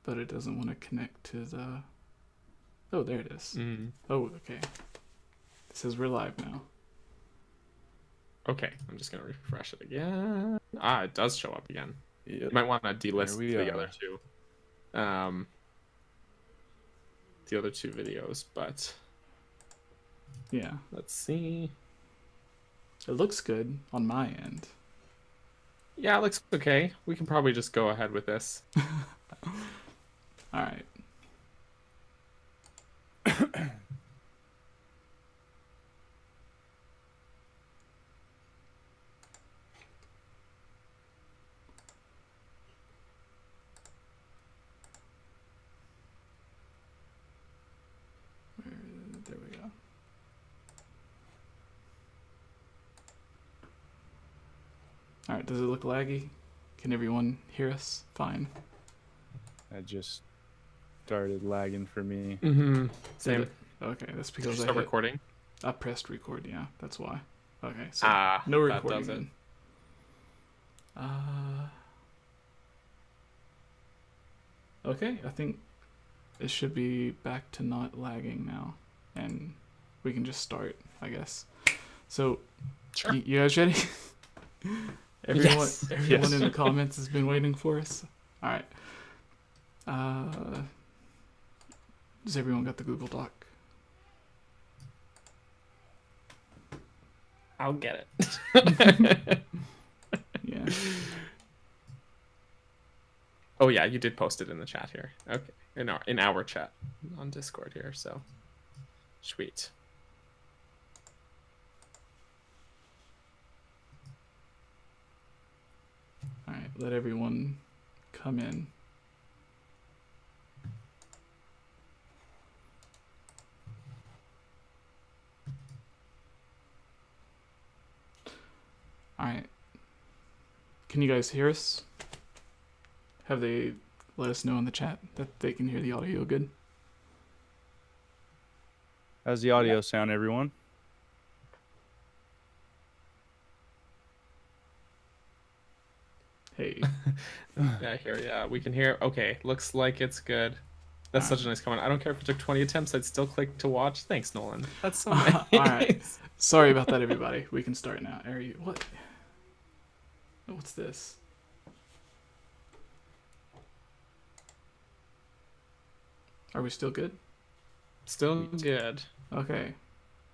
but it doesn't want to connect to the... Oh, there it is. Mm. Oh, okay. It says we're live now. Okay, I'm just gonna refresh it again. It does show up again. Yep. You might want to delist we the are. other two. The other two videos, but Yeah. let's see. It looks good on my end. Yeah, it looks okay. We can probably just go ahead with this. All right. There we go. All right, does it look laggy? Can everyone hear us? Fine. I just started lagging for me. Mm-hmm. Same. Okay, that's Did you because start recording? I pressed record, yeah, that's why. Okay, so no that recording does it. then. Okay, I think it should be back to not lagging now, and we can just start, I guess. So, Sure. you guys ready? Everyone, Yes. everyone Yes. in the comments has been waiting for us. All right. Does everyone got the Google Doc? I'll get it. Yeah. Oh yeah, you did post it in the chat here. Okay, in our chat on Discord here. So, sweet. All right, let everyone come in. All right. Can you guys hear us? Have they let us know in the chat that they can hear the audio good? How's the audio sound, everyone? Hey. Yeah, here, yeah, we can hear. Okay, looks like it's good. That's such a nice comment. I don't care if it took 20 attempts, I'd still click to watch. Thanks, Nolan. That's so nice. All right. Sorry about that, everybody. We can start now. Are you what? What's this? Are we still good? Still good. Okay.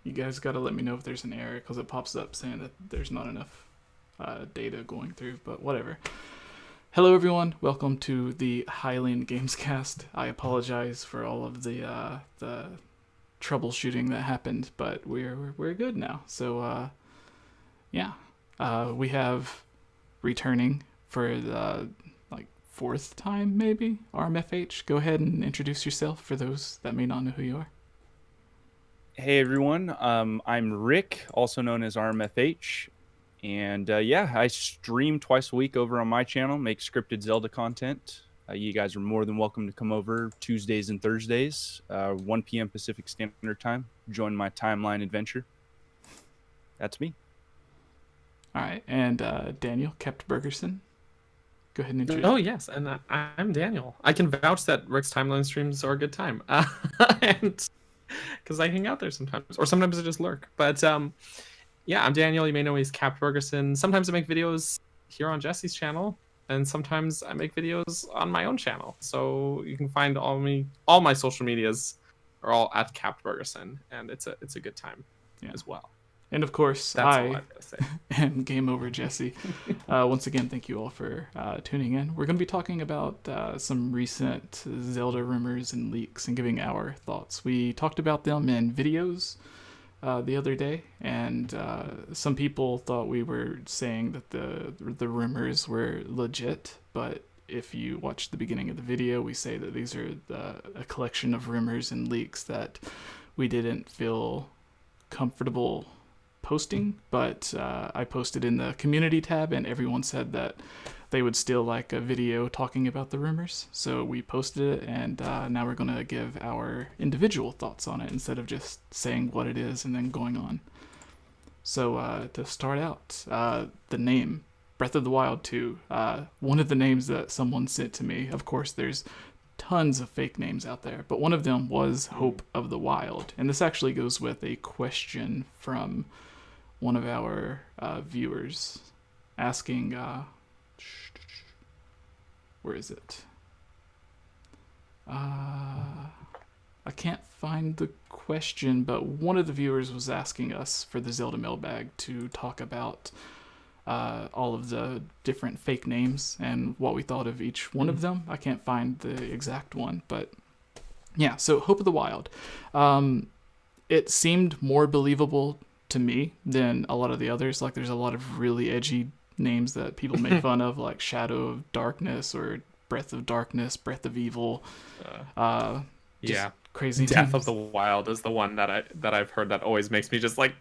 You guys got to let me know if there's an error because it pops up saying that there's not enough data going through, but whatever. Hello, everyone. Welcome to the Hylian Gamescast. I apologize for all of the troubleshooting that happened, but we're good now. So, yeah. We have returning for the fourth time, maybe, 𝐅𝐸𝐹. Go ahead and introduce yourself for those that may not know who you are. Hey, everyone. I'm Rick, also known as 𝐅𝐸𝐹. And yeah, I stream twice a week over on my channel, make scripted Zelda content. You guys are more than welcome to come over Tuesdays and Thursdays, 1 p.m. Pacific Standard Time. Join my timeline adventure. That's me. All right, and Daniel 𝐷𝐵. Go ahead and introduce. Oh yes, and I'm Daniel. I can vouch that Rick's timeline streams are a good time, and because I hang out there sometimes, or sometimes I just lurk. But yeah, I'm Daniel. You may know me as 𝐷𝐵. Sometimes I make videos here on Jesse's channel, and sometimes I make videos on my own channel. So you can find all my social medias are all at 𝐷𝐵, and it's a good time as well. And of course, That's all I I've got to say. am 𝐵𝐸𝐺𝐺𝑒SSE. Once again, thank you all for tuning in. We're going to be talking about some recent Zelda rumors and leaks and giving our thoughts. We talked about them in videos the other day, and some people thought we were saying that the rumors were legit, but if you watch the beginning of the video, we say that these are a collection of rumors and leaks that we didn't feel comfortable posting, but I posted in the community tab, and everyone said that they would still like a video talking about the rumors, so we posted it, and now we're going to give our individual thoughts on it instead of just saying what it is and then going on. So to start out, the name Breath of the Wild 2, one of the names that someone sent to me, of course there's tons of fake names out there, but one of them was Hope of the Wild. And this actually goes with a question from one of our viewers asking, where is it? I can't find the question, but one of the viewers was asking us for the Zelda Mailbag to talk about all of the different fake names and what we thought of each one of them. I can't find the exact one, but yeah, so Hope of the Wild. It seemed more believable to me than a lot of the others. Like, there's a lot of really edgy names that people make fun of, like Shadow of Darkness or Breath of Darkness, Breath of Evil. Yeah, crazy Death names. of the Wild is the one that I've heard that always makes me just like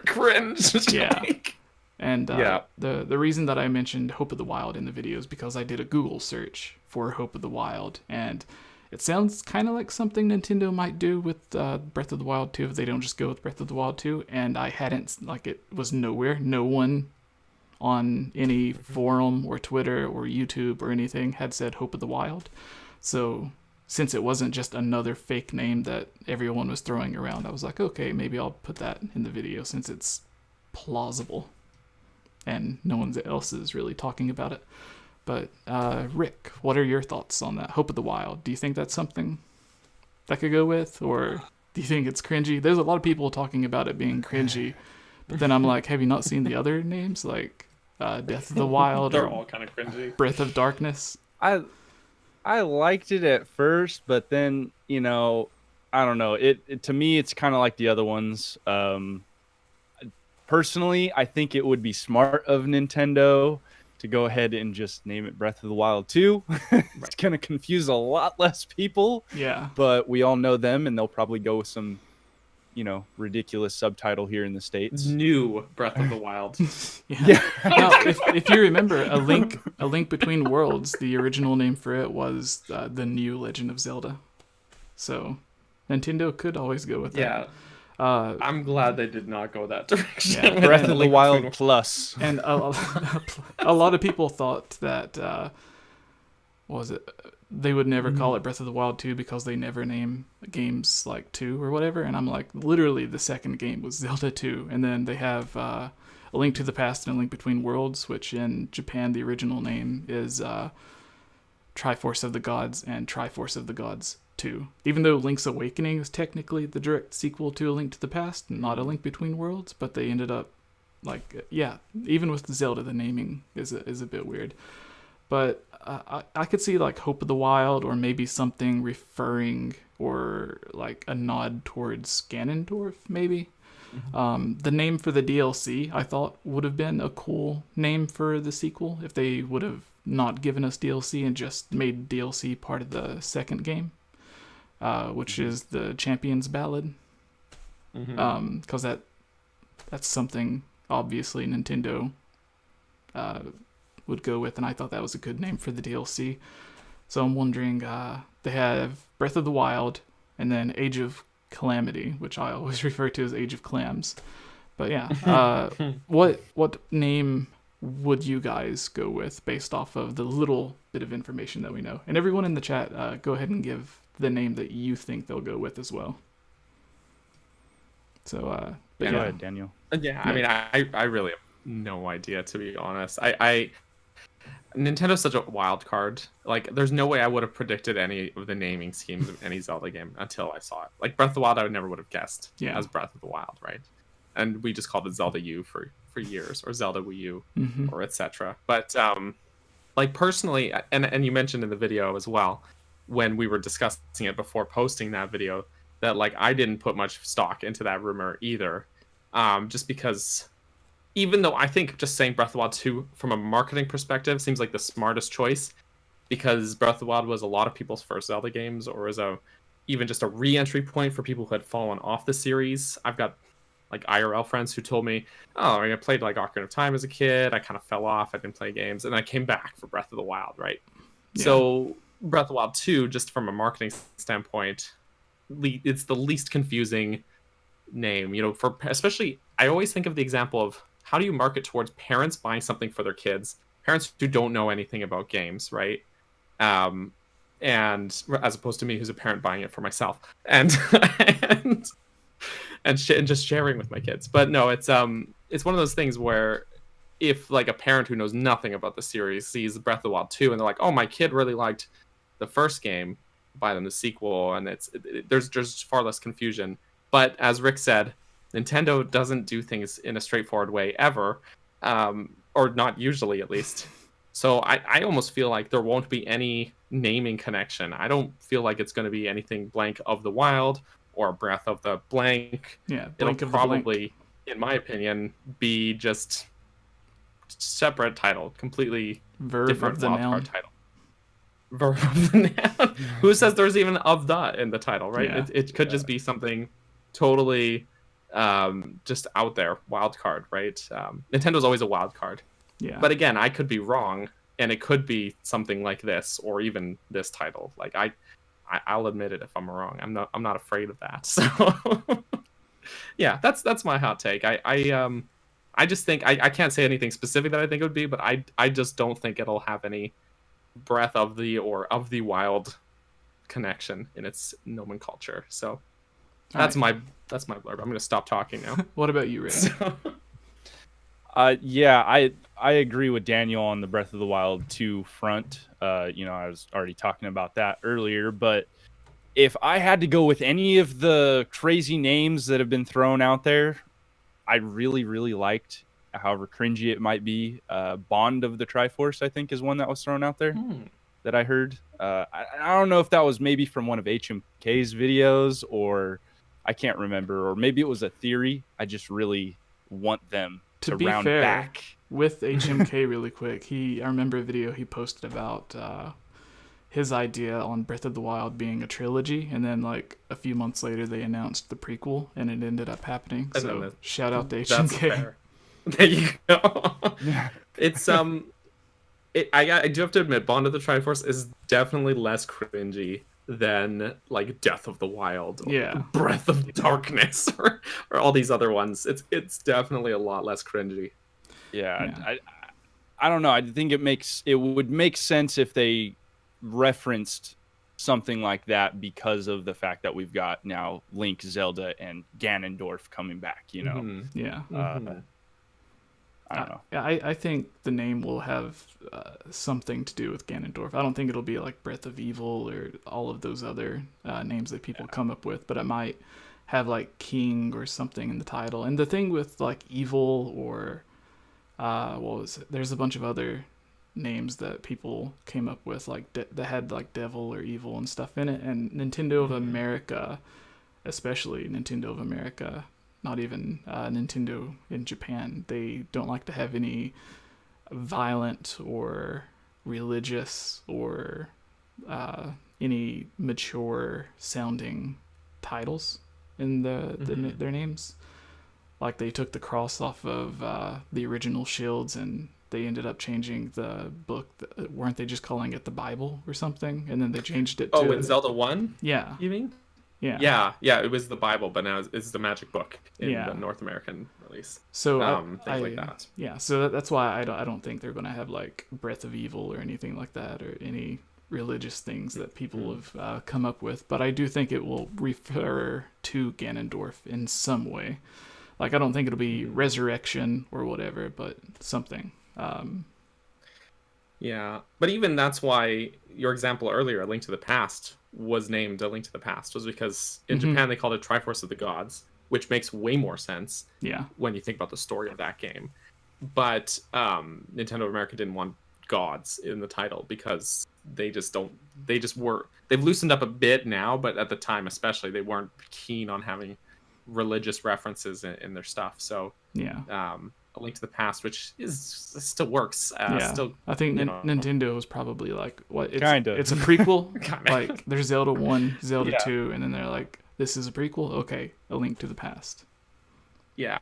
cringe. Yeah. Like, And Yeah. the reason that I mentioned Hope of the Wild in the video is because I did a Google search for Hope of the Wild, and it sounds kind of like something Nintendo might do with Breath of the Wild 2 if they don't just go with Breath of the Wild 2, and I hadn't, like, it was nowhere. No one on any forum or Twitter or YouTube or anything had said Hope of the Wild. So since it wasn't just another fake name that everyone was throwing around, I was like, okay, maybe I'll put that in the video since it's plausible and no one else is really talking about it. But Rick, what are your thoughts on that? Hope of the Wild. Do you think that's something that could go with, or do you think it's cringy? There's a lot of people talking about it being cringy, but then I'm like, have you not seen the other names, like Death of the Wild they're or all kind of cringy. Breath of Darkness? I liked it at first, but then, you know, I don't know. It to me, it's kind of like the other ones. Personally, I think it would be smart of Nintendo to go ahead and just name it Breath of the Wild 2. It's going to confuse a lot less people, Yeah. but we all know them, and they'll probably go with some, you know, ridiculous subtitle here in the States. New Breath of the Wild. Yeah. Now, if you remember, a link between worlds, the original name for it was the New Legend of Zelda. So Nintendo could always go with that. Yeah. I'm glad they did not go that direction. Yeah. with Breath the of the link Wild between- Plus. And a lot of people thought that what was it? They would never call it Breath of the Wild 2 because they never name games like 2 or whatever. And I'm like, literally the second game was Zelda 2. And then they have A Link to the Past and A Link Between Worlds, which in Japan the original name is Triforce of the Gods and Triforce of the Gods 2. Even though Link's Awakening is technically the direct sequel to A Link to the Past, not A Link Between Worlds, but they ended up, like, yeah, even with Zelda, the naming is a bit weird. But I could see like Hope of the Wild, or maybe something referring or like a nod towards Ganondorf, maybe. The name for the DLC I thought would have been a cool name for the sequel if they would have not given us DLC and just made DLC part of the second game, which is the Champion's Ballad. Because that's something obviously Nintendo would go with, and I thought that was a good name for the DLC. So I'm wondering, they have Breath of the Wild and then Age of Calamity, which I always refer to as Age of Clams. But yeah, what name would you guys go with based off of the little bit of information that we know? And everyone in the chat, go ahead and give the name that you think they'll go with as well. So, but Go yeah. ahead, Daniel. Yeah, I mean, I really have no idea, to be honest. Nintendo's such a wild card. Like, there's no way I would have predicted any of the naming schemes of any Zelda game until I saw it. Like, Breath of the Wild, I would never would have guessed as Breath of the Wild, right? And we just called it Zelda U for years, or Zelda Wii U, or etc. But, like, personally, and you mentioned in the video as well, when we were discussing it before posting that video, that, like, I didn't put much stock into that rumor either. Just because, even though I think just saying Breath of the Wild 2 from a marketing perspective seems like the smartest choice, because Breath of the Wild was a lot of people's first Zelda games, or as even just a re-entry point for people who had fallen off the series. I've got like IRL friends who told me, oh, I played like Ocarina of Time as a kid, I kind of fell off, I didn't play games, and I came back for Breath of the Wild, right? Yeah. So Breath of the Wild 2, just from a marketing standpoint, it's the least confusing name, you know, for especially, I always think of the example of how do you market towards parents buying something for their kids, parents who don't know anything about games, right? and as opposed to me, who's a parent buying it for myself, and and just sharing with my kids. But no, it's one of those things where if like a parent who knows nothing about the series sees Breath of the Wild 2 and they're like, oh, my kid really liked the first game, buy them the sequel, and there's just far less confusion. But as Rick said, Nintendo doesn't do things in a straightforward way ever, or not usually at least. So I almost feel like there won't be any naming connection. I don't feel like it's going to be anything blank of the wild or Breath of the blank. Yeah, it'll blank of probably, the blank. in my opinion, be just separate title, completely Verb different of the wildcard noun. title. Verb of the noun. Who says there's even of the in the title, right? Yeah. It could just be something totally just out there, wild card, right? Nintendo's always a wild card. Yeah. But again, I could be wrong, and it could be something like this, or even this title. Like I'll admit it if I'm wrong. I'm not afraid of that. So yeah, that's my hot take. I just think I can't say anything specific that I think it would be, but I just don't think it'll have any Breath of the or of the Wild connection in its nomenclature. So that's my blurb. I'm gonna stop talking now. What about you, Rick? Yeah, I agree with Daniel on the Breath of the Wild 2 front. I was already talking about that earlier, but if I had to go with any of the crazy names that have been thrown out there, I really, really liked, however cringy it might be, Bond of the Triforce, I think, is one that was thrown out there that I heard. I don't know if that was maybe from one of 𝐻𝐻𝐿𝐴's videos, or I can't remember, or maybe it was a theory. I just really want them to be round fair, back. With 𝐻𝐻𝐿 really quick, I remember a video he posted about his idea on Breath of the Wild being a trilogy, and then like a few months later they announced the prequel, and it ended up happening. So shout out to 𝐻𝐻𝐿. There you go. It's I do have to admit, Bond of the Triforce is definitely less cringy than like Death of the Wild, or Breath of Darkness, or all these other ones. It's definitely a lot less cringy. Yeah. I don't know. I think it would make sense if they referenced something like that because of the fact that we've got now Link, Zelda, and Ganondorf coming back. Yeah. I don't know. I think the name will have something to do with Ganondorf. I don't think it'll be like Breath of Evil or all of those other names that people come up with, but it might have like King or something in the title. And the thing with like Evil or there's a bunch of other names that people came up with, like that had like devil or evil and stuff in it. And Nintendo of America, especially Nintendo of America, not even Nintendo in Japan, they don't like to have any violent or religious or any mature sounding titles in their names. Like they took the cross off of the original Shields, and they ended up changing the book. Weren't they just calling it the Bible or something? And then they changed it to... Oh, in Zelda 1? Yeah. You mean? Yeah. Yeah, it was the Bible, but now it's the Magic Book in the North American release. So things like that. Yeah, so that's why I don't think they're going to have like Breath of Evil or anything like that, or any religious things that people have come up with. But I do think it will refer to Ganondorf in some way. Like, I don't think it'll be Resurrection or whatever, but something. Yeah, but even that's why your example earlier, A Link to the Past, was named A Link to the Past, was because in Japan they called it Triforce of the Gods, which makes way more sense when you think about the story of that game. But Nintendo of America didn't want gods in the title because they've loosened up a bit now, but at the time especially, they weren't keen on having religious references in their stuff. So A Link to the Past, which still works. Still, I think Nintendo was probably like, what? It's a prequel. Kinda. Like there's Zelda 1, Zelda 2, and then they're like, this is a prequel. Okay, A Link to the Past. Yeah,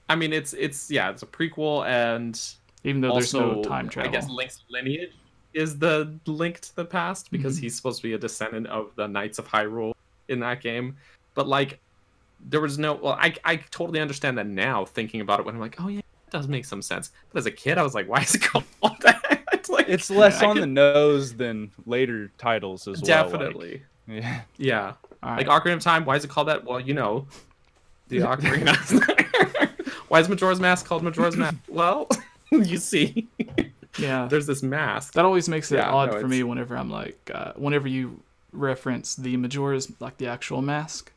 I mean it's a prequel, and even though also, there's no time travel, I guess Link's lineage is the Link to the Past because he's supposed to be a descendant of the Knights of Hyrule in that game. But like, there was no... Well, I totally understand that now, thinking about it, when I'm like, oh yeah, it does make some sense. But as a kid, I was like, why is it called that? like, It's less I on could- the nose than later titles as definitely. well. Like, yeah. Yeah. All Like right. Ocarina of Time, why is it called that? Well, you know, the Ocarina. Why is Majora's Mask called Majora's Mask? Well, you see, Yeah. there's this mask. That always makes it Yeah, odd no, for it's- me whenever I'm like, whenever you reference the Majora's, like the actual mask,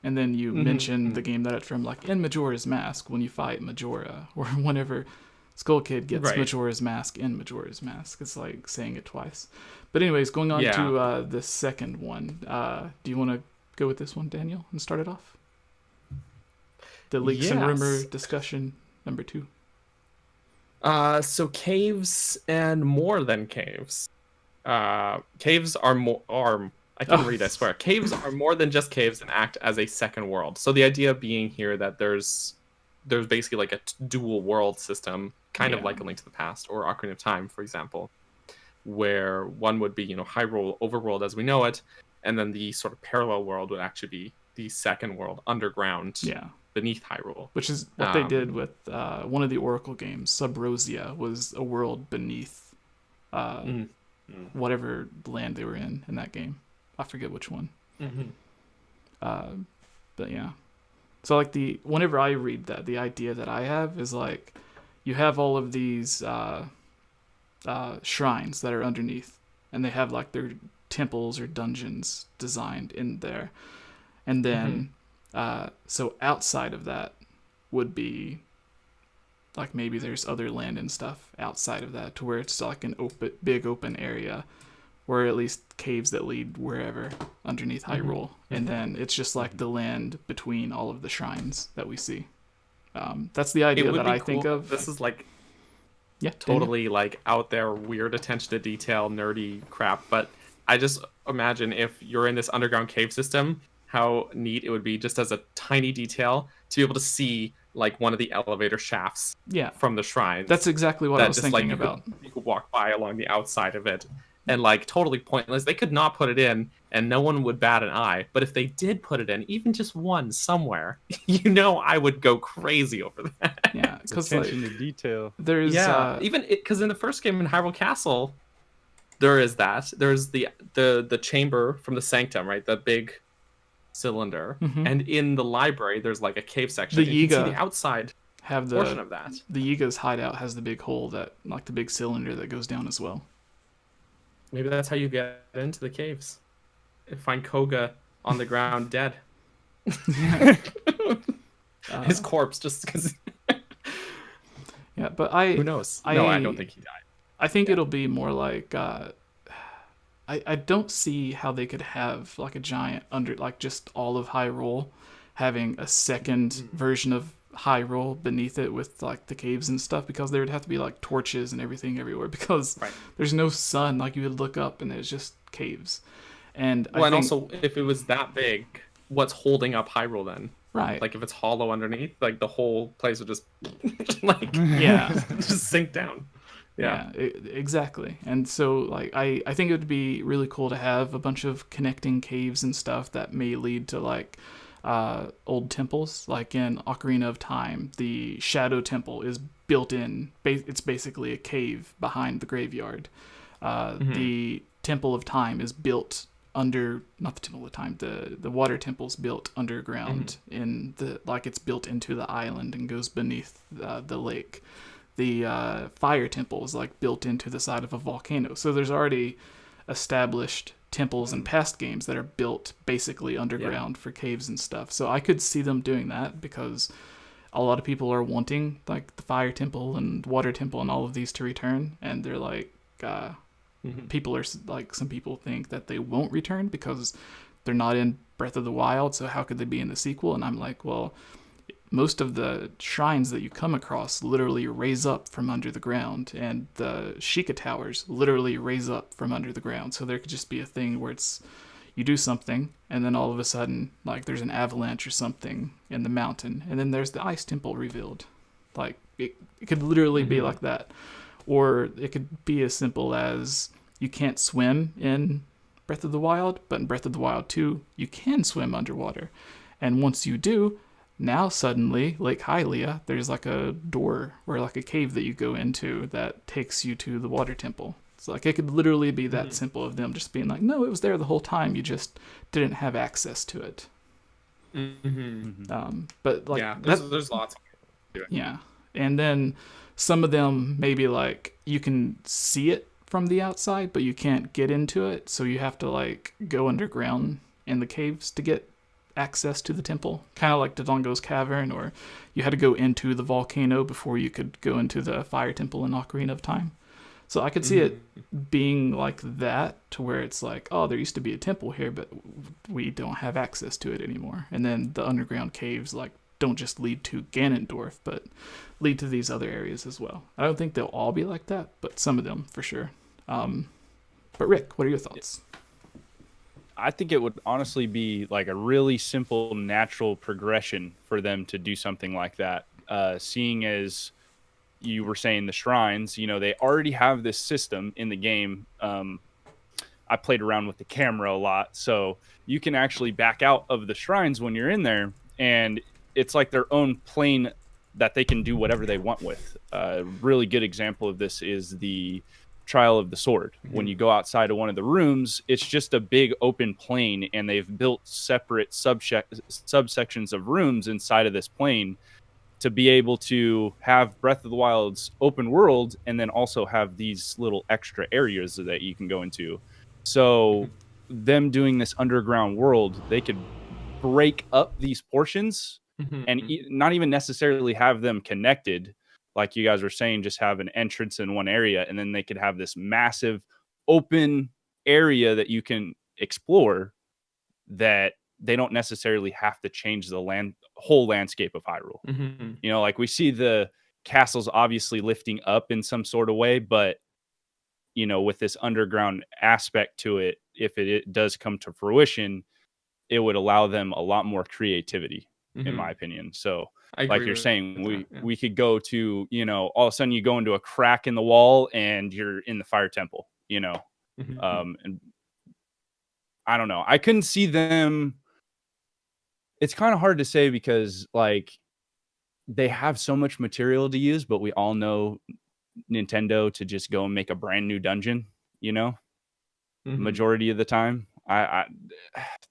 and then you mention the game that it's from, like in Majora's Mask when you fight Majora, or whenever Skull Kid gets Right. Majora's Mask in Majora's Mask. It's like saying it twice. But anyways, going on Yeah. to the second one. Do you want to go with this one, Daniel, and start it off? The leaks and rumor Yes. discussion number 2. So caves and more than caves. Caves are more. I can read. I swear. Caves are more than just caves and act as a second world. So the idea being here that there's basically like a dual world system, kind of Yeah. like A Link to the Past or Ocarina of Time, for example, where one would be Hyrule overworld as we know it, and then the sort of parallel world would actually be the second world underground Yeah. beneath Hyrule. Which is what they did with one of the Oracle games. Subrosia was a world beneath whatever land they were in that game. I forget which one. But yeah. So like whenever I read that, the idea that I have is like you have all of these shrines that are underneath, and they have like their temples or dungeons designed in there. And then so outside of that would be like maybe there's other land and stuff outside of that to where it's like an big open area, or at least caves that lead wherever underneath Hyrule. And then it's just like the land between all of the shrines that we see. That's the idea that I think of. This is like Yeah, Daniel? totally like out there, weird attention to detail, nerdy crap. But I just imagine if you're in this underground cave system, how neat it would be just as a tiny detail to be able to see like one of the elevator shafts Yeah, from the shrine. that's exactly what I was thinking about. You could walk by along the outside of it, and like totally pointless. They could not put it in, and no one would bat an eye. But if they did put it in, even just one somewhere, I would go crazy over that. Yeah, because like, Attention to detail. there's Even because in the first game in Hyrule Castle, there is that. There's the chamber from the Sanctum, right? The big cylinder, and in the library there's like a cave section. The You can see Yiga the outside have portion the of that. Yiga's hideout has the big hole that like the big cylinder that goes down as well. Maybe that's how you get into the caves. Find Koga on the ground dead. His corpse just because. Yeah, but Who knows? No, I don't think he died. I think it'll be more like I don't see how they could have like a giant like just all of Hyrule having a second version of Hyrule beneath it with like the caves and stuff, because there would have to be like torches and everything everywhere, because there's no sun. Like you would look up and there's just caves. And and also if it was that big, what's holding up Hyrule then? right, Like if it's hollow underneath, like the whole place would just like yeah. just sink down. Yeah. Exactly. And so like I think it would be really cool to have a bunch of connecting caves and stuff that may lead to like old temples. Like in Ocarina of Time, the Shadow Temple is built in. It's basically a cave behind the graveyard. The Temple of Time is built under, not the Temple of Time, the Water Temple's built underground in the, like it's built into the island and goes beneath the lake. The Fire Temple is like built into the side of a volcano. So there's already established temples in past games that are built basically underground for caves and stuff. So I could see them doing that, because a lot of people are wanting like the Fire Temple and Water Temple and all of these to return, and they're like people are like, some people think that they won't return because they're not in Breath of the Wild, so how could they be in the sequel? And I'm like, well, most of the shrines that you come across literally raise up from under the ground, and the Sheikah Towers literally raise up from under the ground. So there could just be a thing where it's, you do something, and then all of a sudden, like there's an avalanche or something in the mountain, and then there's the Ice Temple revealed. Like it could literally be like that. Or it could be as simple as you can't swim in Breath of the Wild, but in Breath of the Wild 2, you can swim underwater. And once you do, Now suddenly, Lake Hylia, there's like a door or like a cave that you go into that takes you to the water temple. It's like it could literally be that simple of them just being like, no, it was there the whole time. You just didn't have access to it. But like, yeah, there's lots. Yeah, and then some of them maybe like you can see it from the outside, but you can't get into it, so you have to like go underground in the caves to get access to the temple, kind of like Dodongo's Cavern, or you had to go into the volcano before you could go into the fire temple in Ocarina of Time. So I could see it being like that, to where it's like, oh, there used to be a temple here, but we don't have access to it anymore. And then the underground caves like don't just lead to Ganondorf, but lead to these other areas as well. I don't think they'll all be like that, but some of them for sure. But Rick, what are your thoughts? I think it would honestly be like a really simple, natural progression for them to do something like that. Seeing as you were saying the shrines, you know, they already have this system in the game. I played around with the camera a lot, so you can actually back out of the shrines when you're in there, and it's like their own plane that they can do whatever they want with. A really good example of this is the Trial of the Sword. When you go outside of one of the rooms, it's just a big open plane, and they've built separate subsections of rooms inside of this plane to be able to have Breath of the Wild's open world, and then also have these little extra areas that you can go into. So them doing this underground world, they could break up these portions and not even necessarily have them connected, like you guys were saying, just have an entrance in one area, and then they could have this massive open area that you can explore, that they don't necessarily have to change the whole landscape of Hyrule. You know, like we see the castles obviously lifting up in some sort of way, but you know, with this underground aspect to it, if it does come to fruition, it would allow them a lot more creativity, in my opinion. So like you're saying, we could go to, you know, all of a sudden you go into a crack in the wall and you're in the fire temple, you know. And I don't know. I couldn't see them. It's kind of hard to say because like they have so much material to use, but we all know Nintendo to just go and make a brand new dungeon, you know, majority of the time. I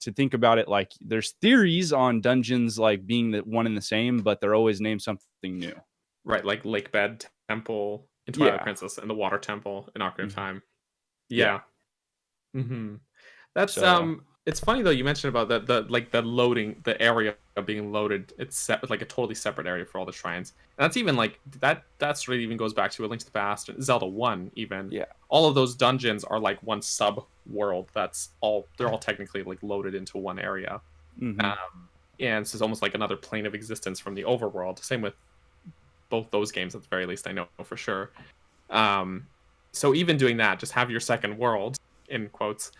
to think about it, like there's theories on dungeons like being the one and the same, but they're always named something new. Right, like Lake Bed Temple in Twilight Princess and the Water Temple in Ocarina of Time. Yeah. That's it's funny though you mentioned about the loading, the area being loaded. It's set like a totally separate area for all the shrines. And that's even like that's really even goes back to A Link to the Past, Zelda 1 even. Yeah. All of those dungeons are like one sub world they're all technically like loaded into one area. And so it's almost like another plane of existence from the overworld. Same with both those games at the very least, I know for sure. So even doing that, just have your second world in quotes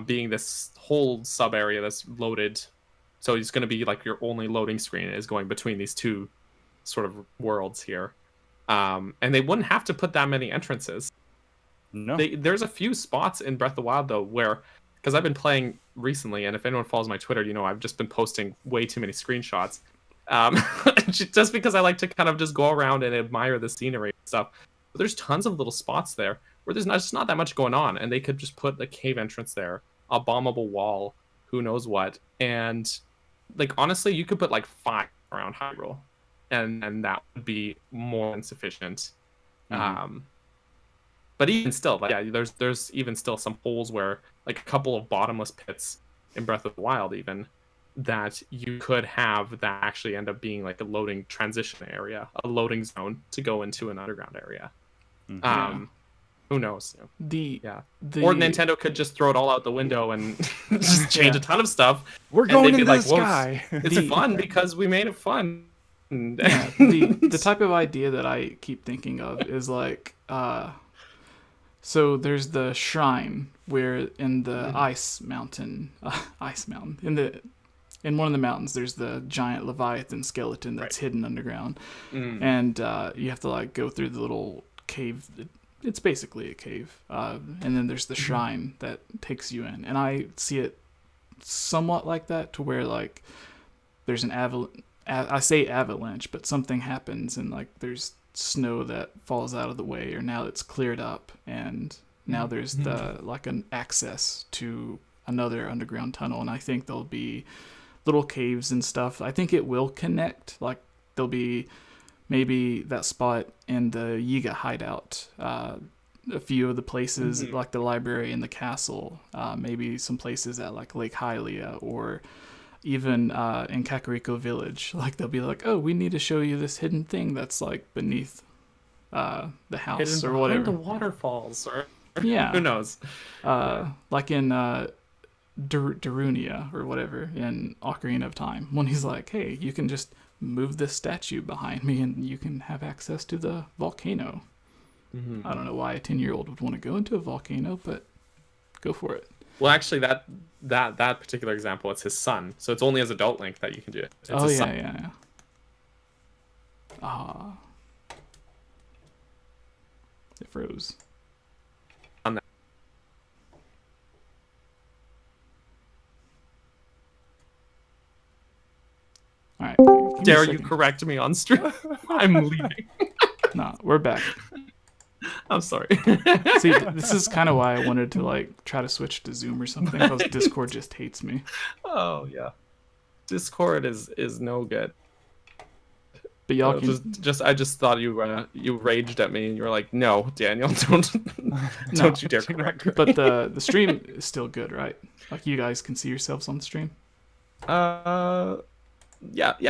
being this whole sub area that's loaded. So it's going to be like your only loading screen is going between these two sort of worlds here. And they wouldn't have to put that many entrances. No. There's a few spots in Breath of the Wild though where, because I've been playing recently, and if anyone follows my Twitter, you know I've just been posting way too many screenshots. Just because I like to kind of just go around and admire the scenery and stuff. But there's tons of little spots there where there's just not that much going on, and they could just put a cave entrance there, a bombable wall, who knows what, and like honestly, you could put like 5 around Hyrule, and that would be more than sufficient. But even still, like, yeah, there's even still some holes where like a couple of bottomless pits in Breath of the Wild even that you could have that actually end up being like a loading transition area, a loading zone to go into an underground area. Who knows? Or Nintendo could just throw it all out the window and just change a ton of stuff. We're going into the sky. It's fun because we made it fun. The type of idea that I keep thinking of is like, so there's the shrine where in the ice mountain, in one of the mountains, there's the giant Leviathan skeleton that's hidden underground, and you have to like go through the little cave. It's basically a cave, and then there's the shrine that takes you in, and I see it somewhat like that, to where like there's an I say avalanche, but something happens and like there's snow that falls out of the way, or now it's cleared up and now there's the like an access to another underground tunnel, and I think there'll be little caves and stuff. I think it will connect. Like there'll be maybe that spot in the 𝐓𝐬𝐢𝐭𝐭𝐞𝐫 hideout, a few of the places like the library and the castle, maybe some places at like Lake Hylia, or even in Kakariko Village. Like they'll be like, oh, we need to show you this hidden thing that's like beneath the house Hidden or whatever. behind the waterfalls, or Yeah. who knows? Like in Darunia or whatever in Ocarina of Time, when he's like, hey, you can just move this statue behind me and you can have access to the volcano. I don't know why a 10-year-old would want to go into a volcano, but go for it. Well, actually, that particular example, it's his son, so it's only as adult Link that you can do it. It's his son. Yeah. It froze. On that. All right. Give me a Dare you second. correct me on stream? I'm leaving. Nah, we're back. I'm sorry. See, this is kind of why I wanted to like try to switch to Zoom or something, because Discord just hates me. Oh yeah, Discord is no good. But y'all can I just thought you raged at me and you were like, no, Daniel, don't you dare correct me. But the stream is still good, right? Like you guys can see yourselves on the stream. Yeah,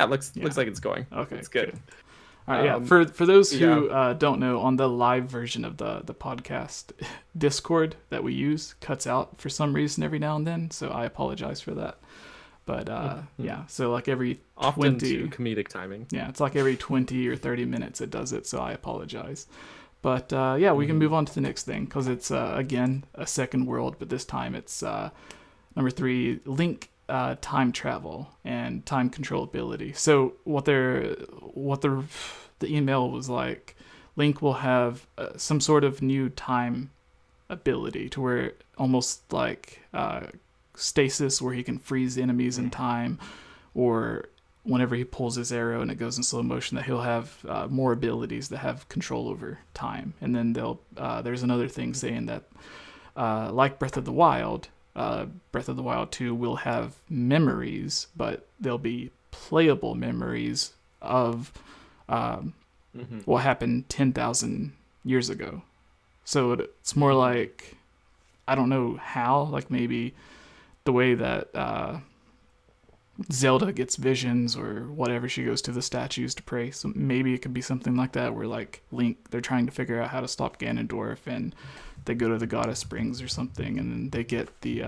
looks like it's going. Okay, it's good. All right, yeah. For those who don't know, on the live version of the podcast, Discord that we use cuts out for some reason every now and then, so I apologize for that. But yeah, so like every often 20, to comedic timing. Yeah, it's like every 20 or 30 minutes it does it, so I apologize. But yeah, we can move on to the next thing, because it's again a second world, but this time it's number 3, Link time travel and time control ability. So what the email was like, Link will have some sort of new time ability to where almost like stasis, where he can freeze enemies in time, or whenever he pulls his arrow and it goes in slow motion, that he'll have more abilities that have control over time. And then there's another thing saying that like Breath of the Wild 2 will have memories, but they'll be playable memories of what happened 10,000 years ago. So it's more like, I don't know how, like maybe the way that Zelda gets visions or whatever, she goes to the statues to pray. So maybe it could be something like that, where like Link, they're trying to figure out how to stop Ganondorf, and they go to the Goddess Springs or something, and then they get the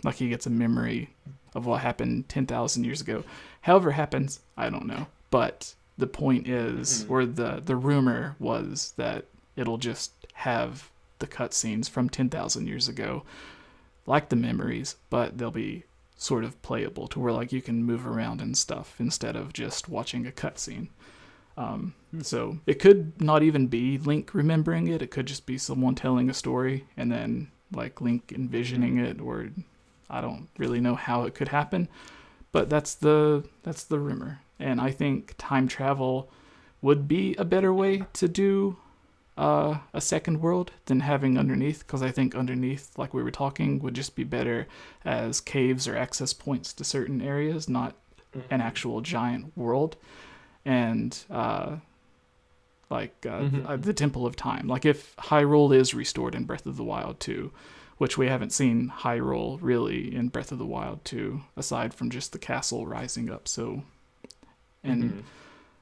like he gets a memory of what happened 10,000 years ago. However it happens, I don't know. But the point is, or the rumor was, that it'll just have the cutscenes from 10,000 years ago, like the memories, but they'll be sort of playable to where like you can move around and stuff instead of just watching a cutscene. So it could not even be Link remembering it. It could just be someone telling a story and then like Link envisioning it, or I don't really know how it could happen, but that's the rumor. And I think time travel would be a better way to do a second world than having underneath, because I think underneath, like we were talking, would just be better as caves or access points to certain areas, not an actual giant world. And the Temple of Time, like if Hyrule is restored in Breath of the Wild 2, which we haven't seen Hyrule really in Breath of the Wild 2 aside from just the castle rising up, so and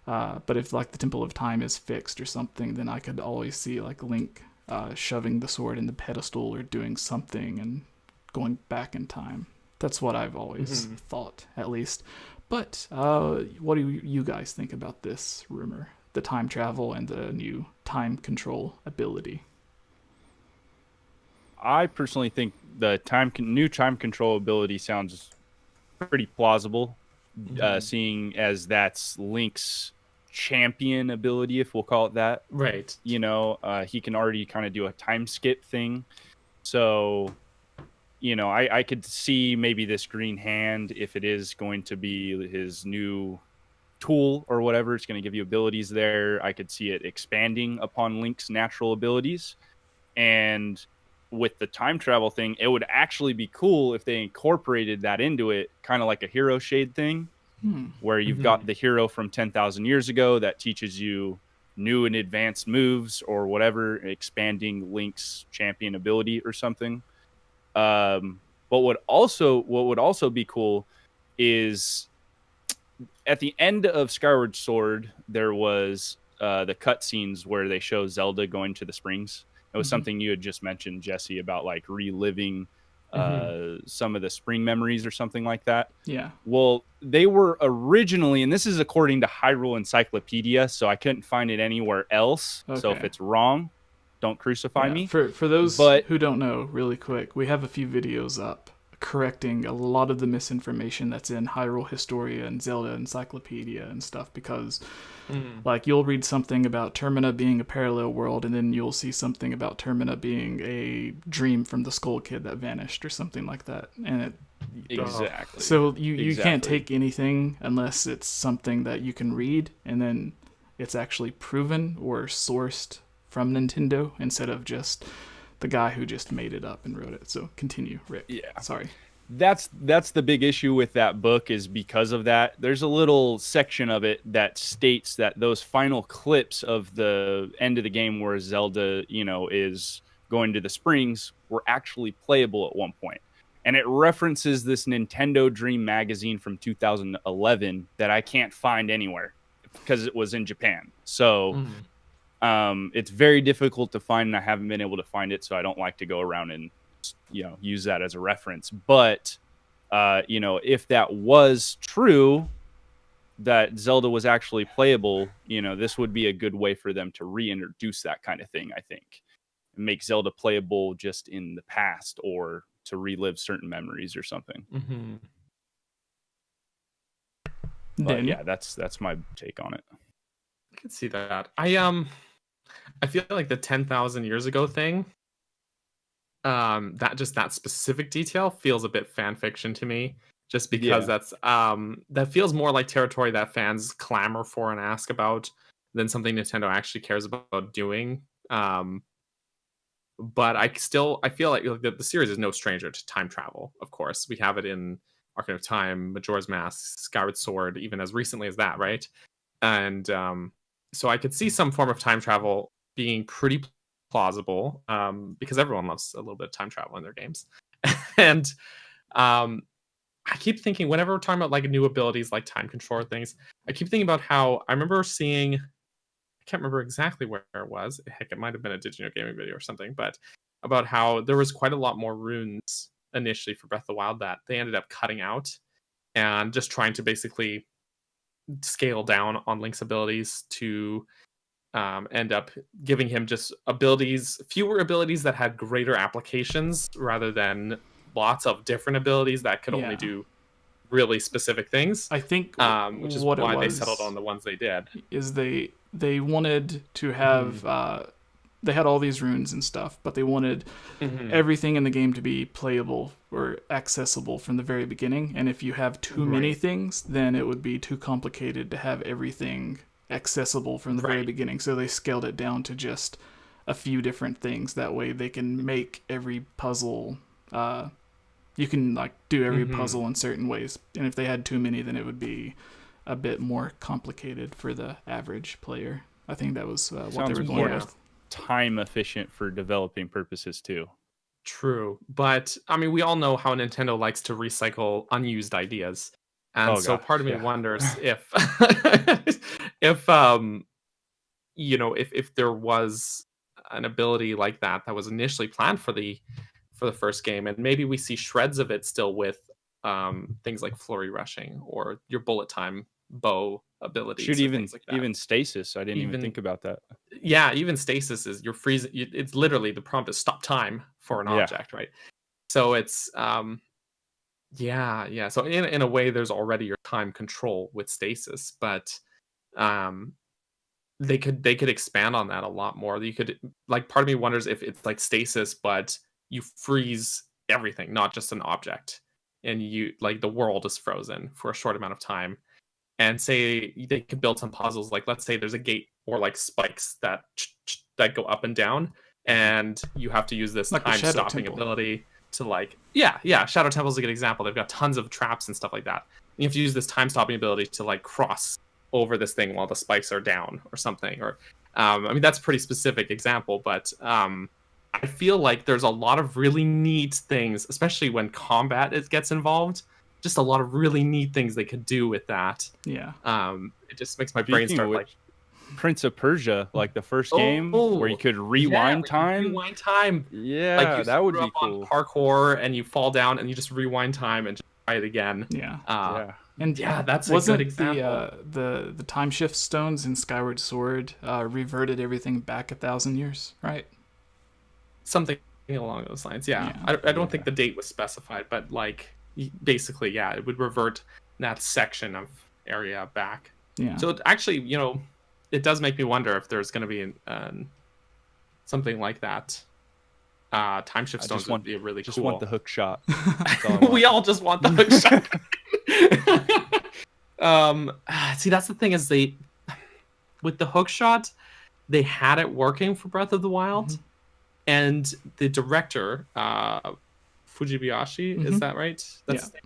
but if like the Temple of Time is fixed or something, then I could always see like Link shoving the sword in the pedestal or doing something and going back in time. That's what I've always thought, at least. But what do you guys think about this rumor, the time travel and the new time control ability? I personally think the new time control ability sounds pretty plausible, seeing as that's Link's champion ability, if we'll call it that. Right. You know, he can already kind of do a time skip thing. So, you know, I could see maybe this green hand, if it is going to be his new tool or whatever. It's going to give you abilities there. I could see it expanding upon Link's natural abilities. And with the time travel thing, it would actually be cool if they incorporated that into it, kind of like a hero shade thing, where you've got the hero from 10,000 years ago that teaches you new and advanced moves or whatever, expanding Link's champion ability or something. But what would also be cool is at the end of Skyward Sword, there was the cutscenes where they show Zelda going to the springs. It was something you had just mentioned, Jesse, about like reliving some of the spring memories or something like that. Yeah. Well, they were originally, and this is according to Hyrule Encyclopedia, so I couldn't find it anywhere else. Okay. So if it's wrong, don't crucify me. For those who don't know, really quick, we have a few videos up correcting a lot of the misinformation that's in Hyrule Historia and Zelda Encyclopedia and stuff, because like you'll read something about Termina being a parallel world, and then you'll see something about Termina being a dream from the Skull Kid that vanished or something like that. And it Exactly. so you can't take anything unless it's something that you can read and then it's actually proven or sourced from Nintendo instead of just the guy who just made it up and wrote it. So continue, Rick. Yeah. Sorry. That's the big issue with that book, is because of that. There's a little section of it that states that those final clips of the end of the game where Zelda, is going to the springs were actually playable at one point. And it references this Nintendo Dream magazine from 2011 that I can't find anywhere because it was in Japan. So it's very difficult to find, and I haven't been able to find it, so I don't like to go around and use that as a reference. But if that was true, that Zelda was actually playable, this would be a good way for them to reintroduce that kind of thing, I think. Make Zelda playable just in the past, or to relive certain memories or something. But yeah, that's my take on it. I can see that. I feel like the 10,000 years ago thing, that specific detail feels a bit fan fiction to me, just because that's that feels more like territory that fans clamor for and ask about than something Nintendo actually cares about doing. But I feel like the series is no stranger to time travel. Of course, we have it in Ocarina of Time, Majora's Mask, Skyward Sword, even as recently as that, right? And so I could see some form of time travel being pretty plausible, because everyone loves a little bit of time travel in their games. And I keep thinking, whenever we're talking about like new abilities like time control things, I keep thinking about how I remember seeing, I can't remember exactly where it was. Heck, it might have been a Digino Gaming video or something, but about how there was quite a lot more runes initially for Breath of the Wild that they ended up cutting out and just trying to basically scale down on Link's abilities to end up giving him just fewer abilities that had greater applications, rather than lots of different abilities that could only do really specific things. I think which is why they settled on the ones they did. Is they wanted to have they had all these runes and stuff, but they wanted everything in the game to be playable or accessible from the very beginning. And if you have too many things, then it would be too complicated to have everything accessible from the very beginning. So they scaled it down to just a few different things. That way they can make every puzzle, you can like do every puzzle in certain ways. And if they had too many, then it would be a bit more complicated for the average player. I think that was what they were going with. Time efficient for developing purposes too. True, but I mean, we all know how Nintendo likes to recycle unused ideas, and part of me wonders if if there was an ability like that was initially planned for the first game, and maybe we see shreds of it still with things like flurry rushing or your bullet time bow abilities. Shoot, even stasis. I didn't even think about that. Yeah, even stasis is you're freezing. It's literally the prompt is stop time for an object, right? So it's So in a way, there's already your time control with stasis, but they could expand on that a lot more. You could, like, part of me wonders if it's like stasis, but you freeze everything, not just an object, and you like the world is frozen for a short amount of time. and say they could build some puzzles. Like let's say there's a gate or like spikes that go up and down, and you have to use this Like the time Shadow stopping Temple. ability to like Shadow Temple is a good example. They've got tons of traps and stuff like that. You have to use this time stopping ability to like cross over this thing while the spikes are down or something. Or I mean that's a pretty specific example, but I feel like there's a lot of really neat things, especially when combat gets involved. Just a lot of really neat things they could do with that. Yeah. It just makes my brain start like Prince of Persia, like the first game where you could rewind time. Rewind time. Yeah, like that would be up cool. On parkour and you fall down and you just rewind time and just try it again. Yeah. And yeah, that's wasn't a good example. the time shift stones in Skyward Sword reverted everything back 1,000 years, right? Something along those lines. Yeah. I don't think the date was specified, but like basically, it would revert that section of area back. Yeah. So it actually, it does make me wonder if there's going to be something like that. Time shift stones would be really cool. Just want the hook shot. We all just want the hook shot. See, that's the thing is with the hook shot, they had it working for Breath of the Wild, and the director, Fujibayashi, is that right?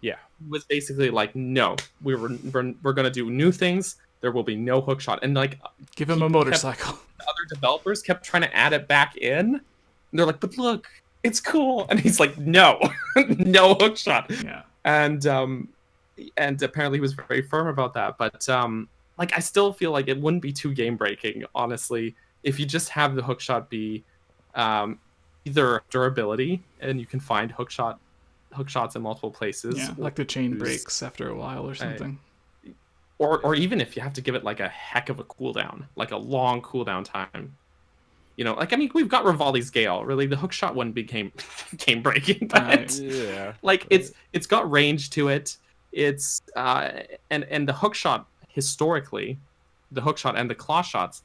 Yeah. Was basically like, no, we're gonna do new things. There will be no hook shot, and like give him a motorcycle. The other developers kept trying to add it back in. And they're like, but look, it's cool, and he's like, no, no hook shot. Yeah. And apparently he was very firm about that. But like I still feel like it wouldn't be too game breaking, honestly, if you just have the hook shot be either durability, and you can find hook shots in multiple places. Yeah, like the chain breaks after a while or something. Or even if you have to give it like a heck of a cooldown, like a long cooldown time. Like I mean, we've got Rivali's Gale. Really, the hook shot one became game breaking, but like it's got range to it. It's and the hook shot historically, the hook shot and the claw shots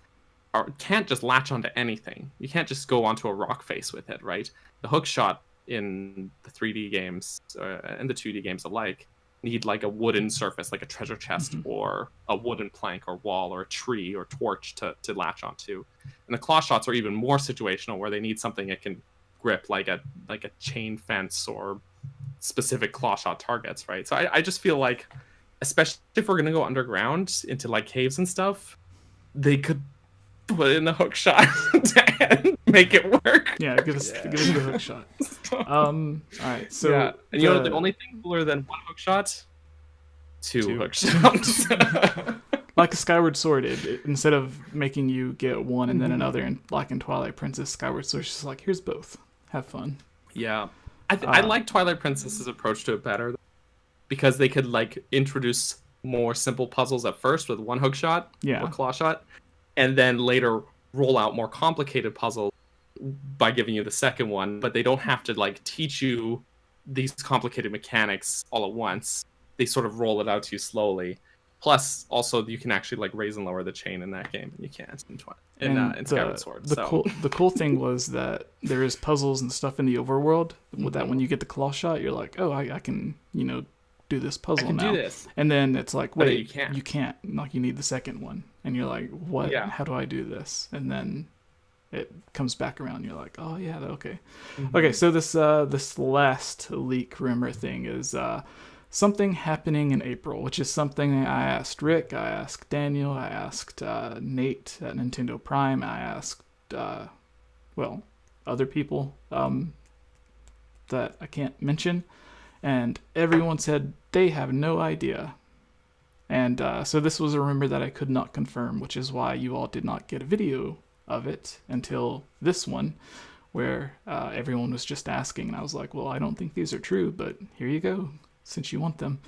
can't just latch onto anything. You can't just go onto a rock face with it, right? The hook shot in the 3D games and the 2D games alike need like a wooden surface, like a treasure chest or a wooden plank or wall or a tree or torch to latch onto. And the claw shots are even more situational, where they need something it can grip, like a chain fence or specific claw shot targets, right? So I just feel like, especially if we're gonna go underground into like caves and stuff, they could put in the hook shot and make it work. Yeah, give us the hook shot. All right, so and the only thing cooler than one hook shot, two hook shots. Like a Skyward Sword, instead of making you get one and then another, and like in Twilight Princess, Skyward Sword's just like, here's both, have fun. Yeah, I like Twilight Princess's approach to it better, because they could like introduce more simple puzzles at first with one hook shot or claw shot, and then later roll out more complicated puzzles by giving you the second one. But they don't have to like teach you these complicated mechanics all at once. They sort of roll it out to you slowly. Plus, also you can actually like raise and lower the chain in that game, and you can't in Skyward Sword. The cool thing was that there is puzzles and stuff in the overworld that when you get the claw shot, you're like, oh, I can do this puzzle now. Do this. And then it's like, wait, you can't. Like you need the second one, and you're like, what? Yeah. How do I do this? And then it comes back around. You're like, oh yeah, okay. Okay, so this last leak rumor thing is something happening in April, which is something I asked Rick, I asked Daniel, I asked Nate at Nintendo Prime, I asked other people that I can't mention, and everyone said they have no idea. And so this was a rumor that I could not confirm, which is why you all did not get a video of it until this one, where everyone was just asking, and I was like, well, I don't think these are true, but here you go, since you want them.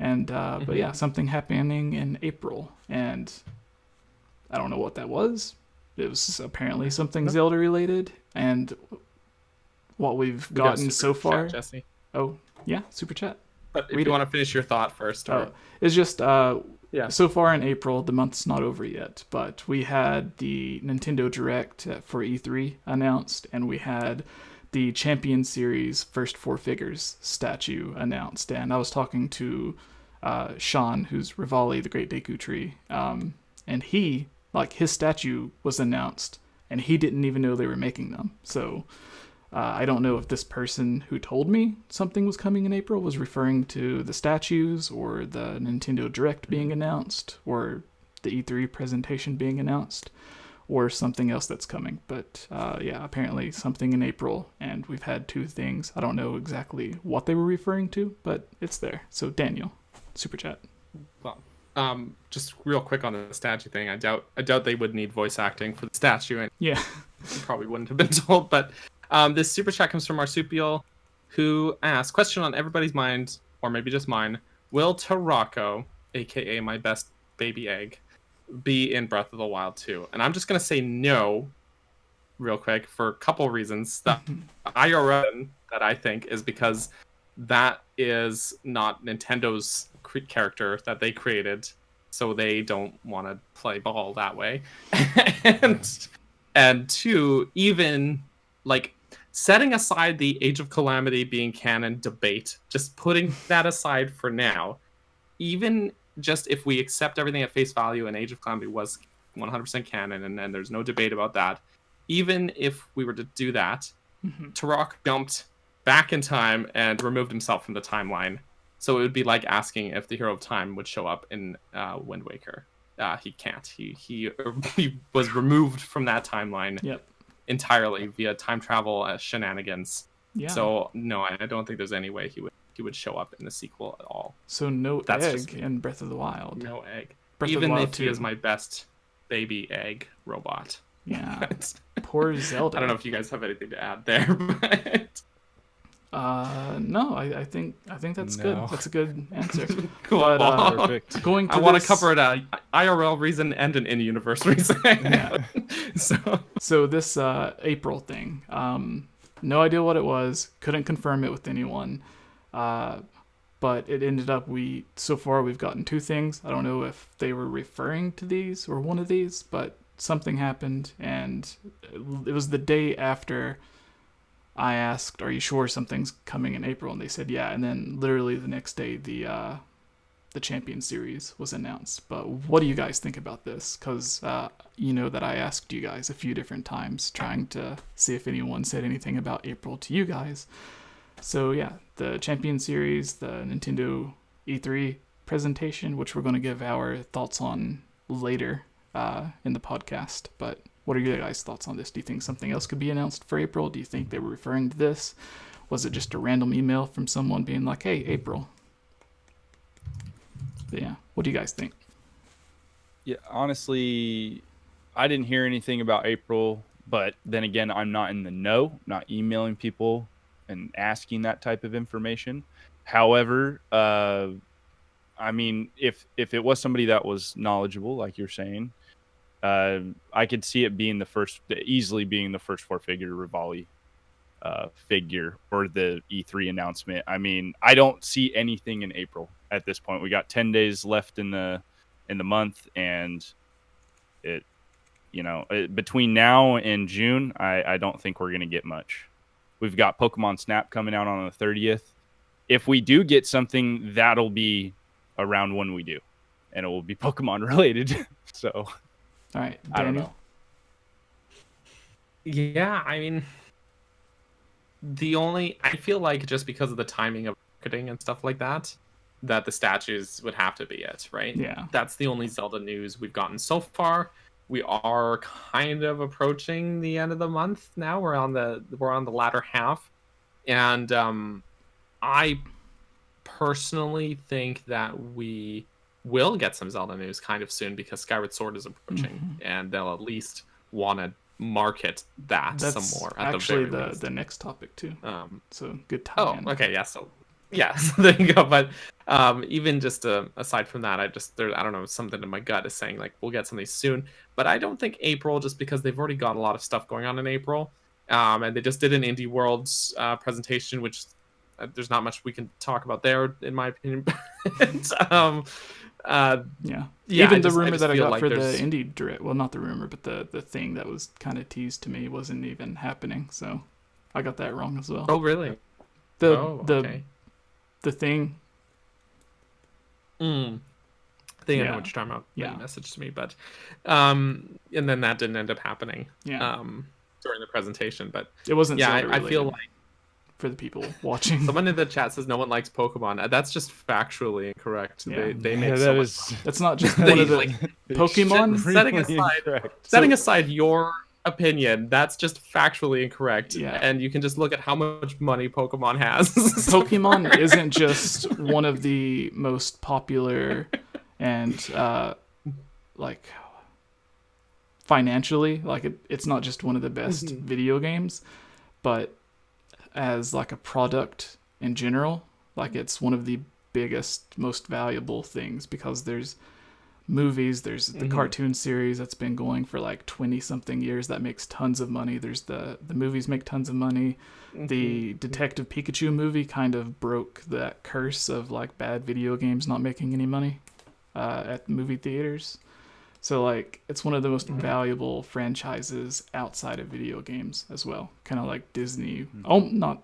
And but yeah, something happening in April, and I don't know what that was. It was apparently something Zelda related, and what we've gotten so far. Chat, Jesse. Oh yeah, super chat. But if you want to finish your thought first, it's just so far in April, the month's not over yet, but we had the Nintendo Direct for E3 announced, and we had the Champion Series first 4 figures statue announced. And I was talking to Sean, who's Rivali, the Great Deku Tree, and he, like, his statue was announced, and he didn't even know they were making them. So I don't know if this person who told me something was coming in April was referring to the statues or the Nintendo Direct being announced or the E3 presentation being announced or something else that's coming. But yeah, apparently something in April, and we've had 2 things. I don't know exactly what they were referring to, but it's there. So Daniel, Super Chat. Well, just real quick on the statue thing. I doubt they would need voice acting for the statue, and Yeah. you probably wouldn't have been told. But this super chat comes from Marsupial, who asks, question on everybody's mind, or maybe just mine, will Tarako, aka my best baby egg, be in Breath of the Wild 2? And I'm just going to say no real quick for a couple reasons. The IRL that I think is because that is not Nintendo's character that they created, so they don't want to play ball that way. and 2, even like setting aside the Age of Calamity being canon debate, just putting that aside for now, even just if we accept everything at face value and Age of Calamity was 100% canon and there's no debate about that, even if we were to do that, Turok jumped back in time and removed himself from the timeline. So it would be like asking if the Hero of Time would show up in Wind Waker. He can't. He was removed from that timeline entirely via time travel shenanigans. Yeah. So no, I don't think there's any way he would show up in the sequel at all. So no egg in Breath of the Wild. No egg. Even if he is my best baby egg robot. Yeah. Poor Zelda. I don't know if you guys have anything to add there, but no, I think that's good. That's a good answer. Cool. But, Perfect. Going to I want to cover it IRL reason and an in-universe reason. Yeah. So this April thing, no idea what it was. Couldn't confirm it with anyone. But it ended up so far we've gotten 2 things. I don't know if they were referring to these or one of these, but something happened, and it was the day after I asked, are you sure something's coming in April? And they said, yeah. And then literally the next day, the Champion Series was announced. But what do you guys think about this? Because you know that I asked you guys a few different times trying to see if anyone said anything about April to you guys. So yeah, the Champion Series, the Nintendo E3 presentation, which we're going to give our thoughts on later in the podcast. But what are your guys' thoughts on this? Do you think something else could be announced for April? Do you think they were referring to this? Was it just a random email from someone being like, hey, April? But yeah, what do you guys think? Yeah, honestly, I didn't hear anything about April, but then again, I'm not in the know, not emailing people and asking that type of information. However, I mean, if it was somebody that was knowledgeable, like you're saying, I could see it being easily being the first 4-figure Rivali figure or the E3 announcement. I mean, I don't see anything in April at this point. We got 10 days left in the month, and between now and June, I don't think we're gonna get much. We've got Pokemon Snap coming out on the 30th. If we do get something, that'll be around when we do, and it will be Pokemon related. So, all right, Daniel. I don't know. Yeah, I mean, I feel like just because of the timing of marketing and stuff like that the statues would have to be it, right? Yeah. That's the only Zelda news we've gotten so far. We are kind of approaching the end of the month now. We're on the latter half, and I personally think that we will get some Zelda news kind of soon because Skyward Sword is approaching, and they'll at least want to market that some more. At actually the very least. The next topic too. So good tie. Oh, okay, yeah. So there you go. But even just aside from that, I don't know, something in my gut is saying like we'll get something soon. But I don't think April, just because they've already got a lot of stuff going on in April, and they just did an Indie Worlds presentation, which there's not much we can talk about there, in my opinion. Even the rumor that I got for the Indie Direct, well, not the rumor, but the thing that was kind of teased to me wasn't even happening. So I got that wrong as well. Oh, really? The thing. Mm. I think I Yeah. know what you're talking about. Yeah. You messaged me, but and then that didn't end up happening. Yeah. During the presentation, but It wasn't yeah, Zelda I feel related like for the people watching. someone in the chat says no one likes Pokemon. That's just factually incorrect. Yeah. They make so much money. That's not just They, one of the like, Pokemon. setting aside your opinion, that's just factually incorrect. Yeah. And you can just look at how much money Pokemon has. Pokemon isn't just one of the most popular and like financially, like it's not just one of the best video games, but as like a product in general, like it's one of the biggest, most valuable things, because there's movies, there's the cartoon series that's been going for like 20 something years that makes tons of money. There's the movies make tons of money. The Detective Pikachu movie kind of broke that curse of like bad video games not making any money at movie theaters. So like it's one of the most valuable franchises outside of video games as well. Kind of like Disney. Oh, not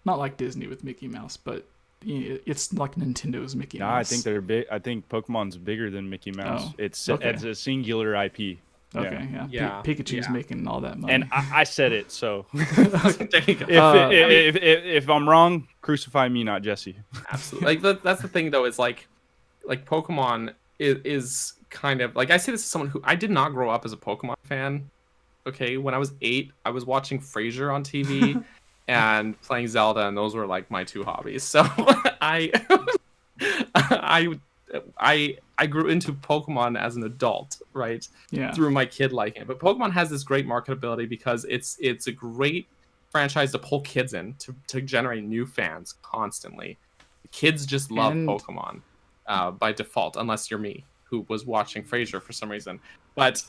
like Disney with Mickey Mouse, but it's like Nintendo's Mickey Mouse. I think they're big. I think Pokemon's bigger than Mickey Mouse. Oh, It's okay. It's a singular IP. Okay, yeah. Yeah, Pikachu's yeah. making all that money. And I said it, so There you go. if I'm wrong, crucify me, not Jesse. Absolutely. Like that's the thing though, is like Pokemon is kind of like, I say this as someone who, I did not grow up as a Pokemon fan. Okay, when I was 8, I was watching Frasier on TV and playing Zelda, and those were like my two hobbies. So I grew into Pokemon as an adult, right? Yeah. Through my kid liking it. But Pokemon has this great marketability because it's a great franchise to pull kids in, to generate new fans constantly. Kids just love Pokemon by default, unless you're me, who was watching Frasier for some reason. But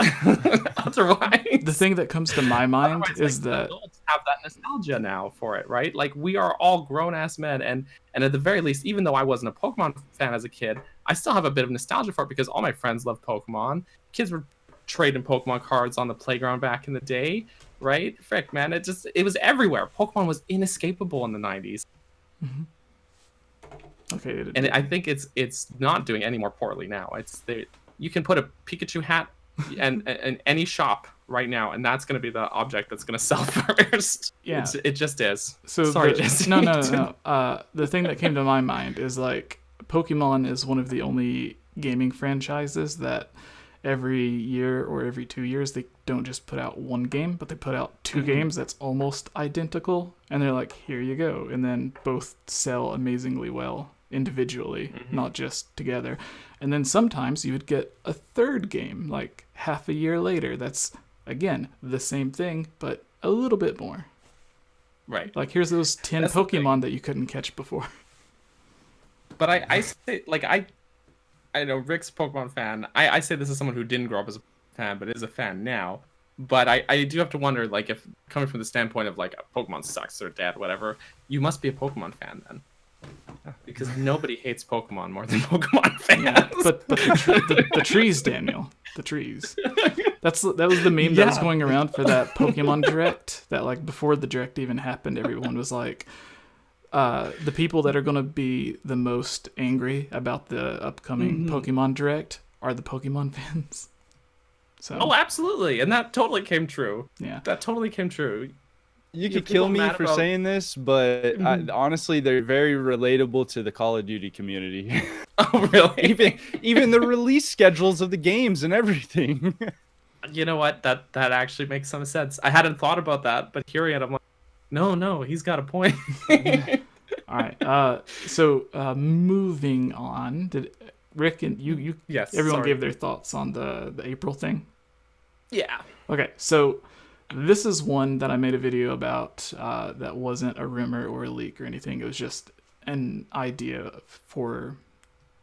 otherwise, the thing that comes to my mind is that adults have that nostalgia now for it, right? Like, we are all grown-ass men, and at the very least, even though I wasn't a Pokemon fan as a kid, I still have a bit of nostalgia for it because all my friends love Pokemon. Kids were trading Pokemon cards on the playground back in the day, right? Frick, man, it was everywhere. Pokemon was inescapable in the 90s. okay, And I think it's not doing any more poorly now. You can put a Pikachu hat and any shop right now, and that's going to be the object that's going to sell first. Yeah, it just is. So sorry, Jesse. No. The thing that came to my mind is like Pokemon is one of the only gaming franchises that every year or every 2 years they don't just put out one game, but they put out two games that's almost identical, and they're like, here you go, and then both sell amazingly well individually, not just together. And then sometimes you would get a third game like half a year later that's again the same thing but a little bit more. Right. Like, here's those 10 That's the Pokemon that you couldn't catch before. But I say, like, I know Rick's a Pokemon fan. I say this as someone who didn't grow up as a fan but is a fan now. But I do have to wonder, like, if coming from the standpoint of like Pokemon sucks or dead, whatever, you must be a Pokemon fan then. Because nobody hates Pokemon more than Pokemon fans. Yeah, but the trees, Daniel, the trees. That was the meme that was going around for that Pokemon Direct. That like before the Direct even happened, everyone was like, the people that are going to be the most angry about the upcoming Pokemon Direct are the Pokemon fans. So. Oh, absolutely, and that totally came true. Yeah, that totally came true. You could kill me for saying this, but honestly, they're very relatable to the Call of Duty community. Oh, really? even the release schedules of the games and everything. You know what? That actually makes some sense. I hadn't thought about that, but hearing it, I'm like, no, he's got a point. All right. So moving on, did Rick and you? Yes. Everyone gave their thoughts on the April thing. Yeah. Okay, so this is one that I made a video about that wasn't a rumor or a leak or anything. It was just an idea for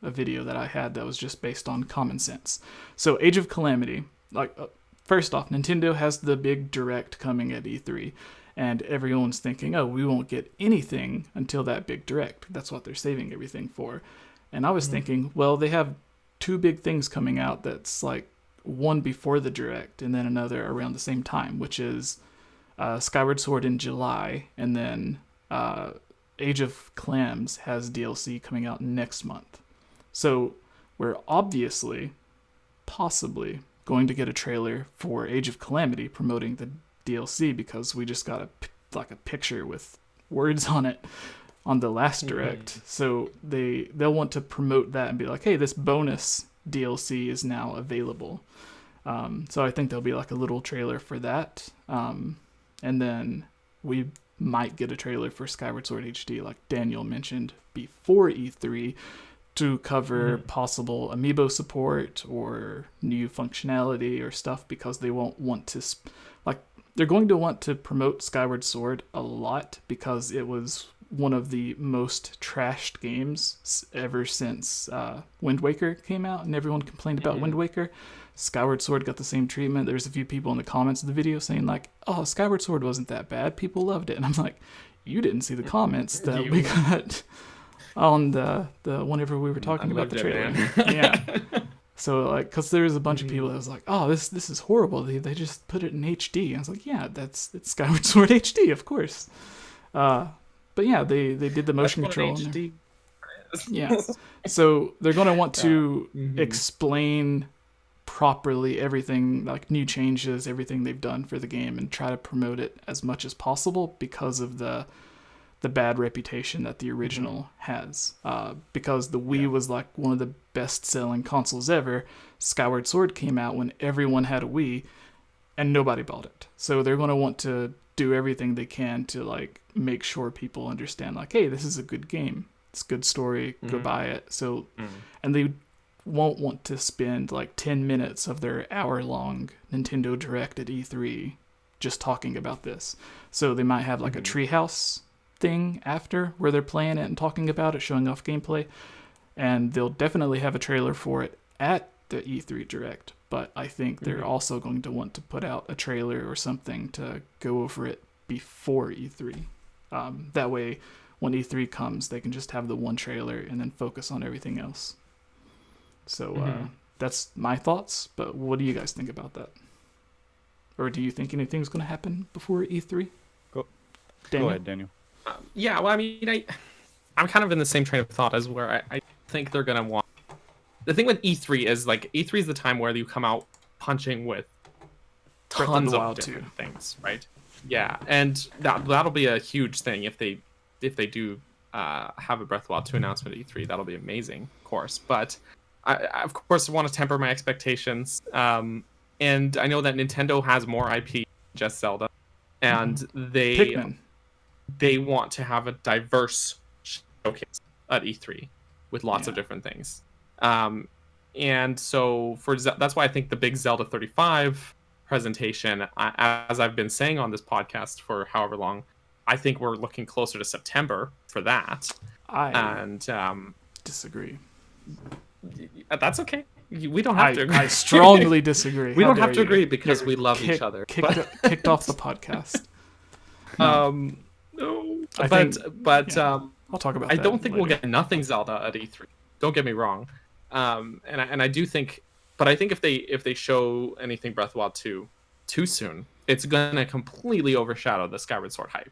a video that I had that was just based on common sense. So Age of Calamity, like first off, Nintendo has the big Direct coming at E3, and everyone's thinking, oh, we won't get anything until that big Direct. That's what they're saving everything for. And I was thinking, well, they have two big things coming out that's like one before the Direct and then another around the same time, which is Skyward Sword in July, and then Age of Clams has DLC coming out next month. So we're obviously, possibly, going to get a trailer for Age of Calamity promoting the DLC, because we just got a picture with words on it on the last direct. So they'll want to promote that and be like, hey, this bonus DLC is now available. So I think there'll be like a little trailer for that. And then we might get a trailer for Skyward Sword HD, like Daniel mentioned, before E3, to cover possible amiibo support or new functionality or stuff, because they won't want to they're going to want to promote Skyward Sword a lot, because it was one of the most trashed games ever since Wind Waker came out, and everyone complained about Wind Waker. Skyward Sword got the same treatment. There's a few people in the comments of the video saying like, oh, Skyward Sword wasn't that bad, people loved it. And I'm like, you didn't see the comments that we got on the whenever we were talking about the trailer. Yeah. So like, because there was a bunch of people that was like, oh, this is horrible, they just put it in HD. And I was like, yeah, it's Skyward Sword HD, of course. But yeah, they did the motion control. HD. Yeah. So they're going to want to explain properly everything, like new changes, everything they've done for the game, and try to promote it as much as possible, because of the bad reputation that the original has. Because the Wii was like one of the best selling consoles ever. Skyward Sword came out when everyone had a Wii and nobody bought it. So they're going to want to do everything they can to like make sure people understand like, hey, this is a good game, it's a good story, go buy it. So and they won't want to spend like 10 minutes of their hour-long Nintendo Direct at E3 just talking about this. So they might have like a treehouse thing after, where they're playing it and talking about it, showing off gameplay, and they'll definitely have a trailer for it at the E3 Direct. But I think they're also going to want to put out a trailer or something to go over it before E3. That way, when E3 comes, they can just have the one trailer and then focus on everything else. So that's my thoughts, but what do you guys think about that? Or do you think anything's going to happen before E3? Go Daniel? ahead, Daniel. Yeah, well, I mean, I'm kind of in the same train of thought as where I think they're going to want... The thing with E3 is, like, E3 is the time where you come out punching with tons of different things, right? Yeah, and that'll be a huge thing if they do have a Breath of the Wild 2 announcement at E3. That'll be amazing, of course. But I of course, want to temper my expectations. And I know that Nintendo has more IP than just Zelda, and Pikmin. They want to have a diverse showcase at E3 with lots of different things. And so that's why I think the big Zelda 35 presentation, as I've been saying on this podcast for however long, I think we're looking closer to September for that. I disagree. That's okay. We don't have to agree. I strongly disagree. We don't have to agree because we love each other. Kicked off the podcast. No. I'll talk about that. I don't think later. we'll get nothing Zelda at E3. Don't get me wrong. And I do think, but I think if they show anything Breath of the Wild 2 too soon, it's gonna completely overshadow the Skyward Sword hype.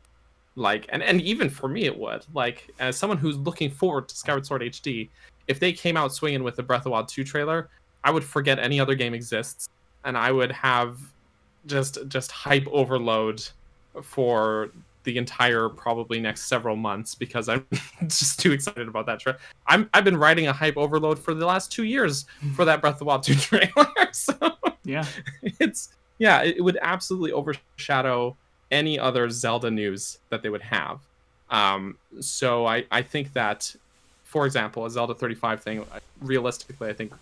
Like, and even for me, it would. Like, as someone who's looking forward to Skyward Sword HD, if they came out swinging with the Breath of the Wild 2 trailer, I would forget any other game exists, and I would have just hype overload for the entire probably next several months, because I'm just too excited about that trailer. I've been riding a hype overload for the last 2 years for that Breath of the Wild 2 trailer. So yeah, it would absolutely overshadow any other Zelda news that they would have. So I think that, for example, a Zelda 35 thing, realistically, I think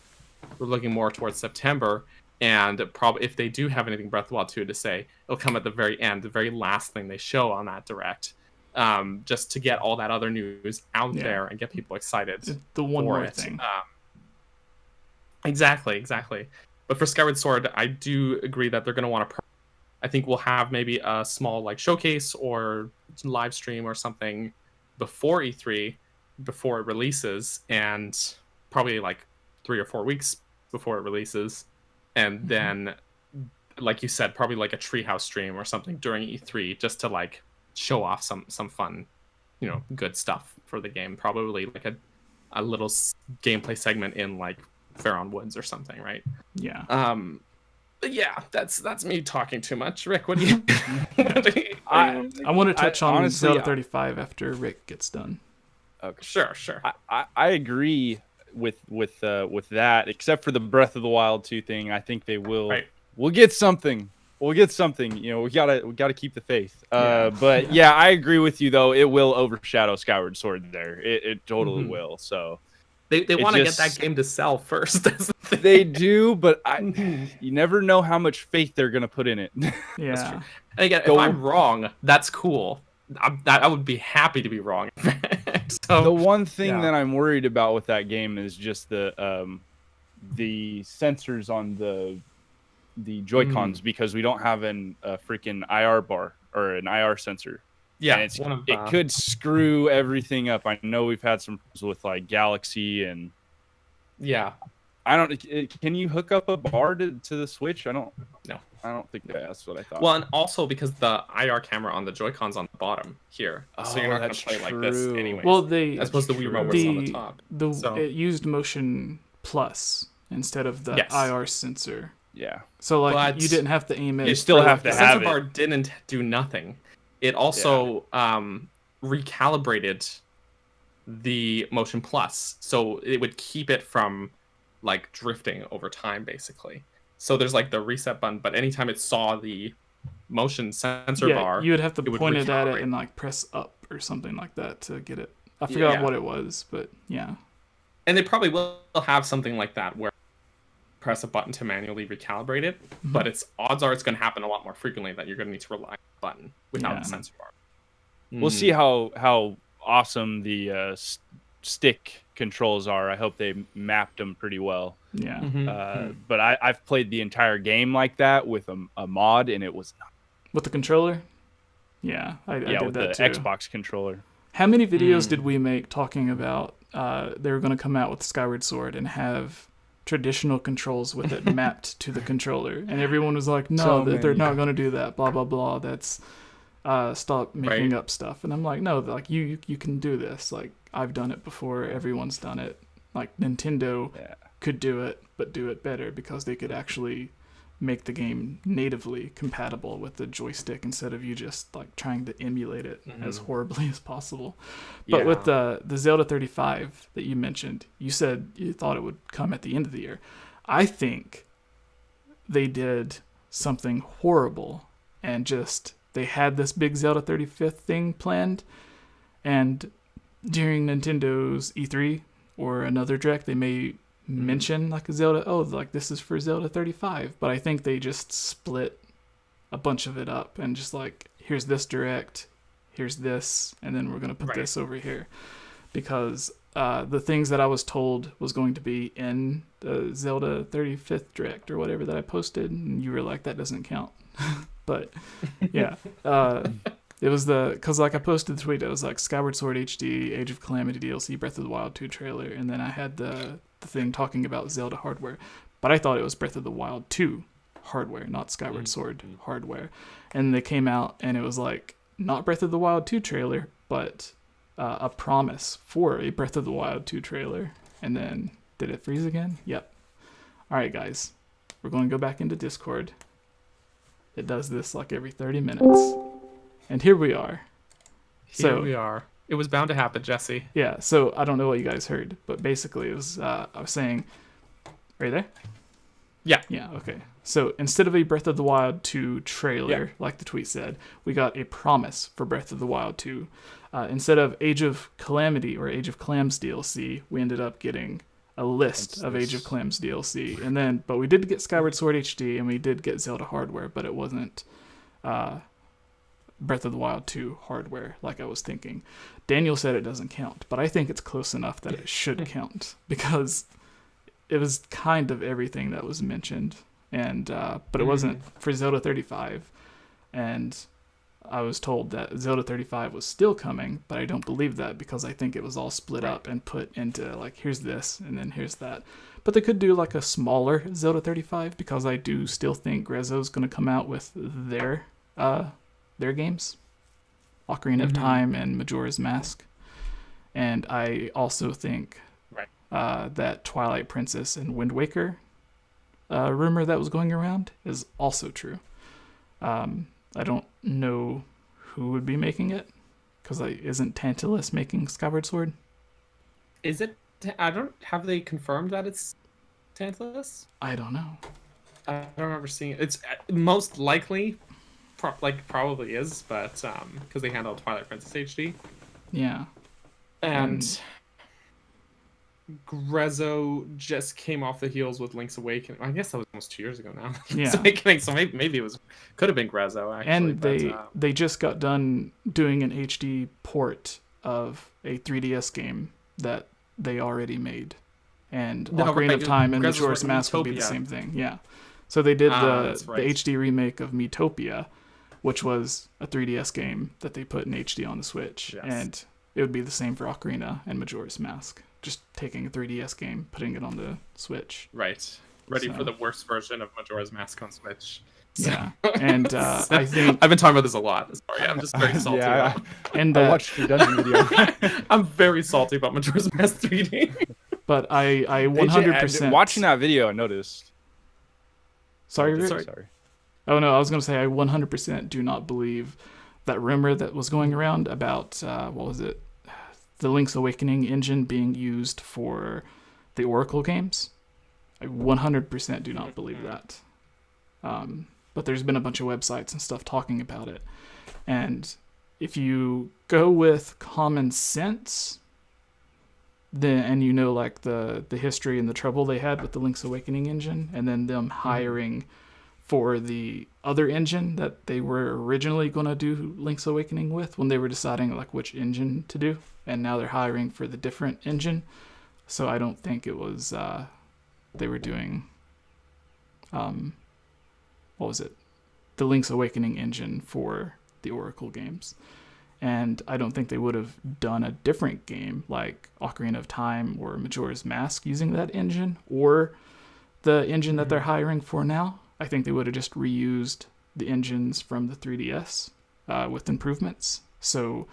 we're looking more towards September. And probably if they do have anything Breath of the Wild 2 to say, it'll come at the very end, the very last thing they show on that direct, just to get all that other news out there and get people excited. The one more thing. Exactly. But for Skyward Sword, I do agree that they're going to want to... I think we'll have maybe a small like showcase or live stream or something before E3, before it releases, and probably like 3 or 4 weeks before it releases. And then, like you said, probably like a treehouse stream or something during E3, just to like show off some fun, good stuff for the game. Probably like a little gameplay segment in like Faron Woods or something, right? Yeah. But yeah, that's me talking too much. Rick, what do you? I want to touch on honestly, Zelda 35 after Rick gets done. Okay. Sure. I agree with that, except for the Breath of the Wild 2 thing. I think they will. Right. We'll get something. We gotta keep the faith. But yeah, I agree with you though. It will overshadow Skyward Sword there. It totally will. So they want to get that game to sell first. they do, but you never know how much faith they're gonna put in it. Yeah. And again, if I'm wrong, that's cool. I would be happy to be wrong. So the one thing that I'm worried about with that game is just the sensors on the Joy-Cons, because we don't have a freaking IR bar or an IR sensor. Yeah, and it could screw everything up. I know we've had some problems with like Galaxy and can you hook up a bar to the Switch? No. I don't think that's what I thought. Well, and also because the IR camera on the Joy-Cons on the bottom here, so you're not going to play like this anyway. Well, as opposed to the Wii remote was on the top. It used Motion Plus instead of the IR sensor. Yeah. So like you didn't have to aim it. You still have to the have sensor bar didn't do nothing. It also recalibrated the Motion Plus, so it would keep it from like drifting over time, basically. So there's like the reset button, but anytime it saw the motion sensor bar, you would have to point it at it and like press up or something like that to get it. I forgot what it was, but yeah. And they probably will have something like that where you press a button to manually recalibrate it, but odds are it's going to happen a lot more frequently that you're going to need to rely on the button without the sensor bar. We'll see how awesome the stick controls are. I hope they mapped them pretty well. Yeah. But I've played the entire game like that with a mod, and it was not. With the controller? Yeah, I did with that the too. Xbox controller. How many videos did we make talking about they were going to come out with Skyward Sword and have traditional controls with it mapped to the controller? And everyone was like, no, they're not going to do that, blah, blah, blah. That's stop making up stuff. And I'm like, no, like you can do this. Like, I've done it before. Everyone's done it. Like, Nintendo could do it, but do it better because they could actually make the game natively compatible with the joystick instead of you just like trying to emulate it as horribly as possible. But with the Zelda 35 that you mentioned, you said you thought it would come at the end of the year. I think they did something horrible and just they had this big Zelda 35th thing planned, and during Nintendo's E3 or another direct they may mention like a Zelda, like this is for Zelda 35, but I think they just split a bunch of it up and just like, here's this direct, here's this, and then we're going to put this over here, because the things that I was told was going to be in the Zelda 35th direct or whatever that I posted, and you were like, that doesn't count. But yeah, it was because like I posted the tweet, it was like Skyward Sword HD, Age of Calamity DLC, Breath of the Wild 2 trailer, and then I had the thing talking about Zelda hardware, but I thought it was Breath of the Wild 2 hardware, not Skyward Sword hardware. And they came out and it was like not Breath of the Wild 2 trailer, but a promise for a Breath of the Wild 2 trailer. And then did it freeze again? Yep. All right, guys, we're going to go back into Discord. It does this like every 30 minutes. And here we are. Here we are. It was bound to happen, Jesse. Yeah, so I don't know what you guys heard, but basically it was, I was saying, are you there? Yeah. Yeah, okay. So instead of a Breath of the Wild 2 trailer, like the tweet said, we got a promise for Breath of the Wild 2. Instead of Age of Calamity or Age of Clams DLC, we ended up getting a list of Age of Clams DLC. And then, but we did get Skyward Sword HD and we did get Zelda hardware, but it wasn't Breath of the Wild 2 hardware like I was thinking. Daniel said it doesn't count, but I think it's close enough that it should count because it was kind of everything that was mentioned, and but it wasn't for Zelda 35, and I was told that Zelda 35 was still coming, but I don't believe that because I think it was all split up and put into like, here's this and then here's that. But they could do like a smaller Zelda 35 because I do still think Grezzo's going to come out with their games, Ocarina of Time and Majora's Mask. And I also think that Twilight Princess and Wind Waker rumor that was going around is also true. I don't know who would be making it, because isn't Tantalus making Skyward Sword? Is it? Have they confirmed that it's Tantalus? I don't know. I don't remember seeing it. It's most likely, probably is, but because they handled Twilight Princess HD. Yeah. And 𝐓𝐻𝐻𝐿 just came off the heels with Link's Awakening. I guess that was almost 2 years ago now. Yeah. So maybe it could have been 𝐓𝐻𝐿 actually. And they just got done doing an HD port of a 3DS game that they already made. And Ocarina of Time and Majora's Mask would be the same thing. Yeah. So they did the HD remake of Miitopia, which was a 3DS game that they put in HD on the Switch. Yes. And it would be the same for Ocarina and Majora's Mask. Just taking a 3DS game, putting it on the Switch. Right. Ready for the worst version of Majora's Mask on Switch. Yeah. And I think... I've been talking about this a lot. Sorry, I'm just very salty about it. And I watched the dungeon video. I'm very salty about Majora's Mask 3D. But I 100%... Watching that video, I noticed. Sorry, Rick? Sorry. Oh, no, I was going to say I 100% do not believe that rumor that was going around about, what was it? The Link's Awakening engine being used for the Oracle games. I 100% do not believe that. But there's been a bunch of websites and stuff talking about it. And if you go with common sense, then and you know like the history and the trouble they had with the Link's Awakening engine, and then them hiring for the other engine that they were originally going to do Link's Awakening with when they were deciding like which engine to do, and now they're hiring for the different engine. So I don't think it was they were doing what was it? The Link's Awakening engine for the Oracle games. And I don't think they would have done a different game like Ocarina of Time or Majora's Mask using that engine or the engine that they're hiring for now. I think they would have just reused the engines from the 3DS with improvements. So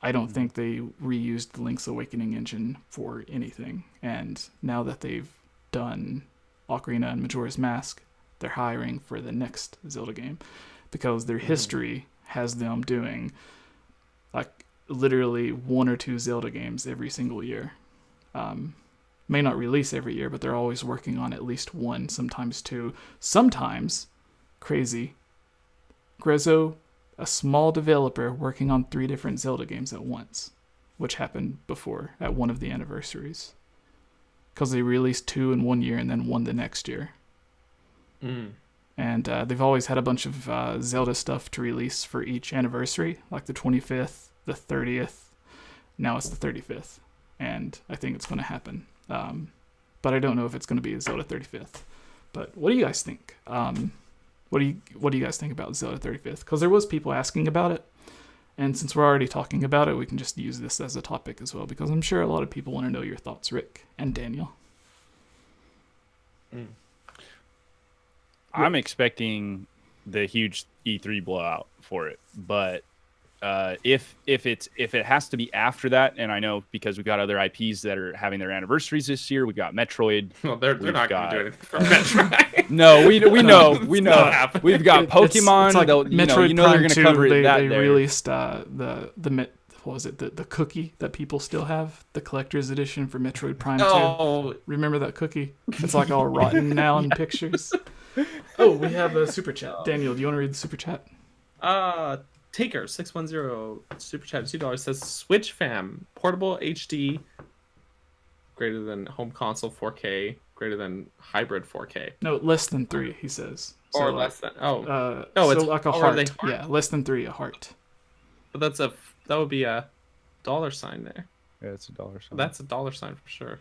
I don't think they reused the Link's Awakening engine for anything. And now that they've done Ocarina and Majora's Mask, they're hiring for the next Zelda game because their history has them doing like literally 1 or 2 Zelda games every single year. May not release every year, but they're always working on at least 1, sometimes 2. Sometimes, crazy, 𝐓𝐻𝐿, a small developer working on 3 different Zelda games at once, which happened before at one of the anniversaries. Because they released 2 in 1 year and then 1 the next year. And they've always had a bunch of Zelda stuff to release for each anniversary, like the 25th, the 30th. Now it's the 35th, and I think it's going to happen. But I don't know if it's going to be a Zelda 35th. But what do you guys think? What do you guys think about Zelda 35th? Because there was people asking about it, and since we're already talking about it, we can just use this as a topic as well, because I'm sure a lot of people want to know your thoughts, Rick and Daniel. I'm expecting the huge E3 blowout for it, but if it has to be after that, and I know because we've got other IPs that are having their anniversaries this year, we've got Metroid. Well, they're not going to do anything for Metroid. No, we know. We've got Pokemon. It's like Metroid you know they're going to cover it. They released what was it? The cookie that people still have, the collector's edition for Metroid Prime 2. Remember that cookie? It's like all rotten now in pictures. Oh, we have a super chat. Daniel, do you want to read the super chat? Taker 610 super chat $2 says Switch fam portable HD greater than home console 4K greater than hybrid 4K. No, less than 3. He says. So or less than. It's like a heart. Yeah, less than 3, a heart. But that would be a $sign there. Yeah, it's a $sign. That's a $sign for sure.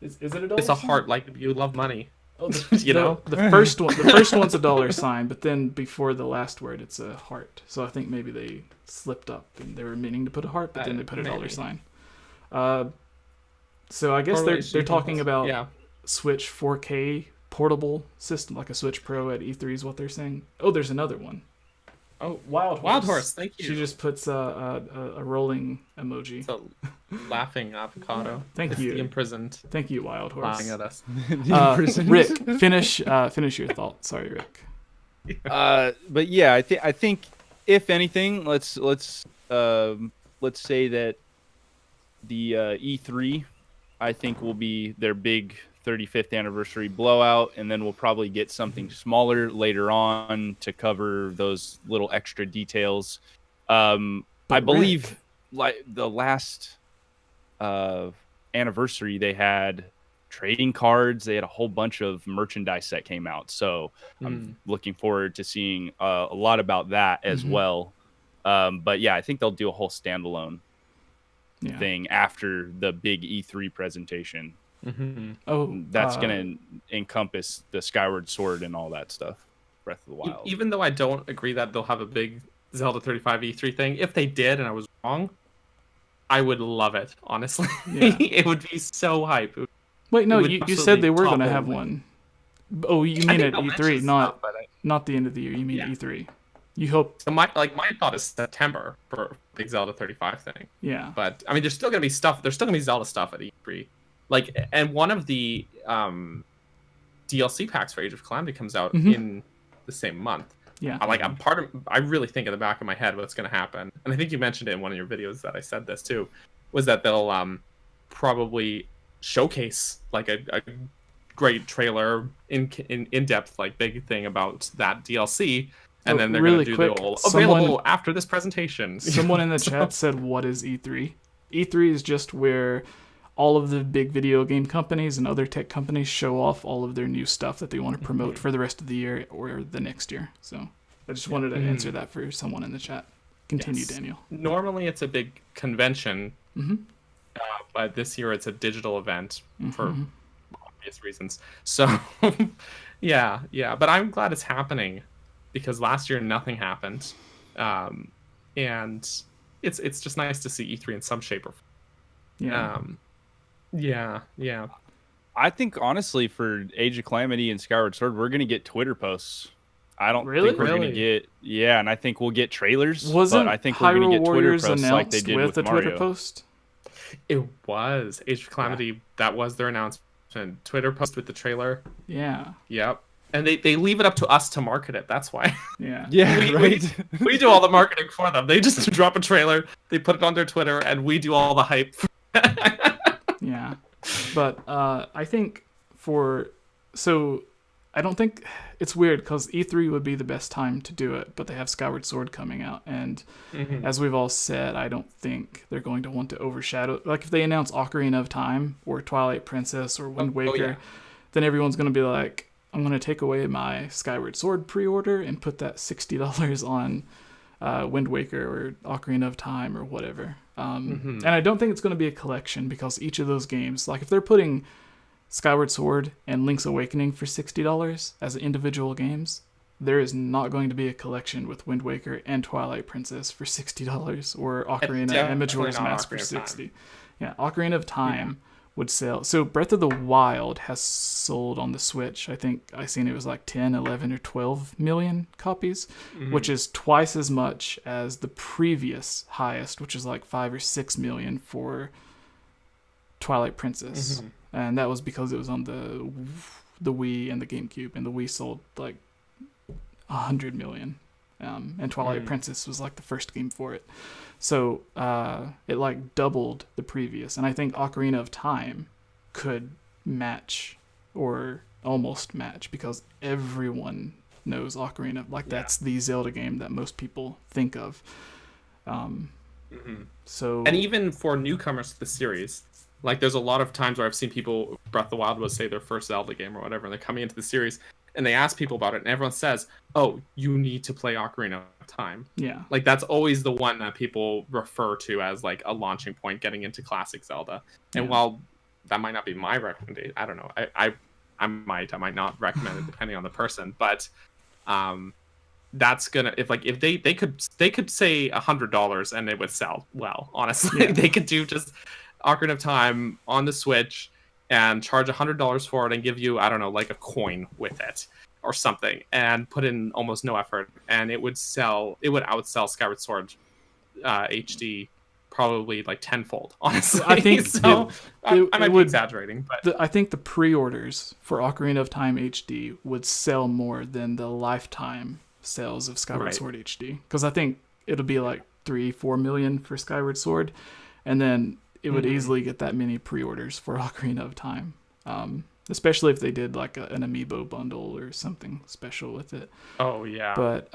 Is it a $? It's a heart, like you love money. Oh, the first one's a $sign, but then before the last word, it's a heart. So I think maybe they slipped up and they were meaning to put a heart, but then they put a $sign. So I guess they're talking about Switch 4K portable system, like a Switch Pro at E3 is what they're saying. Oh, there's another one. Oh, Wild Horse. Wild Horse, thank you. She just puts a rolling emoji. It's a laughing avocado. Thank It's you. The imprisoned Thank you, Wild Horse. laughing at us. Rick, finish your thought. Sorry, Rick. But yeah, I think if anything, let's say that the E3, I think, will be their big 35th anniversary blowout, and then we'll probably get something smaller later on to cover those little extra details. I believe like the last anniversary, they had trading cards, they had a whole bunch of merchandise that came out, so I'm looking forward to seeing a lot about that as well. But yeah, I think they'll do a whole standalone thing after the big E3 presentation. Oh, that's gonna encompass the Skyward Sword and all that stuff, Breath of the Wild. Even though I don't agree that they'll have a big Zelda 35 E3 thing, if they did and I was wrong, I would love it, honestly. It would be so hype. Wait, no, you said they were going to have topple. one. Oh, you mean at they'll E3, mention not stuff, but not the end of the year. You mean E3. You hope. So my thought is September for big Zelda 35 thing. Yeah. But I mean, there's still gonna be stuff. There's still gonna be Zelda stuff at E3. Like, and one of the DLC packs for Age of Calamity comes out in the same month. Yeah. I really think in the back of my head what's gonna happen, and I think you mentioned it in one of your videos that I said this too, was that they'll probably showcase like a great trailer in depth, like big thing about that DLC. And then they're really going to do quick, the old available after this presentation. Someone in the chat said, what is E3? E3 is just where all of the big video game companies and other tech companies show off all of their new stuff that they want to promote for the rest of the year or the next year. So I just wanted to answer that for someone in the chat. Continue, Daniel. Normally it's a big convention, but this year it's a digital event for obvious reasons. So, yeah. But I'm glad it's happening, because last year nothing happened, and it's just nice to see E3 in some shape or form. Yeah. I think honestly for Age of Calamity and Skyward Sword, we're gonna get Twitter posts. I don't Really? think we're gonna get and I think we'll get trailers. Wasn't but I think we're gonna Hyrule get Twitter Warriors posts announced like they did with a Mario. Twitter post? It was Age of Calamity. That was their announcement. Twitter post with the trailer. Yeah. Yep. And they leave it up to us to market it. That's why. Yeah. Right. We do all the marketing for them. They just drop a trailer, they put it on their Twitter, and we do all the hype. Yeah. But I think I don't think it's weird because E3 would be the best time to do it, but they have Skyward Sword coming out, and as we've all said, I don't think they're going to want to overshadow. Like if they announce Ocarina of Time or Twilight Princess or Wind Waker, then everyone's going to be like, I'm going to take away my Skyward Sword pre-order and put that $60 on Wind Waker or Ocarina of Time or whatever. And I don't think it's going to be a collection, because each of those games, like if they're putting Skyward Sword and Link's Awakening for $60 as individual games, there is not going to be a collection with Wind Waker and Twilight Princess for $60 or Ocarina and Majora's Mask for $60. Yeah, Ocarina of Time would sell. So Breath of the Wild has sold on the Switch. I think I seen it was like 10, 11, or 12 million copies, which is twice as much as the previous highest, which is like 5 or 6 million for Twilight Princess. And that was because it was on the Wii and the GameCube, and the Wii sold like 100 million. And Twilight Princess was like the first game for it. So it like doubled the previous. And I think Ocarina of Time could match or almost match, because everyone knows Ocarina. Like that's the Zelda game that most people think of. So, and even for newcomers to the series, like there's a lot of times where I've seen people, Breath of the Wild was say their first Zelda game or whatever, and they're coming into the series and they ask people about it, and everyone says, oh, you need to play Ocarina of Time. Yeah. Like that's always the one that people refer to as like a launching point getting into classic Zelda. And while that might not be my recommendation, I don't know. I might not recommend it depending on the person, but that's gonna, if they could say $100 and it would sell well, honestly. They could do just Ocarina of Time on the Switch and charge $100 for it and give you, I don't know, like a coin with it. or something, and put in almost no effort, and it would outsell Skyward Sword HD probably like tenfold, honestly. I think so. I might be exaggerating, but I think the pre-orders for Ocarina of Time HD would sell more than the lifetime sales of Skyward Sword HD, because I think it'll be like 3-4 million for Skyward Sword, and then it would easily get that many pre-orders for Ocarina of Time, especially if they did like an amiibo bundle or something special with it. Oh yeah. But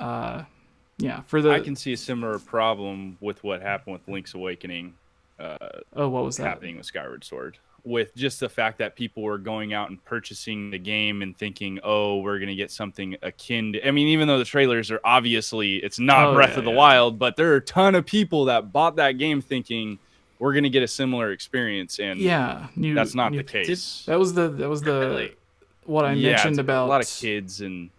yeah, I can see a similar problem with what happened with Link's Awakening. What was that happening with Skyward Sword? With just the fact that people were going out and purchasing the game and thinking, "Oh, we're gonna get something akin to." I mean, even though the trailers are obviously it's not Breath of the Wild, but there are a ton of people that bought that game thinking we're gonna get a similar experience, and that's not the case. That was the what I mentioned about a lot of kids and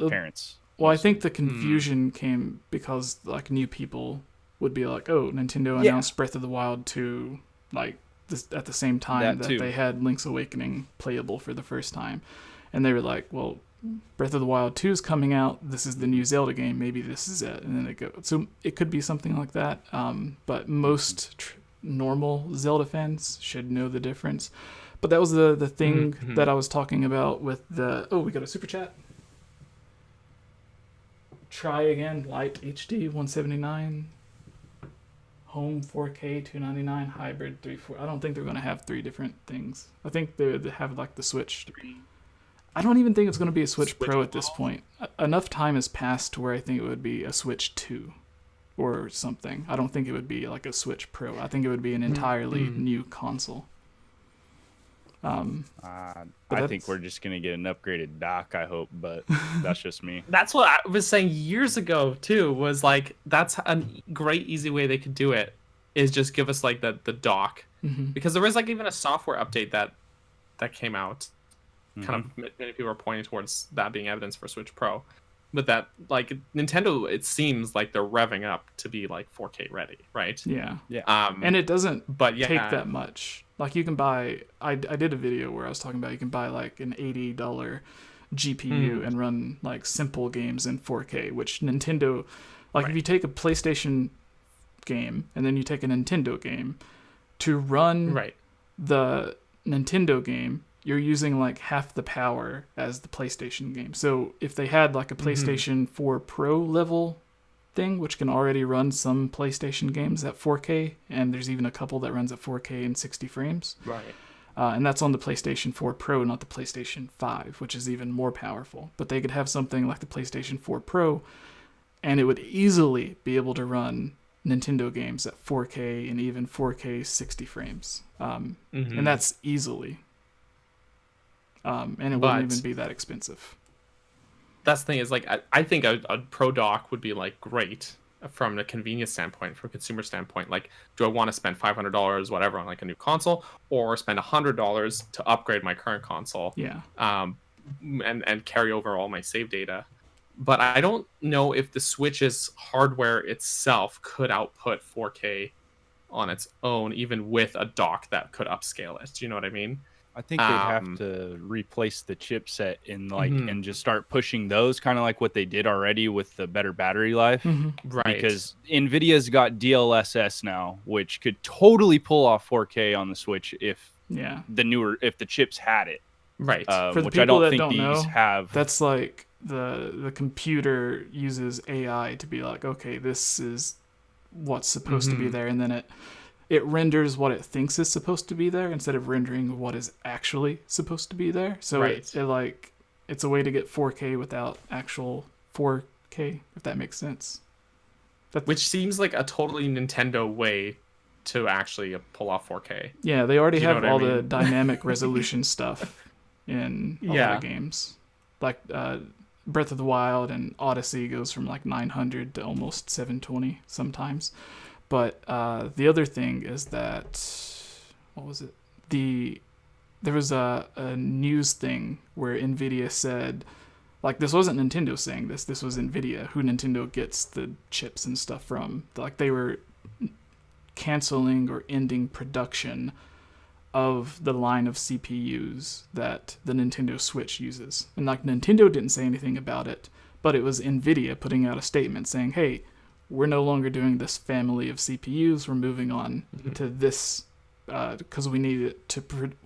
parents. Well, I think the confusion came because like new people would be like, "Oh, Nintendo announced Breath of the Wild 2 like this at the same time that they had Link's Awakening playable for the first time," and they were like, "Well, Breath of the Wild 2 is coming out. This is the new Zelda game. Maybe this is it." And then they go. So it could be something like that. But most normal Zelda fans should know the difference. But that was the thing that I was talking about with the. Oh, we got a super chat. Try again, Light HD 179, Home 4K 299, Hybrid 34. I don't think they're going to have 3 different things. I think they would have like the Switch 3. I don't even think it's going to be a Switch Pro at this point. Enough time has passed to where I think it would be a Switch 2 or something. I don't think it would be like a Switch Pro. I think it would be an entirely new console. I think we're just going to get an upgraded dock, I hope, but that's just me. That's what I was saying years ago, too, was like, that's a great, easy way they could do it, is just give us like the dock. Because there was like even a software update that came out. Kind of many people are pointing towards that being evidence for Switch Pro. But that, like, Nintendo, it seems like they're revving up to be like 4K ready, right? Yeah. And it doesn't take that much. Like you can buy, I did a video where I was talking about you can buy like an $80 GPU and run like simple games in 4K, which Nintendo, like if you take a PlayStation game and then you take a Nintendo game to run the Nintendo game, you're using like half the power as the PlayStation game. So if they had like a PlayStation 4 Pro level thing, which can already run some PlayStation games at 4K, and there's even a couple that runs at 4K and 60 frames. And that's on the PlayStation 4 Pro, not the PlayStation 5, which is even more powerful. But they could have something like the PlayStation 4 Pro, and it would easily be able to run Nintendo games at 4K and even 4K 60 frames. And that's easily. And it wouldn't even be that expensive. That's the thing is, like, I think a Pro Dock would be like great from a convenience standpoint, from a consumer standpoint. Like, do I want to spend $500 whatever on like a new console, or spend $100 to upgrade my current console? And carry over all my save data. But I don't know if the Switch's hardware itself could output 4K on its own, even with a dock that could upscale it. Do you know what I mean? I think they'd have to replace the chipset and just start pushing those, kind of like what they did already with the better battery life. Right. Because Nvidia's got DLSS now, which could totally pull off 4K on the Switch if the chips had it. Right. For the which people I don't that think don't these know, have. That's like the computer uses AI to be like, okay, this is what's supposed to be there, and then it renders what it thinks is supposed to be there instead of rendering what is actually supposed to be there. So it's a way to get 4K without actual 4K, if that makes sense. Which seems like a totally Nintendo way to actually pull off 4K. Yeah, they already have all the dynamic resolution stuff in all the games. Like Breath of the Wild and Odyssey goes from like 900 to almost 720 sometimes. But the other thing is that, what was it? There was a news thing where NVIDIA said, like, this wasn't Nintendo saying this was NVIDIA, who Nintendo gets the chips and stuff from. Like, they were canceling or ending production of the line of CPUs that the Nintendo Switch uses. And like Nintendo didn't say anything about it, but it was Nvidia putting out a statement saying, hey, we're no longer doing this family of CPUs. We're moving on to this because we need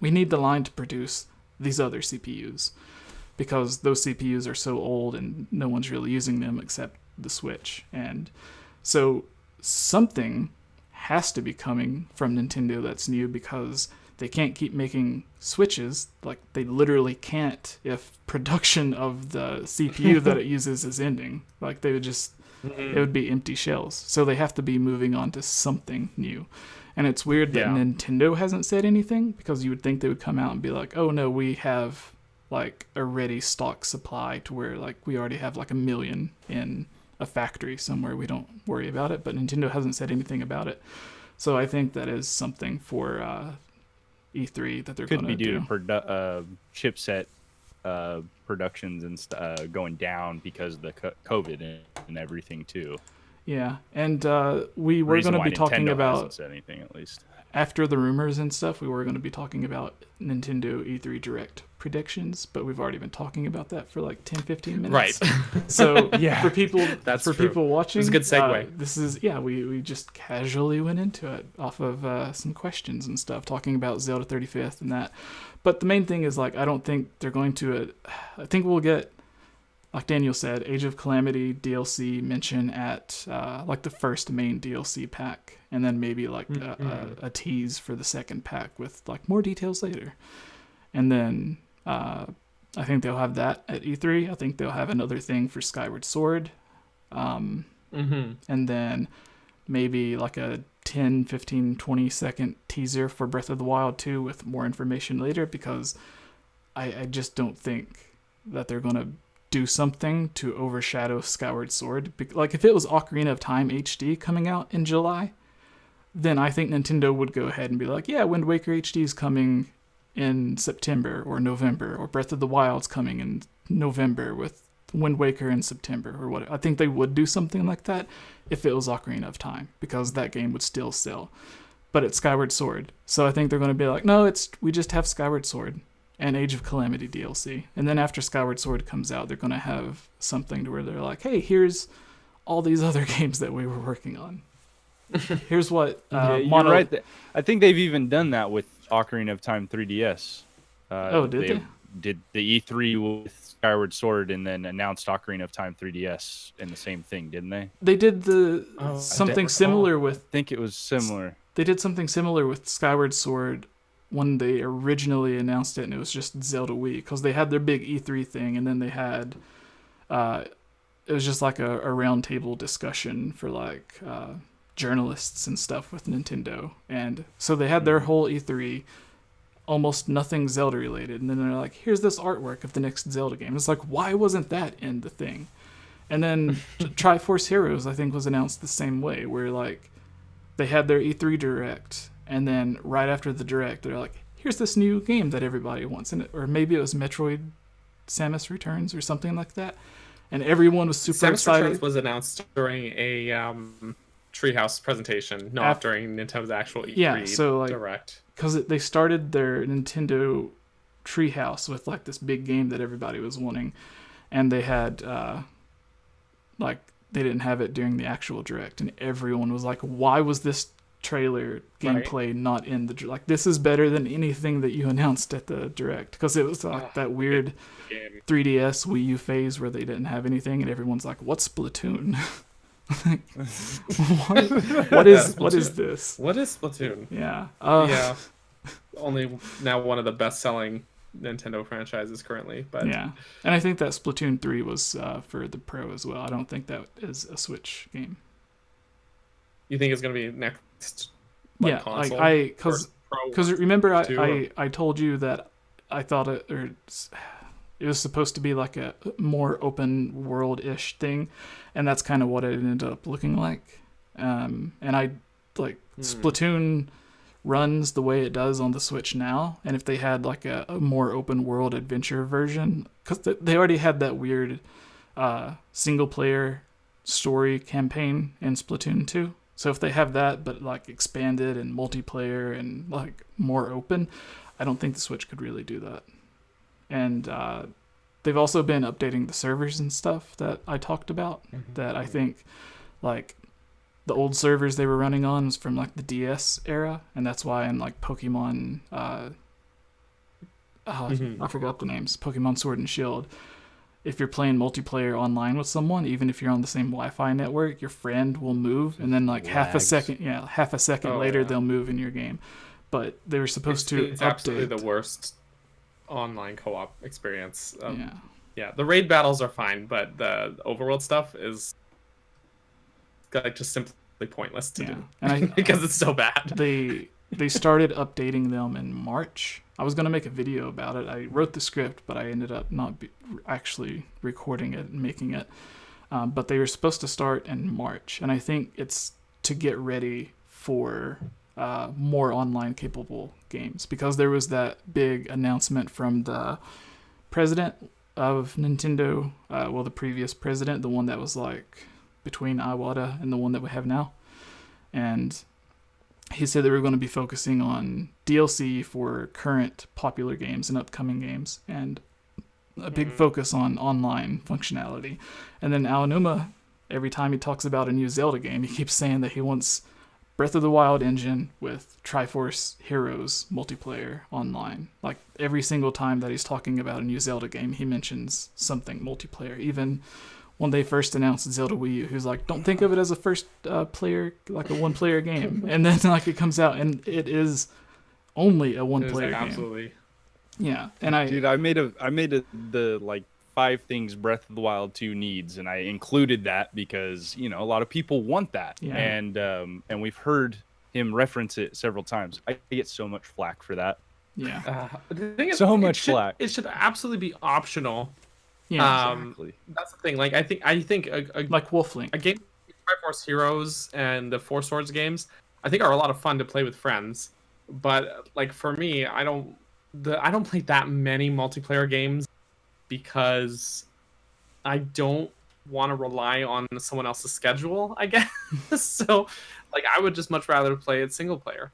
we need the line to produce these other CPUs because those CPUs are so old and no one's really using them except the Switch. And so something has to be coming from Nintendo that's new because they can't keep making Switches. Like, they literally can't if production of the CPU that it uses is ending. Like, they would just, it would be empty shells. So they have to be moving on to something new. And it's weird that Nintendo hasn't said anything because you would think they would come out and be like, oh no, we have like a ready stock supply to where like we already have like 1 million in a factory somewhere. We don't worry about it. But Nintendo hasn't said anything about it. So I think that is something for E3 that they're going to do. Could be due to chipset productions and going down because of the COVID and everything too. Yeah, and we were going to be talking about, hasn't said anything at least. After the rumors and stuff, we were going to be talking about Nintendo E3 Direct predictions, but we've already been talking about that for like 10-15 minutes. Right. So for people people watching, it's a good segue. This is we just casually went into it off of some questions and stuff, talking about Zelda 35th and that. But the main thing is like I don't think they're going to. I think we'll get, like Daniel said, Age of Calamity DLC mention at like the first main DLC pack, and then maybe like a tease for the second pack with like more details later. And then I think they'll have that at E3. I think they'll have another thing for Skyward Sword. And then maybe like a 10, 15, 20 second teaser for Breath of the Wild 2 with more information later, because I just don't think that they're going to do something to overshadow Skyward Sword. Like if it was Ocarina of Time HD coming out in July, then I think Nintendo would go ahead and be like, yeah, Wind Waker HD is coming in September or November, or Breath of the Wild's coming in November with Wind Waker in September or what. I think they would do something like that if it was Ocarina of Time, because that game would still sell. But it's Skyward Sword, so I think they're going to be like, no, we just have Skyward Sword and Age of Calamity DLC. And then after Skyward Sword comes out, they're going to have something to where they're like, hey, here's all these other games that we were working on. Here's what you're right. I think they've even done that with Ocarina of Time 3DS. Did they? Did the E3 with Skyward Sword and then announced Ocarina of Time 3DS in the same thing, didn't they? They did something similar with... I think it was similar. They did something similar with Skyward Sword when they originally announced it, and it was just Zelda Wii, because they had their big E3 thing, and then they had it was just like a round table discussion for like journalists and stuff with Nintendo, and so they had their whole E3, almost nothing Zelda related, and then they're like, here's this artwork of the next Zelda game. It's like, why wasn't that in the thing? And then Triforce Heroes, I think, was announced the same way, where like they had their E3 Direct, and then right after the Direct, they're like, here's this new game that everybody wants. Or maybe it was Metroid Samus Returns or something like that. And everyone was super excited. Samus Returns was announced during a Treehouse presentation, not during Nintendo's actual E3 Direct. Because they started their Nintendo Treehouse with like this big game that everybody was wanting. And they had, they didn't have it during the actual Direct. And everyone was like, why was this trailer gameplay not in the like, this is better than anything that you announced at the Direct, because it was like that weird 3DS Wii U phase where they didn't have anything, and everyone's like, what's Splatoon? what is this? What is Splatoon? Yeah. Only now one of the best-selling Nintendo franchises currently, but yeah. And I think that Splatoon 3 was for the Pro as well. I don't think that is a Switch game. You think it's going to be next? Console? Because remember I told you that I thought it was supposed to be like a more open world-ish thing, and that's kind of what it ended up looking like. And I Splatoon runs the way it does on the Switch now, and if they had like a more open world adventure version, because they already had that weird single player story campaign in Splatoon 2. So if they have that, but like expanded and multiplayer and like more open, I don't think the Switch could really do that. And they've also been updating the servers and stuff that I talked about. That I think like the old servers they were running on was from like the DS era, and that's why in like Pokemon, I forgot the names, Pokemon Sword and Shield. If you're playing multiplayer online with someone, even if you're on the same Wi-Fi network, your friend will move, and then like half a second later they'll move in your game. But they were supposed to. It's update. absolutely the worst online co-op experience. Yeah, the raid battles are fine, but the overworld stuff is like just simply pointless to do, and because it's so bad. They started updating them in March. I was going to make a video about it. I wrote the script, but I ended up not actually recording it and making it. But they were supposed to start in March, and I think it's to get ready for more online capable games, because there was that big announcement from the president of Nintendo, the previous president, the one that was like between Iwata and the one that we have now. And he said they were going to be focusing on DLC for current popular games and upcoming games, and a big focus on online functionality. And then Aonuma, every time he talks about a new Zelda game, he keeps saying that he wants Breath of the Wild engine with Triforce Heroes multiplayer online. Like every single time that he's talking about a new Zelda game, he mentions something multiplayer. Even when they first announced Zelda Wii U, he was like, don't think of it as a first player, like a one-player game. And then like it comes out and it is only a one-player game. Absolutely. Yeah. And I made the like 5 things Breath of the Wild 2 needs, and I included that because, you know, a lot of people want that. Yeah. And we've heard him reference it several times. I get so much flack for that. Yeah. The thing is, so much flack. It should absolutely be optional. Yeah, exactly. That's the thing. Like I think like Wolflink. A game like Triforce Heroes and the Four Swords games, I think are a lot of fun to play with friends. But like for me, I don't play that many multiplayer games because I don't want to rely on someone else's schedule, I guess. So like I would just much rather play it single player.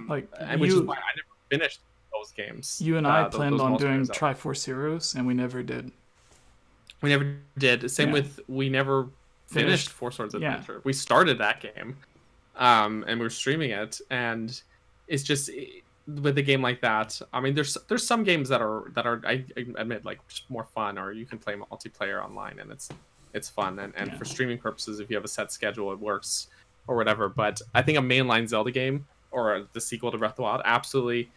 Which is why I never finished those games. You and I planned on doing Triforce Heroes, and we never did. We never did. Same with we never finished Four Swords Adventure. Yeah. We started that game, and we were streaming it, and it's just with a game like that. I mean, there's some games that are I admit like just more fun, or you can play multiplayer online, and it's fun. And for streaming purposes, if you have a set schedule, it works or whatever. But I think a mainline Zelda game or the sequel to Breath of the Wild, absolutely,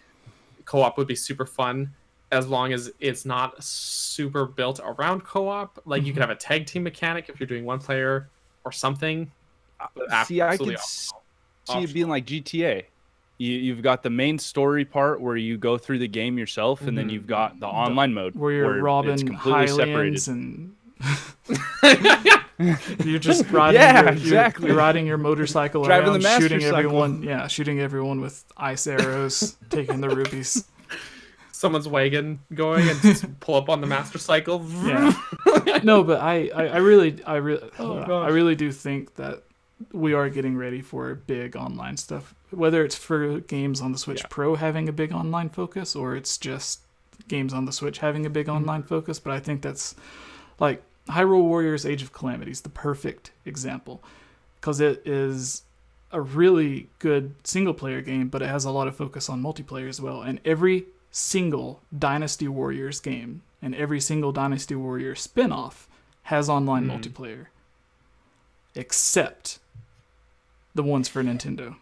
co-op would be super fun. As long as it's not super built around co-op, like you could have a tag team mechanic if you're doing one player or something. See, I could see it being like GTA. You've got the main story part where you go through the game yourself, and then you've got the online mode where you're robbing it's completely separated. And you're just riding. You're riding your motorcycle driving around, the shooting cycle. everyone. Yeah, shooting everyone with ice arrows, taking the rupees. Someone's wagon going and just pull up on the master cycle. Yeah. No, but I really do think that we are getting ready for big online stuff. Whether it's for games on the Switch Pro having a big online focus, or it's just games on the Switch having a big online focus. But I think that's like Hyrule Warriors Age of Calamity is the perfect example, because it is a really good single player game, but it has a lot of focus on multiplayer as well. And every single Dynasty Warriors game and every single Dynasty Warriors spin-off has online multiplayer, except the ones for Nintendo.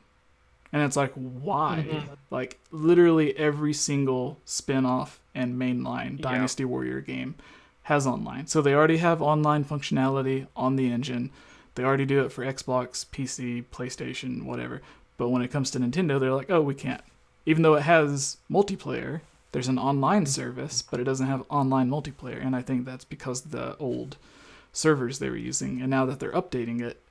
And it's like, why? Like literally every single spin-off and mainline Dynasty Warrior game has online. So they already have online functionality on the engine. They already do it for Xbox, PC, PlayStation, whatever. But when it comes to Nintendo, they're like, oh, we can't. Even though it has multiplayer, there's an online service, but it doesn't have online multiplayer. And I think that's because of the old servers they were using. And now that they're updating it,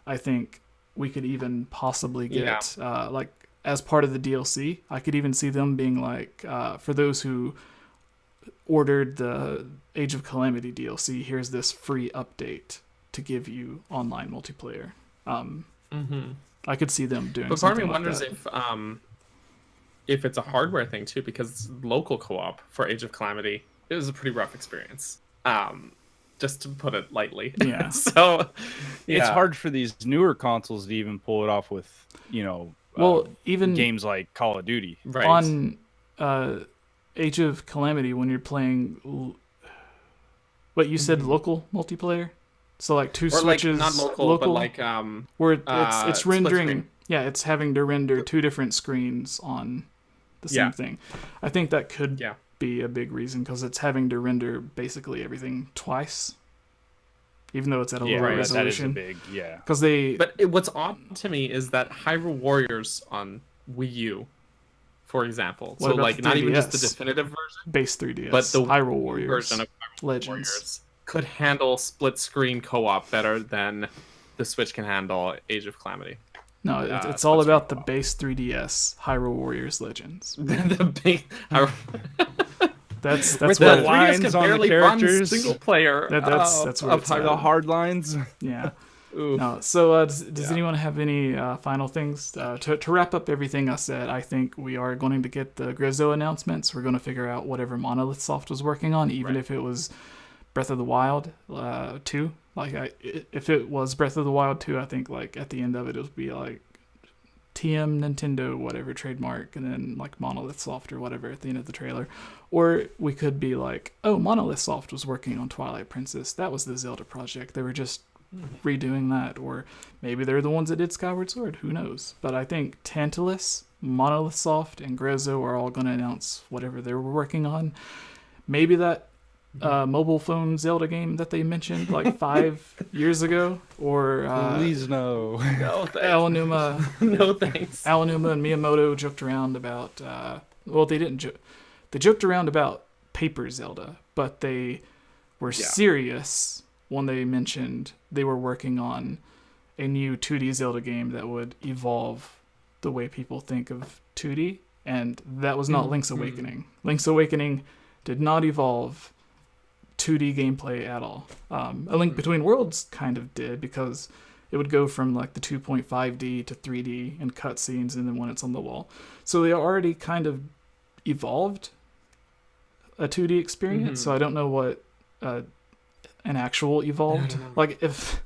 I think we could even possibly get, like, as part of the DLC, I could even see them being like, for those who ordered the Age of Calamity DLC, here's this free update to give you online multiplayer. I could see them doing. But part of me something like wonders that. if it's a hardware thing too, because local co-op for Age of Calamity, it was a pretty rough experience. Just to put it lightly. Yeah. So yeah. It's hard for these newer consoles to even pull it off with, even games like Call of Duty. Right. on Age of Calamity, when you're playing, what you said, local multiplayer. So like two or switches, like not local, but like where it's split rendering. screen. Yeah, it's having to render two different screens on the same thing. I think that could be a big reason, because it's having to render basically everything twice, even though it's at a lower resolution. That is a big, Because they. But what's odd to me is that Hyrule Warriors on Wii U, for example, What so about like the not even just the 3DS? definitive version, Base 3DS, but the Hyrule Warriors version of Hyrule Legends Warriors could handle split screen co-op better than the Switch can handle Age of Calamity. No, it's all about the base 3DS Hyrule Warriors Legends. The big, That's with what the lines lines on the on the characters. single player. That's where it's at. The hard lines. Yeah. Oof. No. So does anyone have any final things to wrap up everything I said? I think we are going to get the 𝐓𝐻𝐻 announcements. We're going to figure out whatever Monolith Soft was working on, even if it was Breath of the Wild 2. If it was Breath of the Wild 2, I think like at the end of it would be like TM Nintendo whatever trademark, and then like Monolith Soft or whatever at the end of the trailer. Or we could be like, oh, Monolith Soft was working on Twilight Princess. That was the Zelda project. They were just redoing that. Or maybe they're the ones that did Skyward Sword. Who knows? But I think Tantalus, Monolith Soft, and 𝐓𝐻𝐻 are all going to announce whatever they were working on. Maybe that mobile phone Zelda game that they mentioned like 5 years ago, or Please no. No, thanks. Aonuma. No thanks. Aonuma and Miyamoto joked around about. They didn't joke. They joked around about Paper Zelda, but they were serious when they mentioned they were working on a new 2D Zelda game that would evolve the way people think of 2D, and that was not Link's Awakening. Link's Awakening did not evolve 2D gameplay at all. A Link Between Worlds kind of did, because it would go from like the 2.5D to 3D and cutscenes, and then when it's on the wall. So they already kind of evolved a 2D experience. So I don't know what an actual evolved. Like if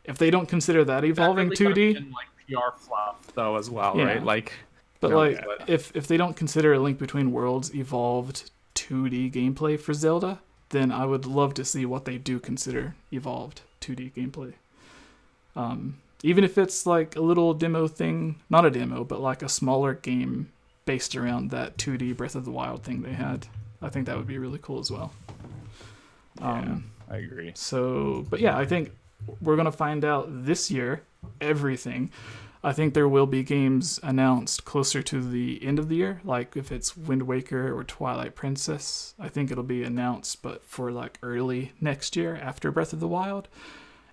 they don't consider that evolving that really 2D, been, like PR fluff though as well, Yeah. right? Like, but no, like if they don't consider A Link Between Worlds evolved 2D gameplay for Zelda, then I would love to see what they do consider evolved 2D gameplay. Even if it's like a little demo thing, not a demo, but like a smaller game based around that 2D Breath of the Wild thing they had. I think that would be really cool as well. I agree. So, but yeah, I think we're going to find out this year everything. I think there will be games announced closer to the end of the year, like if it's Wind Waker or Twilight Princess. I think it'll be announced, but for like early next year after Breath of the Wild.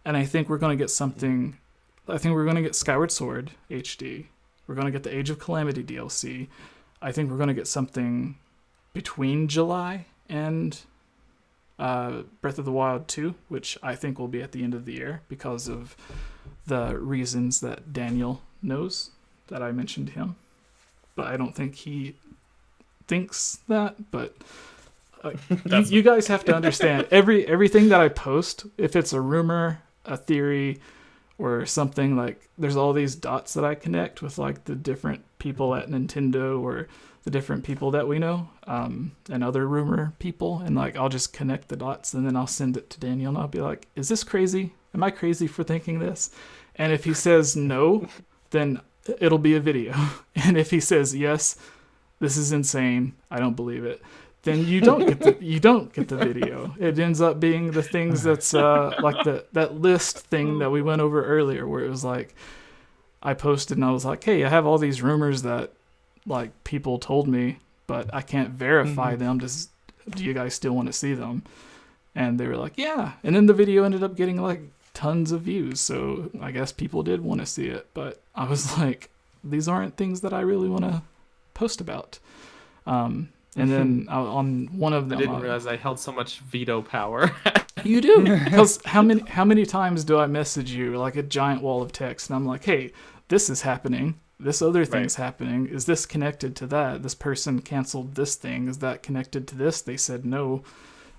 And I think we're going to get something. I think we're going to get Skyward Sword HD. We're going to get the Age of Calamity DLC. I think we're going to get something between July and Breath of the Wild 2, which I think will be at the end of the year because of the reasons that Daniel knows that I mentioned him. But I don't think he thinks that. But you guys have to understand, everything that I post, if it's a rumor, a theory, or something, like there's all these dots that I connect with like the different people at Nintendo or the different people that we know, and other rumor people, and like I'll just connect the dots and then I'll send it to Daniel and I'll be like, is this crazy? Am I crazy for thinking this? And if he says no, then it'll be a video. And if he says yes, this is insane, I don't believe it, then you don't get the video. It ends up being the things that's like that list thing that we went over earlier, where it was like I posted and I was like, hey, I have all these rumors that like people told me, but I can't verify them. Do you guys still want to see them? And they were like, yeah. And then the video ended up getting like tons of views, so I guess people did want to see it. But I was like, these aren't things that I really want to post about. And then on one of them, I didn't realize I held so much veto power. You do, because how many times do I message you like a giant wall of text, and I'm like, hey, this is happening. This other thing's happening. Is this connected to that? This person canceled this thing. Is that connected to this? They said no.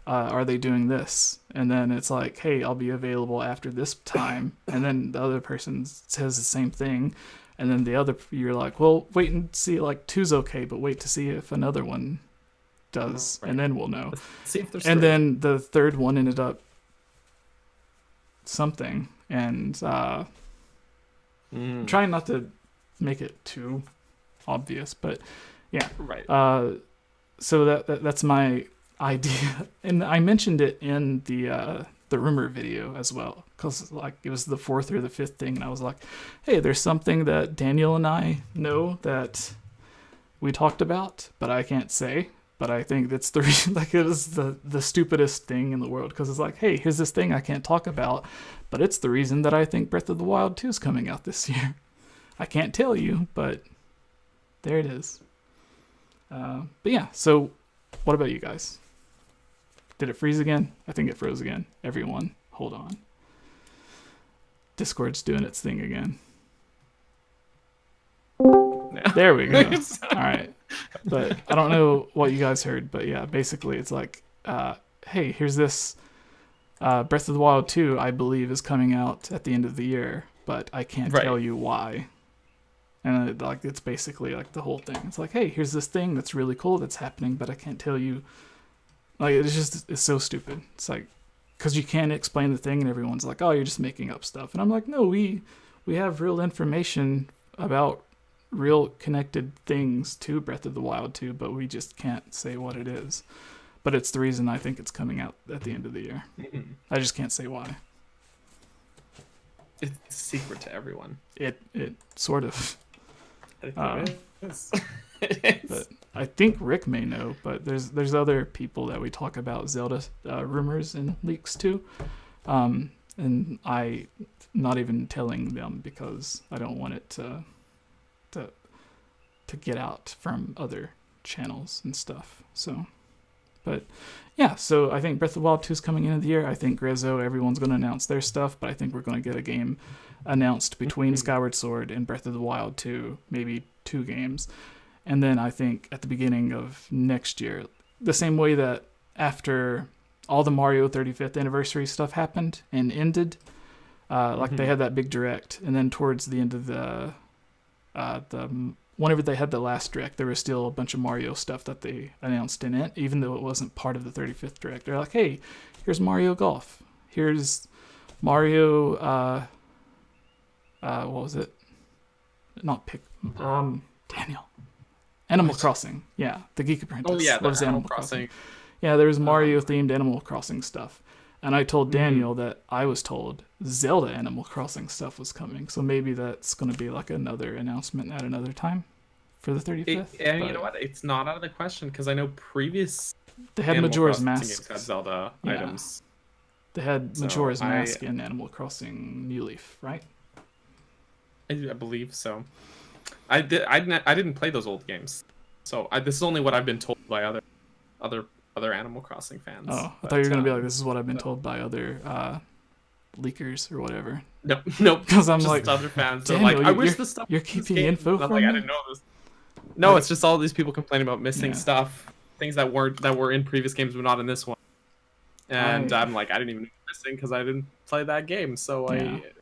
Are they doing this? And then it's like, hey, I'll be available after this time. And then the other person says the same thing. And then you're like, well, wait and see, like 2's okay, but wait to see if another one does. And then we'll know. Let's see if there's and three. then the third one ended up something. And I'm trying not to make it too obvious, but yeah. Right. So that's my idea, and I mentioned it in the rumor video as well, because like it was the 4th or the 5th thing, and I was like, hey, there's something that Daniel and I know that we talked about, but I can't say. But I think that's the reason, like it was the stupidest thing in the world, because it's like, hey, here's this thing I can't talk about, but it's the reason that I think Breath of the Wild 2 is coming out this year. I can't tell you, but there it is. But yeah, so what about you guys? Did it freeze again? I think it froze again. Everyone, hold on. Discord's doing its thing again. Yeah. There we go. All right. But I don't know what you guys heard, but yeah, basically it's like, hey, here's this Breath of the Wild 2, I believe, is coming out at the end of the year, but I can't tell you why. And like it's basically like the whole thing. It's like, hey, here's this thing that's really cool that's happening, but I can't tell you. Like it's so stupid. It's like, because you can't explain the thing, and everyone's like, oh, you're just making up stuff. And I'm like, no, we have real information about real connected things to Breath of the Wild 2, but we just can't say what it is. But it's the reason I think it's coming out at the end of the year. Mm-hmm. I just can't say why. It's a secret to everyone. It sort of. I think it is. But I think Rick may know, but there's other people that we talk about Zelda rumors and leaks too, and I not even telling them because I don't want it to get out from other channels and stuff. So, but yeah, so I think Breath of the Wild 2 is coming into the year. I think 𝐓𝐿𝐴, everyone's going to announce their stuff, but I think we're going to get a game announced between Skyward Sword and Breath of the Wild 2, maybe 2 games. And then I think at the beginning of next year, the same way that after all the Mario 35th anniversary stuff happened and ended, like they had that big direct, and then towards the end of the whenever they had the last direct, there was still a bunch of Mario stuff that they announced in it, even though it wasn't part of the 35th direct. They're like, hey, here's Mario Golf. Here's Mario, what was it? Not Daniel. Animal Crossing. Yeah, the Geek Apprentice. Oh yeah, loves Animal Crossing. Yeah, there was Mario-themed Animal Crossing stuff. And I told Daniel that I was told Zelda Animal Crossing stuff was coming. So maybe that's going to be like another announcement at another time for the 35th. And you know what? It's not out of the question because I know previous they had Animal Majora's Crossing Mask. games had Zelda items. They had So Majora's Mask in Animal Crossing New Leaf, right? I believe so. I didn't play those old games, so this is only what I've been told by other Animal Crossing fans. Oh, I thought you were gonna be like, this is what I've been told by other leakers or whatever. Nope. Because I'm just like, other fans are Daniel, like, I wish the stuff. you're keeping info I'm from like, me? I didn't know this. No, it's just all these people complaining about missing stuff, things that were in previous games but not in this one. And I'm like, I didn't even know missing because I didn't play that game. So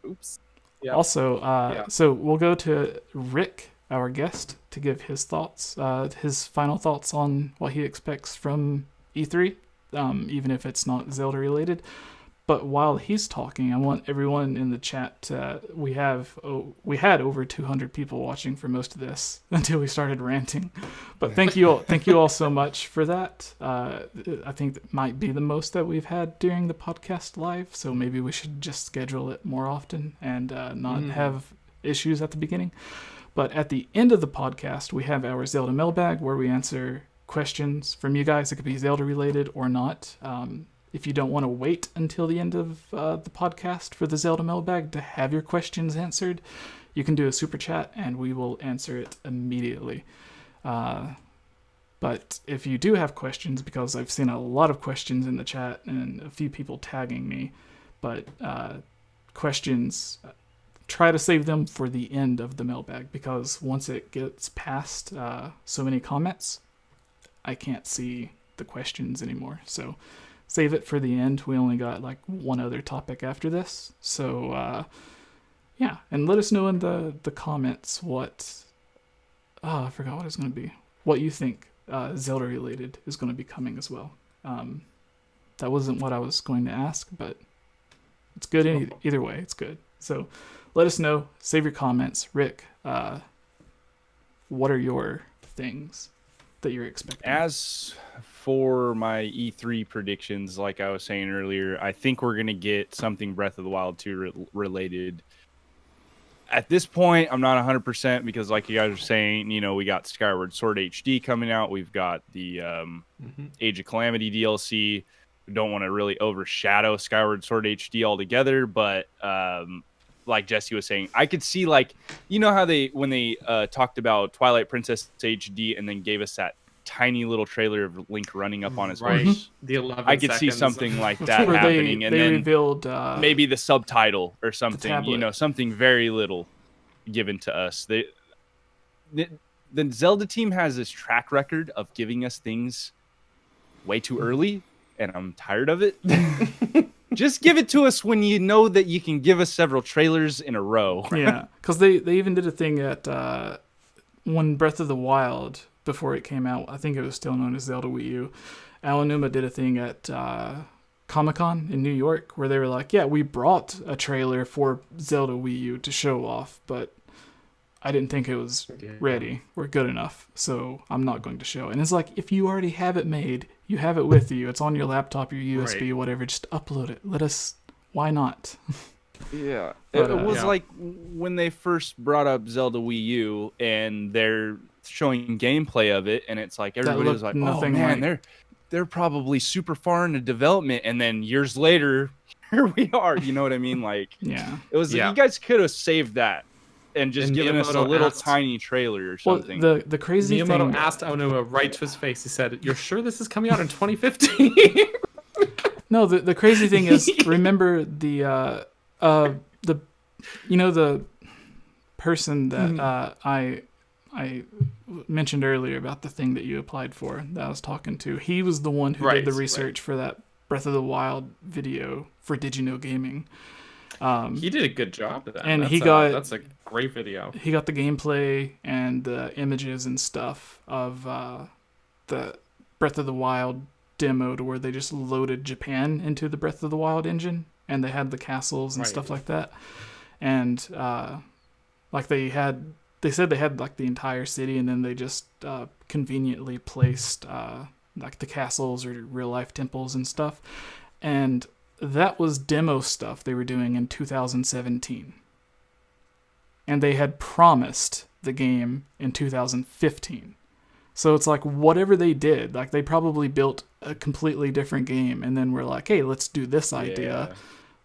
oops. Yeah. Also, so we'll go to Rick, our guest, to give his thoughts, his final thoughts on what he expects from E3, even if it's not Zelda related. But while he's talking, I want everyone in the chat. We had over 200 people watching for most of this until we started ranting. But thank you all so much for that. I think that might be the most that we've had during the podcast live. So maybe we should just schedule it more often and not have issues at the beginning. But at the end of the podcast, we have our Zelda Mailbag where we answer questions from you guys. It could be Zelda related or not. If you don't want to wait until the end of the podcast for the Zelda Mailbag to have your questions answered, you can do a super chat and we will answer it immediately. But if you do have questions, because I've seen a lot of questions in the chat and a few people tagging me, but questions, try to save them for the end of the mailbag, because once it gets past so many comments, I can't see the questions anymore. So save it for the end. We only got like one other topic after this. So yeah, and let us know in the comments what I forgot what it's going to be. What you think Zelda related is going to be coming as well. That wasn't what I was going to ask, but it's good either way. It's good. So let us know. Save your comments. Rick, what are your things that you're expecting? As for my E3 predictions, like I was saying earlier, I think we're going to get something Breath of the Wild 2 related. At this point, I'm not 100% because, like you guys were saying, we got Skyward Sword HD coming out. We've got the Age of Calamity DLC. We don't want to really overshadow Skyward Sword HD altogether, but like Jesse was saying, I could see, like, how when they talked about Twilight Princess HD and then gave us that tiny little trailer of Link running up on his horse. The 11 I could see seconds. something like that Where happening, and they then revealed maybe the subtitle or something. Something very little given to us. The Zelda team has this track record of giving us things way too early, and I'm tired of it. Just give it to us when you know that you can give us several trailers in a row. Yeah, because they even did a thing at when Breath of the Wild, before it came out, I think it was still known as Zelda Wii U, Aonuma did a thing at Comic-Con in New York where they were like, yeah, we brought a trailer for Zelda Wii U to show off, but I didn't think it was ready or good enough, so I'm not going to show it. And it's like, if you already have it made, you have it with you, it's on your laptop, your USB, whatever, just upload it. Why not? Yeah. But, it was like when they first brought up Zelda Wii U and they're showing gameplay of it, and it's like everybody was like, oh man, they're probably super far into development, and then years later, here we are. You know what I mean? Like, yeah, it was. You guys could have saved that and just given us a little tiny trailer or something. Well, the crazy thing. Miyamoto asked Aonuma right to his face. He said, "You're sure this is coming out in 2015?" No, the crazy thing is, remember the person that I mentioned earlier about the thing that you applied for that I was talking to. He was the one who did the research for that Breath of the Wild video for Did You Know Gaming. He did a good job of that. And that's a great video. He got the gameplay and the images and stuff of the Breath of the Wild demo to where they just loaded Japan into the Breath of the Wild engine, and they had the castles and stuff like that. And like they said they had like the entire city, and then they just conveniently placed like the castles or real life temples and stuff. And that was demo stuff they were doing in 2017. And they had promised the game in 2015. So it's like whatever they did, like they probably built a completely different game and then we're like, hey, let's do this idea. Yeah.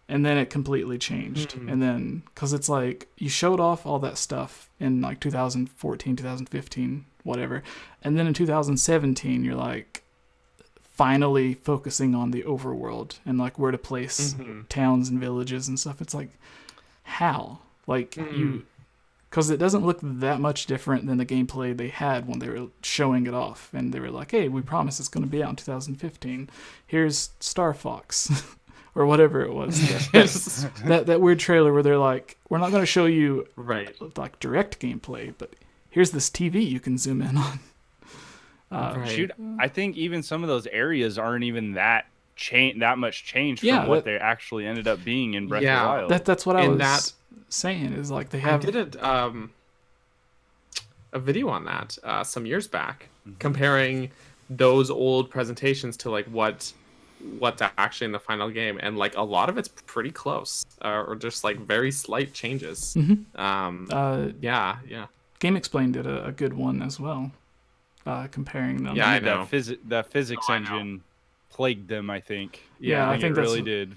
And then it completely changed. Mm-hmm. And then, because it's like, you showed off all that stuff in like 2014, 2015, whatever. And then in 2017, you're like, finally focusing on the overworld and like where to place towns and villages and stuff. It's like, how? Like, because it doesn't look that much different than the gameplay they had when they were showing it off. And they were like, hey, we promise it's going to be out in 2015. Here's Star Fox. Or whatever it was. That weird trailer where they're like, we're not going to show you like direct gameplay, but here's this TV you can zoom in on. Shoot, I think even some of those areas aren't even that much change from what they actually ended up being in Breath of the Wild. That's what I was saying, is like they have... I did a video on that some years back, comparing those old presentations to like what's actually in the final game, and like a lot of it's pretty close, or just like very slight changes. Game Explained did a good one as well, comparing them. I know that physics engine plagued them, I think. I think it really did.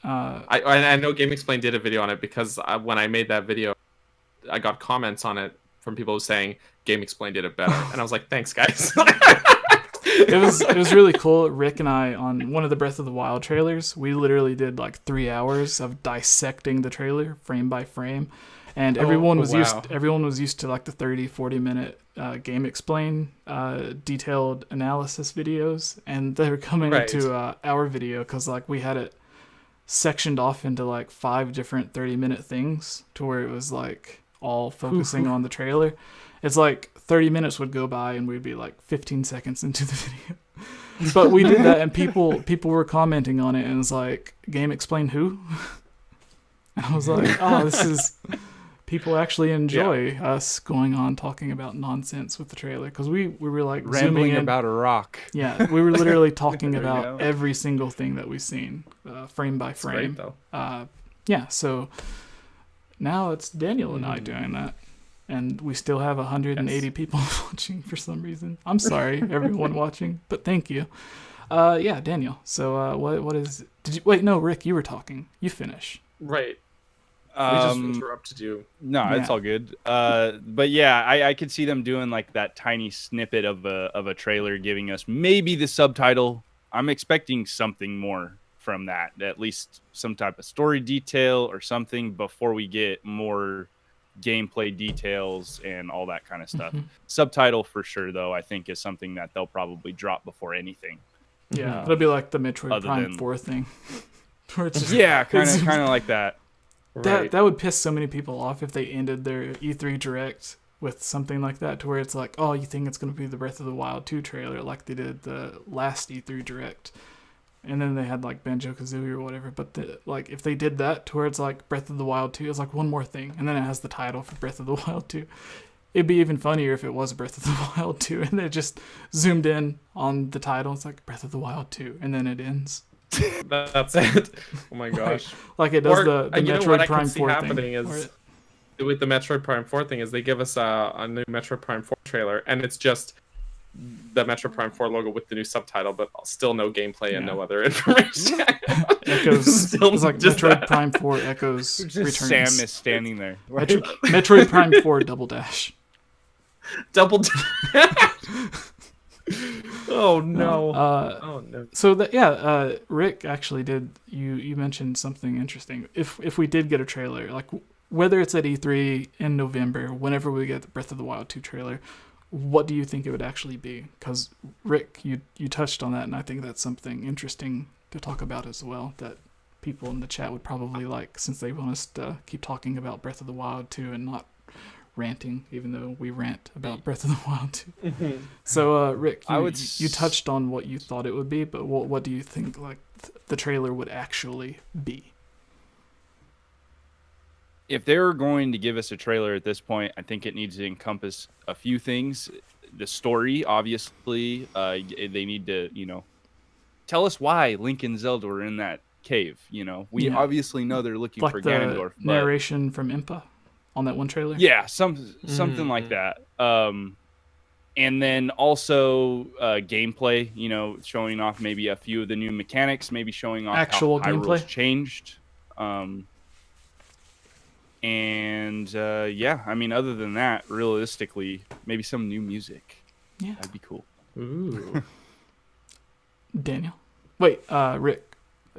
I know Game Explained did a video on it, because when I made that video, I got comments on it from people saying Game Explained did it better, and I was like, thanks guys. it was really cool. Rick and I, on one of the Breath of the Wild trailers, we literally did like 3 hours of dissecting the trailer frame by frame, and everyone was used to like the 30-40 minute Game Explain detailed analysis videos, and they were coming into our video because like we had it sectioned off into like 5 different 30-minute things to where it was like all focusing on the trailer. It's like 30 minutes would go by and we'd be like 15 seconds into the video. But we did that, and people were commenting on it, and it's like, Game Explain who? And I was like, oh, this is... People actually enjoy us going on talking about nonsense with the trailer, because we were like rambling zooming in about a rock. Yeah, we were literally talking about every single thing that we've seen, frame by frame. That's great, though. Yeah, so now it's Daniel and I doing that, and we still have 180 people watching for some reason. I'm sorry, everyone watching, but thank you. Yeah, Daniel. So what is? Did you wait? No, Rick, you were talking. You finish. Right. We just interrupted you. No, it's all good. But yeah, I could see them doing like that tiny snippet of a trailer, giving us maybe the subtitle. I'm expecting something more from that, at least some type of story detail or something before we get more gameplay details and all that kind of stuff. Subtitle for sure, though, I think is something that they'll probably drop before anything. Yeah, it'll be like the Metroid Prime 4 thing. Where it's just, kind of like that. That would piss so many people off if they ended their E3 Direct with something like that, to where it's like, oh, you think it's going to be the Breath of the Wild 2 trailer like they did the last E3 Direct. And then they had like Banjo-Kazooie or whatever. But like if they did that to where it's like Breath of the Wild 2, it's like one more thing. And then it has the title for Breath of the Wild 2. It'd be even funnier if it was Breath of the Wild 2 and they just zoomed in on the title. It's like Breath of the Wild 2 and then it ends. That's it. Oh my gosh. Like it does the Metroid Prime 4 happening thing. Is, with the Metroid Prime 4 thing is they give us a new Metroid Prime 4 trailer, and it's just the Metroid Prime 4 logo with the new subtitle, but still no gameplay and no other information. Echoes. Still it's like Metroid Prime 4 Echoes returns. Sam is standing there. Metroid Prime 4 Double Dash. Double Dash. Oh no! Oh no! So Rick actually did. You mentioned something interesting. If we did get a trailer, like whether it's at E3 in November, whenever we get the Breath of the Wild 2 trailer, what do you think it would actually be? Because Rick, you touched on that, and I think that's something interesting to talk about as well. That people in the chat would probably like, since they want us to keep talking about Breath of the Wild 2 and not ranting, even though we rant about Breath of the Wild 2. So Rick, you touched on what you thought it would be, but what do you think like the trailer would actually be? If they're going to give us a trailer at this point, I think it needs to encompass a few things. The story, obviously, they need to, tell us why Link and Zelda were in that cave. We obviously know they're looking like for the Ganondorf. Narration from Impa on that one trailer. Yeah, something like that. And then also gameplay. Showing off maybe a few of the new mechanics, maybe showing off actual how gameplay Hyrule's changed. I mean, other than that, realistically, maybe some new music. Yeah, that'd be cool. Ooh. Daniel, wait, Rick,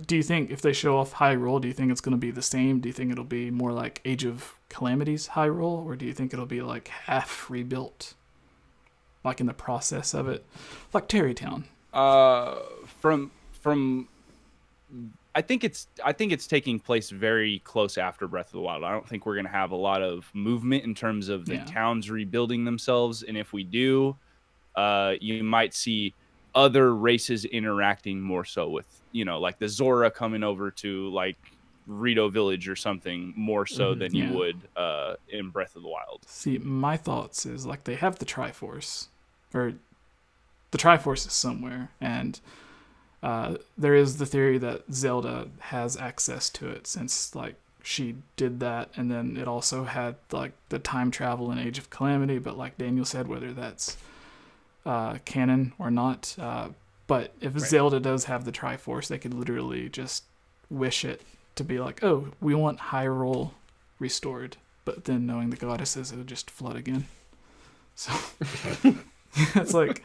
do you think if they show off Hyrule, do you think it's going to be the same? Do you think it'll be more like Age of Calamity's Hyrule, or do you think it'll be like half rebuilt, like in the process of it, like Terrytown? I think it's taking place very close after Breath of the Wild. I don't think we're going to have a lot of movement in terms of the towns rebuilding themselves. And if we do, you might see other races interacting more so with, like the Zora coming over to like Rito Village or something more so than you would in Breath of the Wild. See, my thoughts is like they have the Triforce, or the Triforce is somewhere, and there is the theory that Zelda has access to it since like she did that, and then it also had like the time travel in Age of Calamity, but like Daniel said, whether that's canon or not, but if Zelda does have the Triforce, they could literally just wish it to be like, oh, we want Hyrule restored, but then knowing the goddesses, it would just flood again. So it's like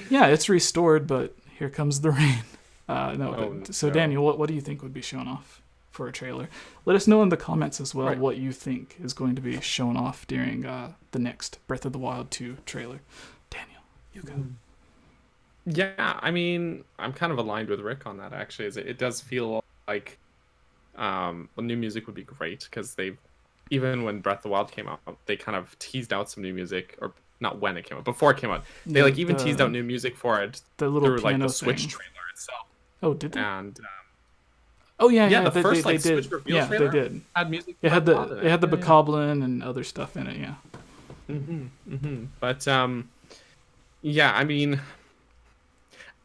Yeah, it's restored, but here comes the rain. So no. Daniel, what do you think would be shown off for a trailer? Let us know in the comments as well what you think is going to be shown off during the next Breath of the Wild 2 trailer. Daniel, you go. Yeah, I mean, I'm kind of aligned with Rick on that, actually. It does feel like new music would be great, because even when Breath of the Wild came out, they kind of teased out some new music, or not when it came out, before it came out. They teased out new music for it the little through piano the Switch thing. trailer itself. Oh, did they? And yeah, the first they Switch did. reveal Yeah, trailer they did. had music. It had the bokoblin and other stuff in it. Yeah. But yeah, I mean,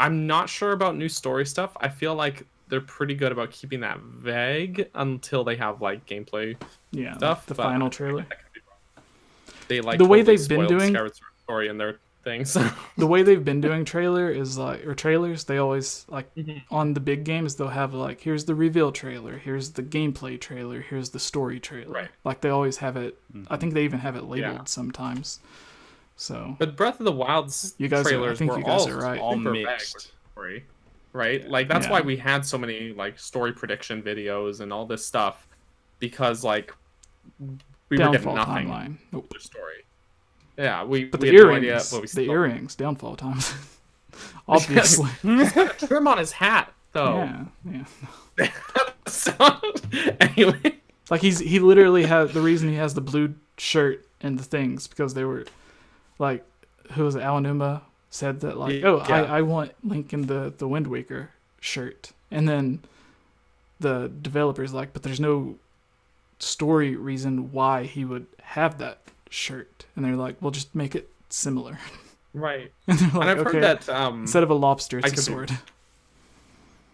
I'm not sure about new story stuff. I feel like they're pretty good about keeping that vague until they have like gameplay stuff. The final trailer. They the way they've been doing Skyward Sword story in their things. The way they've been doing trailers, they always on the big games they'll have here's the reveal trailer, here's the gameplay trailer, here's the story trailer. Right. Like they always have it. I think they even have it labeled sometimes. So. But Breath of the Wild's trailers were all mixed. Story, right? Like that's why we had so many story prediction videos and all this stuff, because we were getting nothing. Timeline. Nope. The story. Yeah, but the earrings, earrings, downfall times. Obviously. He's got a trim on his hat, though. Yeah. So, anyway. He literally has, the reason he has the blue shirt and the things, because they were, who was it, Aonuma said that, I want Link in the Wind Waker shirt. And then the developer's but there's no story reason why he would have that shirt, and they're we'll just make it similar, right? And they're I've heard that instead of a lobster, it's a sword.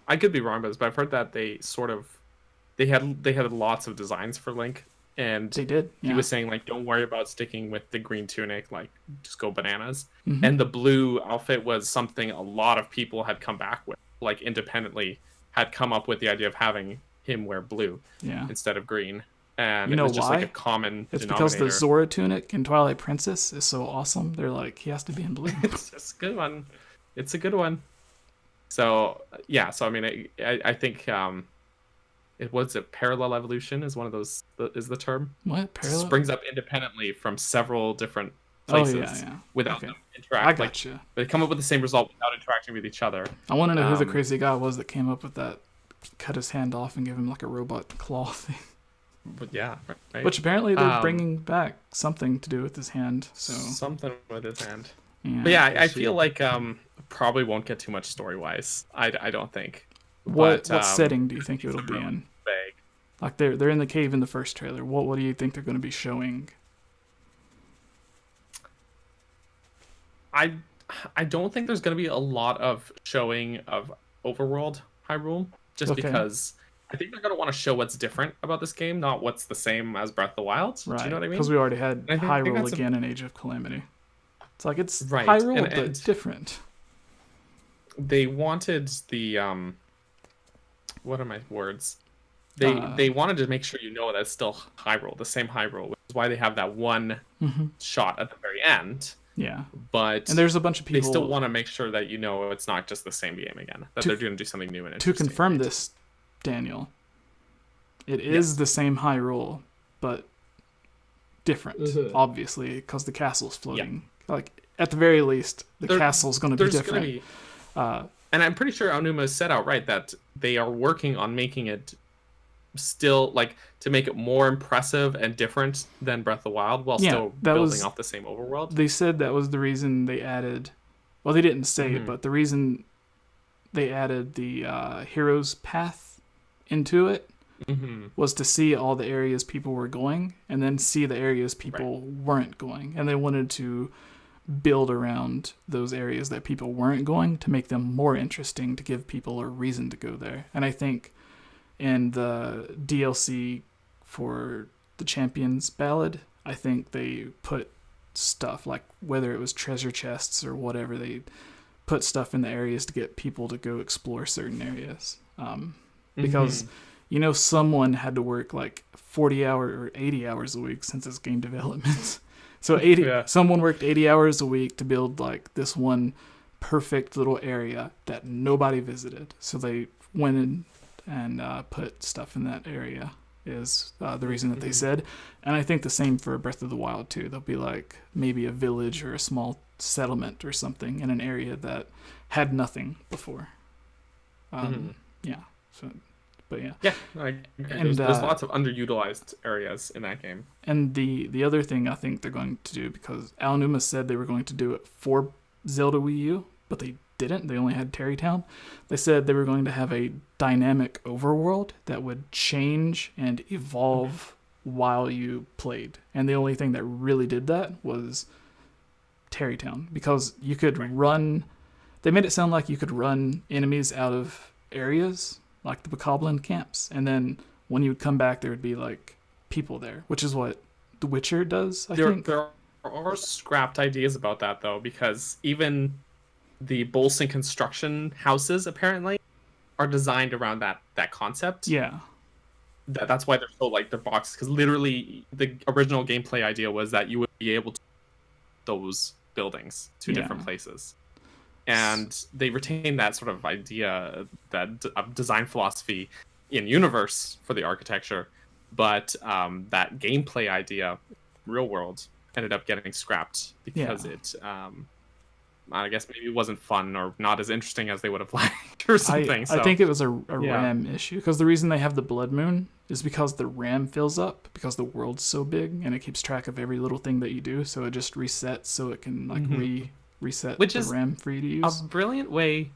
I could be wrong about this, but I've heard that they had lots of designs for Link, and they did. He was saying don't worry about sticking with the green tunic, just go bananas. And the blue outfit was something a lot of people had come back with, independently had come up with the idea of having him wear blue instead of green. And it was just why? A common It's denominator. because the Zora tunic in Twilight Princess is so awesome. They're he has to be in blue. It's a good one. It's a good one. So yeah, I mean, I think it was a parallel evolution is one of those is the term. What parallel? Springs up independently from several different places without them interacting. I gotcha. They come up with the same result without interacting with each other. I want to know who the crazy guy was that came up with that. Cut his hand off and give him a robot claw thing. But yeah, right. Which apparently they're bringing back something to do with his hand. So something with his hand. Yeah, but yeah, I feel probably won't get too much story wise. I don't think. What setting do you think it'll be in? Vague. They're in the cave in the first trailer. What do you think they're going to be showing? I don't think there's going to be a lot of showing of overworld Hyrule, just because I think they're going to want to show what's different about this game, not what's the same as Breath of the Wild. Right. Do you know what I mean? Because we already had Hyrule again in Age of Calamity. It's it's Hyrule, but different. They wanted the what are my words? They wanted to make sure that it's still Hyrule, the same Hyrule, which is why they have that one shot at the very end. Yeah. And there's a bunch of people. They still want to make sure that it's not just the same game again. That they're going to do something new and interesting. To confirm this, Daniel, it is the same Hyrule, but different, obviously, because the castle's floating. Yeah. At the very least, the castle's going to be different. And I'm pretty sure Aonuma said outright that they are working on making it still to make it more impressive and different than Breath of the Wild, while still building off the same overworld. They said that was the reason they added. Well, they didn't say it, but the reason they added the hero's path into it was to see all the areas people were going, and then see the areas people weren't going, and they wanted to build around those areas that people weren't going to make them more interesting, to give people a reason to go there. And I think in the DLC for the Champions Ballad, I think they put stuff whether it was treasure chests or whatever, they put stuff in the areas to get people to go explore certain areas. Because someone had to work 40 hours or 80 hours a week since it's game development. So someone worked 80 hours a week to build this one perfect little area that nobody visited. So they went in and put stuff in that area is the reason that they said. And I think the same for Breath of the Wild too. There'll be like maybe a village or a small settlement or something in an area that had nothing before. Yeah. So, but yeah. Yeah, there's lots of underutilized areas in that game. And the other thing I think they're going to do, because Aonuma said they were going to do it for Zelda Wii U, but they didn't. They only had Tarrytown. They said they were going to have a dynamic overworld that would change and evolve while you played. And the only thing that really did that was Tarrytown, because you could run. They made it sound like you could run enemies out of areas like the Bokoblin camps, and then when you would come back, there would be like people there, which is what The Witcher does. I think There are scrapped ideas about that though, because even the Bolson construction houses apparently are designed around that concept. Yeah. That's why they're so like the boxes, because literally the original gameplay idea was that you would be able to those buildings to different places, and they retain that sort of idea, that design philosophy in universe for the architecture, but that gameplay idea, real world, ended up getting scrapped because it I guess maybe it wasn't fun or not as interesting as they would have liked or something. I think it was a RAM issue, because the reason they have the Blood Moon is because the RAM fills up because the world's so big and it keeps track of every little thing that you do, so it just resets so it can like reset Which the is RAM for you to use. A brilliant way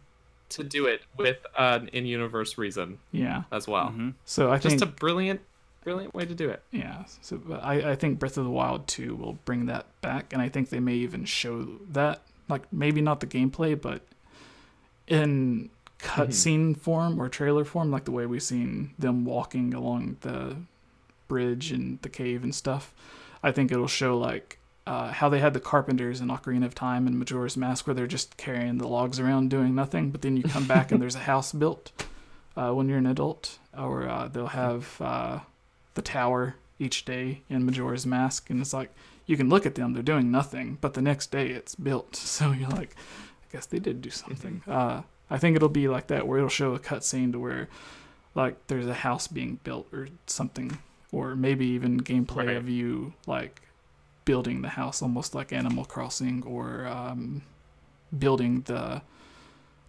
to do it with an in-universe reason. Yeah. As well. So I think just a brilliant way to do it. Yeah. So I think Breath of the Wild 2 will bring that back, and I think they may even show that. Like, maybe not the gameplay, but in cutscene form or trailer form, like the way we've seen them walking along the bridge and the cave and stuff. I think it'll show, like, how they had the carpenters in Ocarina of Time and Majora's Mask, where they're just carrying the logs around doing nothing, but then you come back and there's a house built when you're an adult. Or they'll have the tower each day in Majora's Mask, and it's like, you can look at them, they're doing nothing, but the next day it's built. So you're like, I guess they did do something. I think it'll be like that, where it'll show a cutscene to where like there's a house being built or something, or maybe even gameplay of you like building the house, almost like Animal Crossing, or building the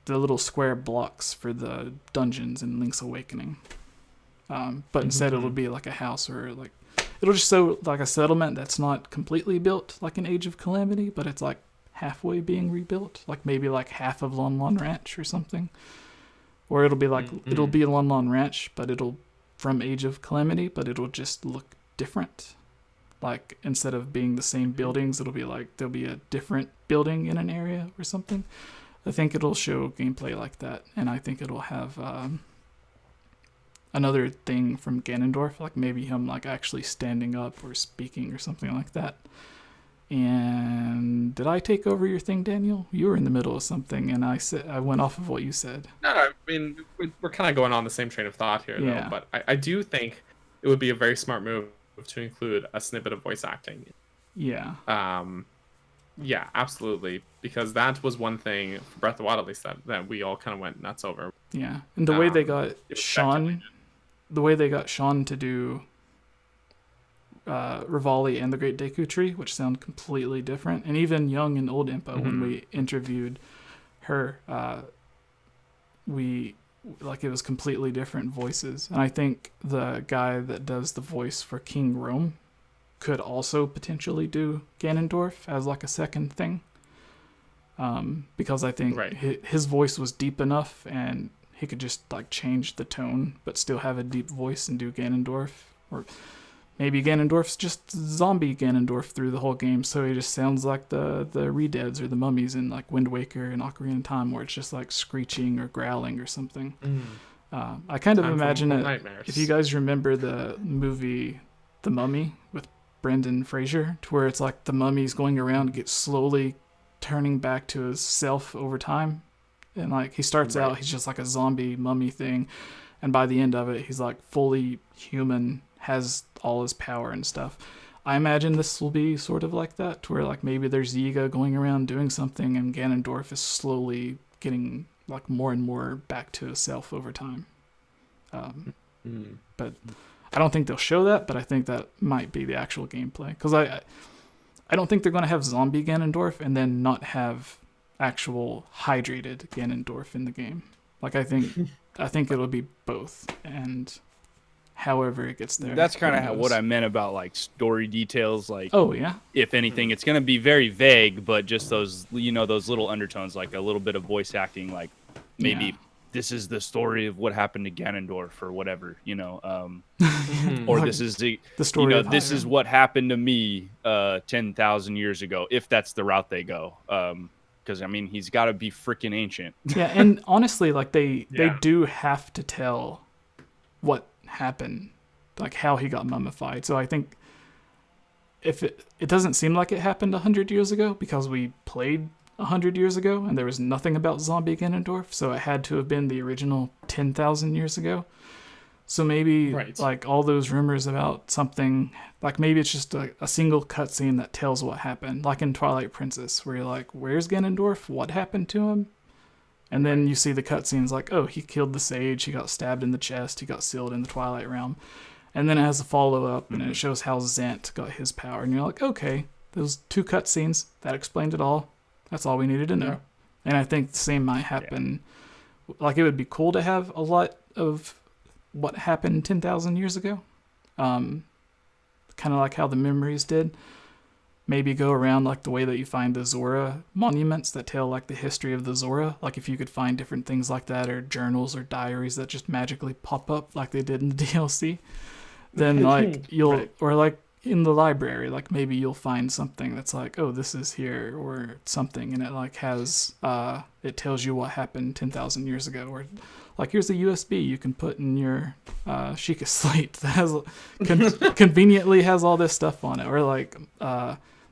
little square blocks for the dungeons in Link's Awakening. But instead it'll be like a house, or like it'll just show like a settlement that's not completely built like an Age of Calamity, but it's like halfway being rebuilt, like maybe like half of Lon Lon Ranch or something. Or it'll be like it'll be Lon Lon Ranch, but it'll from Age of Calamity, but it'll just look different. Like instead of being the same buildings, it'll be like there'll be a different building in an area or something. I think it'll show gameplay like that, and I think it'll have another thing from Ganondorf, like maybe him like actually standing up or speaking or something like that. And did I take over your thing, Daniel? You were in the middle of something, and I went off of what you said. No, I mean, we're kind of going on the same train of thought here, though. But I do think it would be a very smart move to include a snippet of voice acting. Yeah. Yeah, absolutely. Because that was one thing, for Breath of the Wild at least, that we all kind of went nuts over. Yeah, and the way they got Sean to do Rivali and the Great Deku Tree, which sound completely different, and even Young and Old Impa, when we interviewed her, it was completely different voices. And I think the guy that does the voice for King Rome could also potentially do Ganondorf as like a second thing, because I think his voice was deep enough, and he could just like change the tone but still have a deep voice and do Ganondorf. Or maybe Ganondorf's just zombie Ganondorf through the whole game, so he just sounds like the Redeads or the mummies in like Wind Waker and Ocarina of Time, where it's just like screeching or growling or something. I kind of imagine it. Nightmares. If you guys remember the movie The Mummy with Brendan Fraser, to where it's like the mummy's going around and gets slowly turning back to his self over time, and like he starts out, he's just like a zombie mummy thing, and by the end of it he's like fully human, has all his power and stuff. I imagine this will be sort of like that, where like maybe there's 𝐓𝐬𝐿 going around doing something, and Ganondorf is slowly getting like more and more back to himself over time. But I don't think they'll show that, but I think that might be the actual gameplay, because I don't think they're going to have zombie Ganondorf and then not have actual hydrated Ganondorf in the game. Like I think it'll be both, and however it gets there. That's kind of what I meant about like story details. Like, oh yeah, if anything, it's going to be very vague, but just those, those little undertones, like a little bit of voice acting, like maybe this is the story of what happened to Ganondorf or whatever, or like this is the story. Of this Hylian. is what happened to me 10,000 years ago, if that's the route they go. Because I mean, he's got to be freaking ancient. Yeah, and honestly, like they do have to tell what happened, like how he got mummified. So I think if it doesn't seem like it happened 100 years ago, because we played 100 years ago and there was nothing about zombie Ganondorf, so it had to have been the original 10,000 years ago. So maybe like all those rumors about something, like maybe it's just a single cutscene that tells what happened, like in Twilight Princess, where you're like, where's Ganondorf? What happened to him? And then you see the cutscenes like, oh, he killed the sage, he got stabbed in the chest, he got sealed in the Twilight Realm. And then it has a follow-up, and it shows how 𝐳𝐬 got his power. And you're like, okay, those 2 cutscenes, that explained it all. That's all we needed to know. Yeah. And I think the same might happen. Yeah. Like, it would be cool to have a lot of what happened 10,000 years ago. Kind of like how the memories did. Maybe go around like the way that you find the Zora monuments that tell like the history of the Zora. Like if you could find different things like that, or journals or diaries that just magically pop up like they did in the DLC, then like you'll, or like in the library, like maybe you'll find something that's like, oh, this is here or something, and it like has, it tells you what happened 10,000 years ago, or like here's a USB you can put in your Sheikah slate that has conveniently has all this stuff on it, or like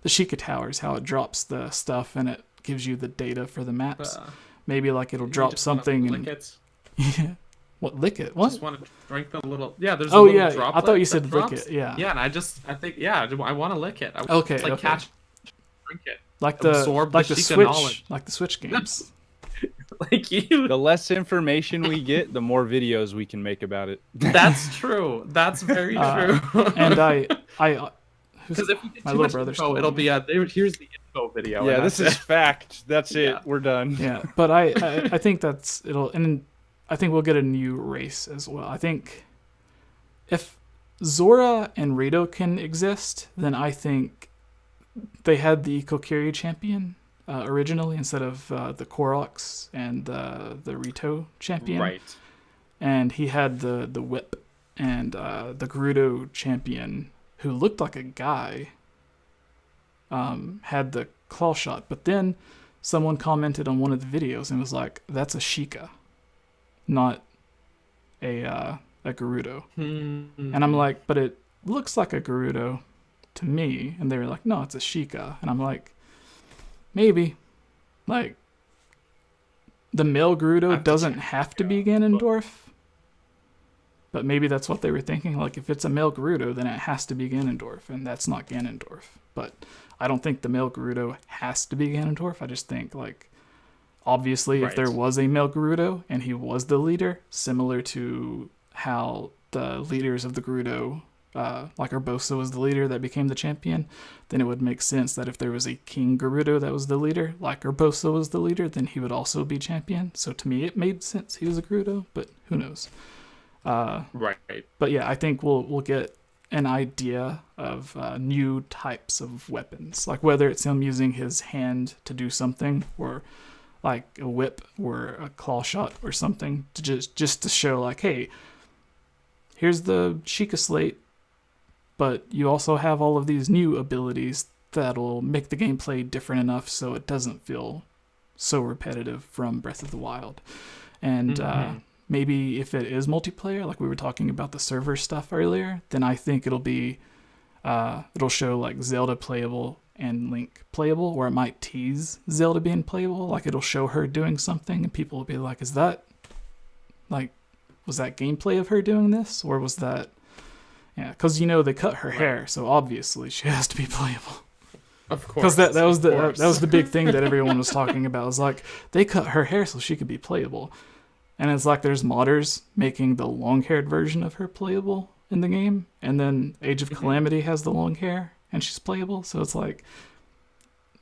the Sheikah towers, how it drops the stuff and it gives you the data for the maps. Maybe like it'll drop something and yeah. What, lick it? What? Just want to drink the little. Yeah, there's. Oh, a little droplet. I thought you said lick it. Yeah. Yeah, and I think I want to lick it. Okay. It's like catch, drink it. Like the Switch, knowledge. like the Switch games. Like you. The less information we get, the more videos we can make about it. That's true. That's very true. And I because if we get my too little much brother's info, it'll be here's the info video. Yeah, this is fact. That's it. Yeah. We're done. Yeah, but I think and I think we'll get a new race as well. I think if Zora and Rito can exist, then I think they had the 𝐾𝐞 champion originally instead of the Koroks and the Rito champion. Right. And he had the whip, and the Gerudo champion, who looked like a guy, had the claw shot. But then someone commented on one of the videos and was like, that's a Sheikah, not a Gerudo. And I'm like, but it looks like a Gerudo to me. And they were like, no, it's a Sheikah. And I'm like, maybe. Like, the male Gerudo doesn't have to be Ganondorf. But maybe that's what they were thinking. Like, if it's a male Gerudo, then it has to be Ganondorf. And that's not Ganondorf. But I don't think the male Gerudo has to be Ganondorf. I just think, like, obviously, if there was a male Gerudo and he was the leader, similar to how the leaders of the Gerudo, like 𝐼𝐴 was the leader that became the champion, then it would make sense that if there was a King Gerudo that was the leader, like 𝐼𝐴 was the leader, then he would also be champion. So to me, it made sense he was a Gerudo, but who knows? Right. But yeah, I think we'll get an idea of new types of weapons, like whether it's him using his hand to do something, or like a whip or a claw shot or something, to just to show like, hey, here's the Sheikah slate, but you also have all of these new abilities that'll make the gameplay different enough so it doesn't feel so repetitive from Breath of the Wild. And maybe if it is multiplayer, like we were talking about the server stuff earlier, then I think it'll be it'll show like Zelda playable and Link playable, or it might tease Zelda being playable. Like it'll show her doing something and people will be like, is that, like, was that gameplay of her doing this, or was that Yeah, because they cut her hair, so obviously she has to be playable. Of course. Because that was the big thing that everyone was talking about. It was like they cut her hair so she could be playable, and it's like there's modders making the long-haired version of her playable in the game, and then Age of Calamity has the long hair and she's playable. So it's like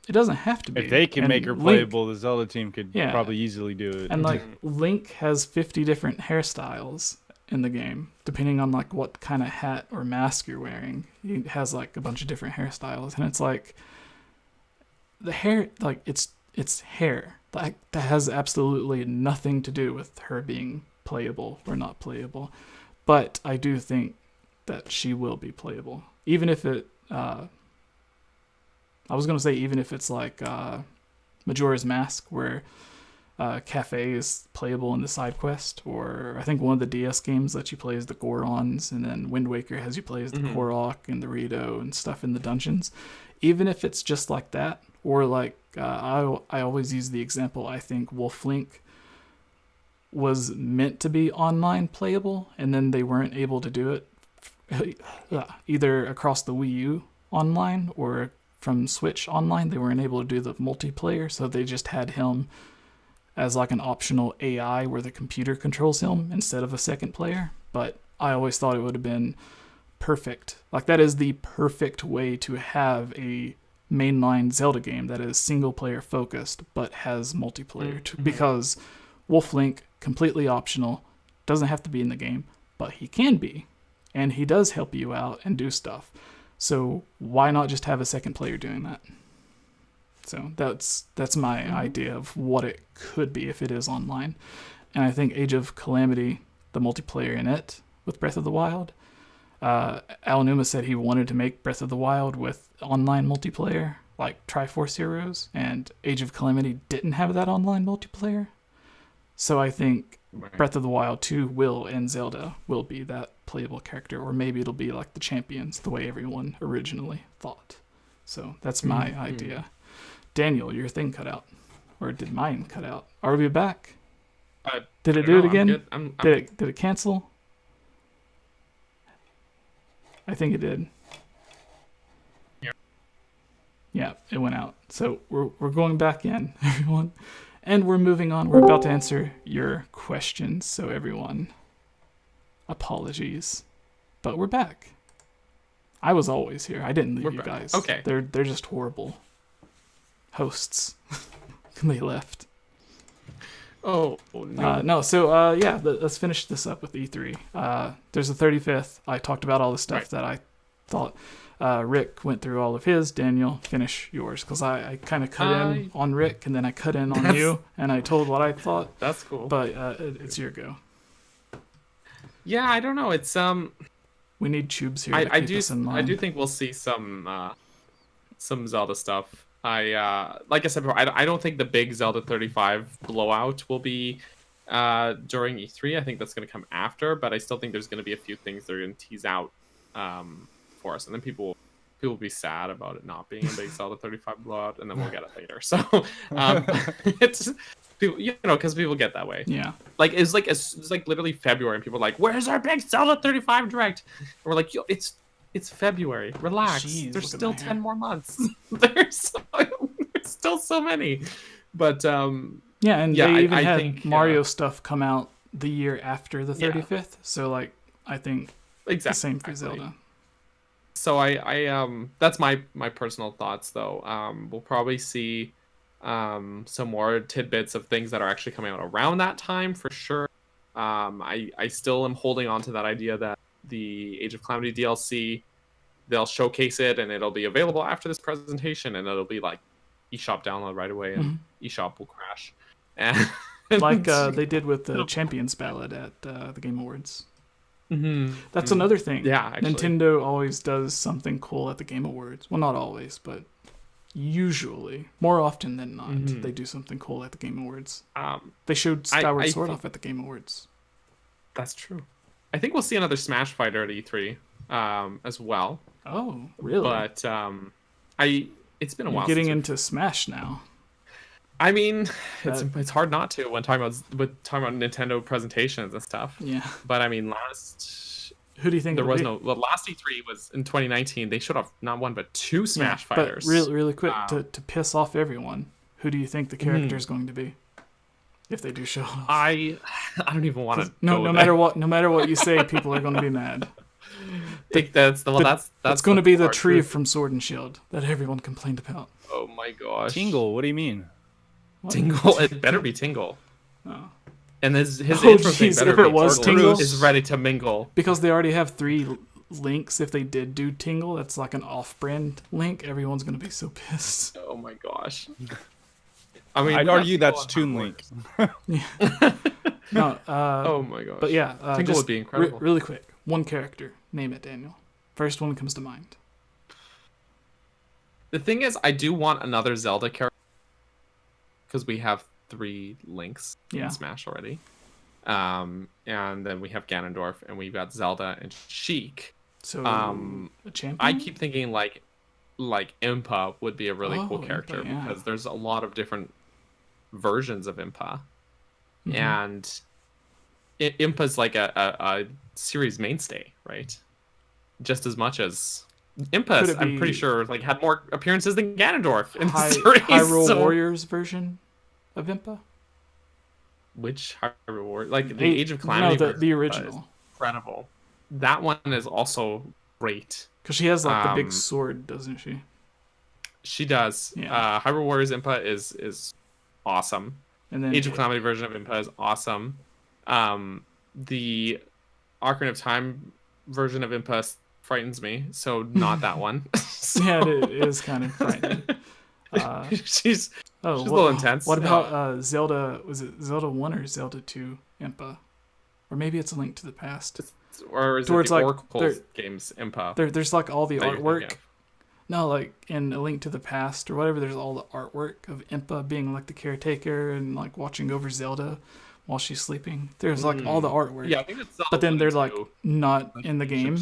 it doesn't have to be. If they can and make her playable, the Zelda team could probably easily do it. And like Link has 50 different hairstyles in the game, depending on like what kind of hat or mask you're wearing. He has like a bunch of different hairstyles, and it's like the hair, like it's hair. Like that has absolutely nothing to do with her being playable or not playable. But I do think that she will be playable, even if it. I was gonna say even if it's like Majora's Mask, where Cafe is playable in the side quest, or I think one of the DS games lets you play as the Gorons, and then Wind Waker has you play as the Korok and the Rito and stuff in the dungeons. Even if it's just like that, or like I always use the example, I think Wolf Link was meant to be online playable, and then they weren't able to do it either across the Wii U online or from Switch online. They weren't able to do the multiplayer, so they just had him as like an optional AI where the computer controls him instead of a second player. But I always thought it would have been perfect. Like that is the perfect way to have a mainline Zelda game that is single player focused but has multiplayer because Wolf Link, completely optional, doesn't have to be in the game, but he can be, and he does help you out and do stuff. So why not just have a second player doing that? So that's my idea of what it could be if it is online. And I think Age of Calamity, the multiplayer in it with Breath of the Wild, Aonuma said he wanted to make Breath of the Wild with online multiplayer, like Triforce Heroes, and Age of Calamity didn't have that online multiplayer. So I think Breath of the Wild 2 will, and Zelda will be that playable character, or maybe it'll be like the Champions, the way everyone originally thought. So that's my idea. Daniel, your thing cut out, or did mine cut out? Are we back? Did it do it again? Did it cancel? I think it did. Yeah, it went out. So we're going back in, everyone. And we're moving on. We're about to answer your questions. So everyone, apologies. But we're back. I was always here. I didn't leave you guys. Okay. They're just horrible hosts. They left. Oh, no. No, so yeah, let's finish this up with E3. There's a 35th. I talked about all the stuff that I thought. Rick went through all of his. Daniel, finish yours, because I kind of cut in on Rick, and then I cut in on you, and I told what I thought. That's cool. But it's your go. Yeah, I don't know. It's we need tubes here. I do think we'll see some Zelda stuff. Like I said before, I don't think the big Zelda 35 blowout will be during E3. I think that's going to come after, but I still think there's going to be a few things that are going to tease out for us, and then people will be sad about it not being a big Zelda 35 blowout, and then we'll get it later. So it's people, because people get that way. Yeah. Like it's like literally February, and people are like, "Where's our big Zelda 35 direct?" And we're like, "Yo, it's February. Relax. Jeez, there's still 10 more months. there's still so many." But yeah, and they even had think, Mario stuff come out the year after the 35th. Yeah. So like I think the same for Zelda. So I that's my personal thoughts though. We'll probably see some more tidbits of things that are actually coming out around that time for sure. I still am holding on to that idea that the Age of Calamity DLC, they'll showcase it and it'll be available after this presentation, and it'll be like eShop download right away, and eShop will crash. And like they did with the Champions Ballad at the Game Awards. That's another thing. Yeah, actually. Nintendo always does something cool at the Game Awards. Well, not always, but usually, more often than not, they do something cool at the Game Awards. They showed Skyward Sword off at the Game Awards. That's true. I think we'll see another Smash fighter at E3 as well. Oh, really? But it's been a while. You're getting into Smash now. I mean, it's hard not to when talking about Nintendo presentations and stuff. Yeah. But I mean, Who do you think There it'll was be? no. The last E3 was in 2019. They showed off not one but two Smash fighters. But really quick, to piss off everyone, who do you think the character is going to be? If they do show off. I don't even want to. No matter what you say, people are going to be mad. I think that's going to be the hard tree truth. from Sword and Shield that everyone complained about. Oh my gosh. Tingle, what do you mean? What? Tingle. It better be Tingle. Oh. And his Oh, intro thing jeez, better if be it was Tingle Tingle? is ready to mingle. Because they already have 3 links. If they did do Tingle, that's like an off-brand link. Everyone's going to be so pissed. Oh my gosh. I mean, I'd we got argue Tingle that's on Toon Hogwarts. Link. No, Oh my gosh. but yeah, Tingle just would be incredible. really quick, one character. Name it, Daniel. First one that comes to mind. The thing is, I do want another Zelda character because we have 3 links Yeah. in Smash already. And then we have Ganondorf, and we've got Zelda and Sheik. So a champion. I keep thinking like Impa would be a really cool Impa, character yeah. because there's a lot of different versions of Impa, Mhm. and Impa's like a series mainstay, right? Just as much as Impa, Could it I'm pretty be sure like had more appearances than Ganondorf in the High, series. Hyrule so- Warriors version of Impa. Which Hyrule Warriors? Like the Hey, Age of Calamity? No, the version of Impa is original. incredible. That one is also great. Because she has like the big Um, sword, doesn't she? She does. Yeah. Hyrule Warriors Impa is awesome. And then Age of Calamity version of Impa is awesome. The Ocarina of Time version of Impa frightens me, so not that one. So- yeah, it is kind of frightening. she's Oh, a little intense. What about Zelda? Was it Zelda 1 or Zelda 2 Impa? Or maybe it's a Link to the Past. or is towards, it the like, Oracle there- games Impa? There's like all the that you're thinking artwork. of? No, like in A Link to the Past or whatever, there's all the artwork of Impa being like the caretaker and like watching over Zelda while she's sleeping. There's like all the artwork. Yeah, I think it's Zelda But then 1 they're and like 2. not in the game.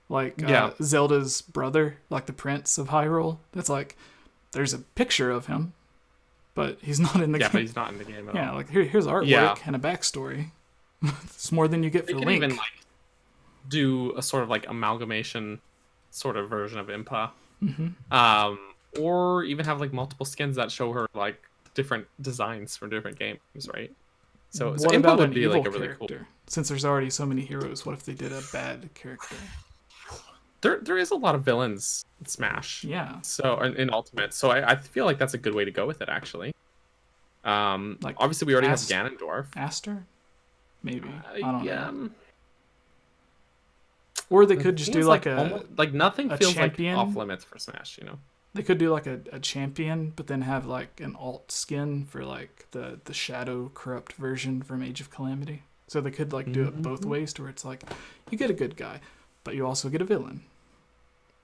Like Yeah. Zelda's brother, like the Prince of Hyrule. That's like there's a picture of him, but he's not in the Yeah, game. but he's not in the game at Yeah, all. like here's artwork Yeah. and a backstory. It's more than you get They for could Link. even like do a sort of like amalgamation sort of version of Impa. Or even have like multiple skins that show her like different designs for different games, right? So What Impa about would an be evil like a really character? cool. Since there's already so many heroes, what if they did a bad character? There is a lot of villains in Smash. Yeah. So in Ultimate, so I feel like that's a good way to go with it actually. Like Obviously we already Ast- have Ganondorf. Aster? Maybe. I don't yeah. know. Or they could just Thing do is, like almost, like nothing a feels champion. like off limits for Smash, you know. they could do like a champion, but then have like an alt skin for like the shadow corrupt version from Age of Calamity. So they could like do it both ways, to where it's like you get a good guy, but you also get a villain,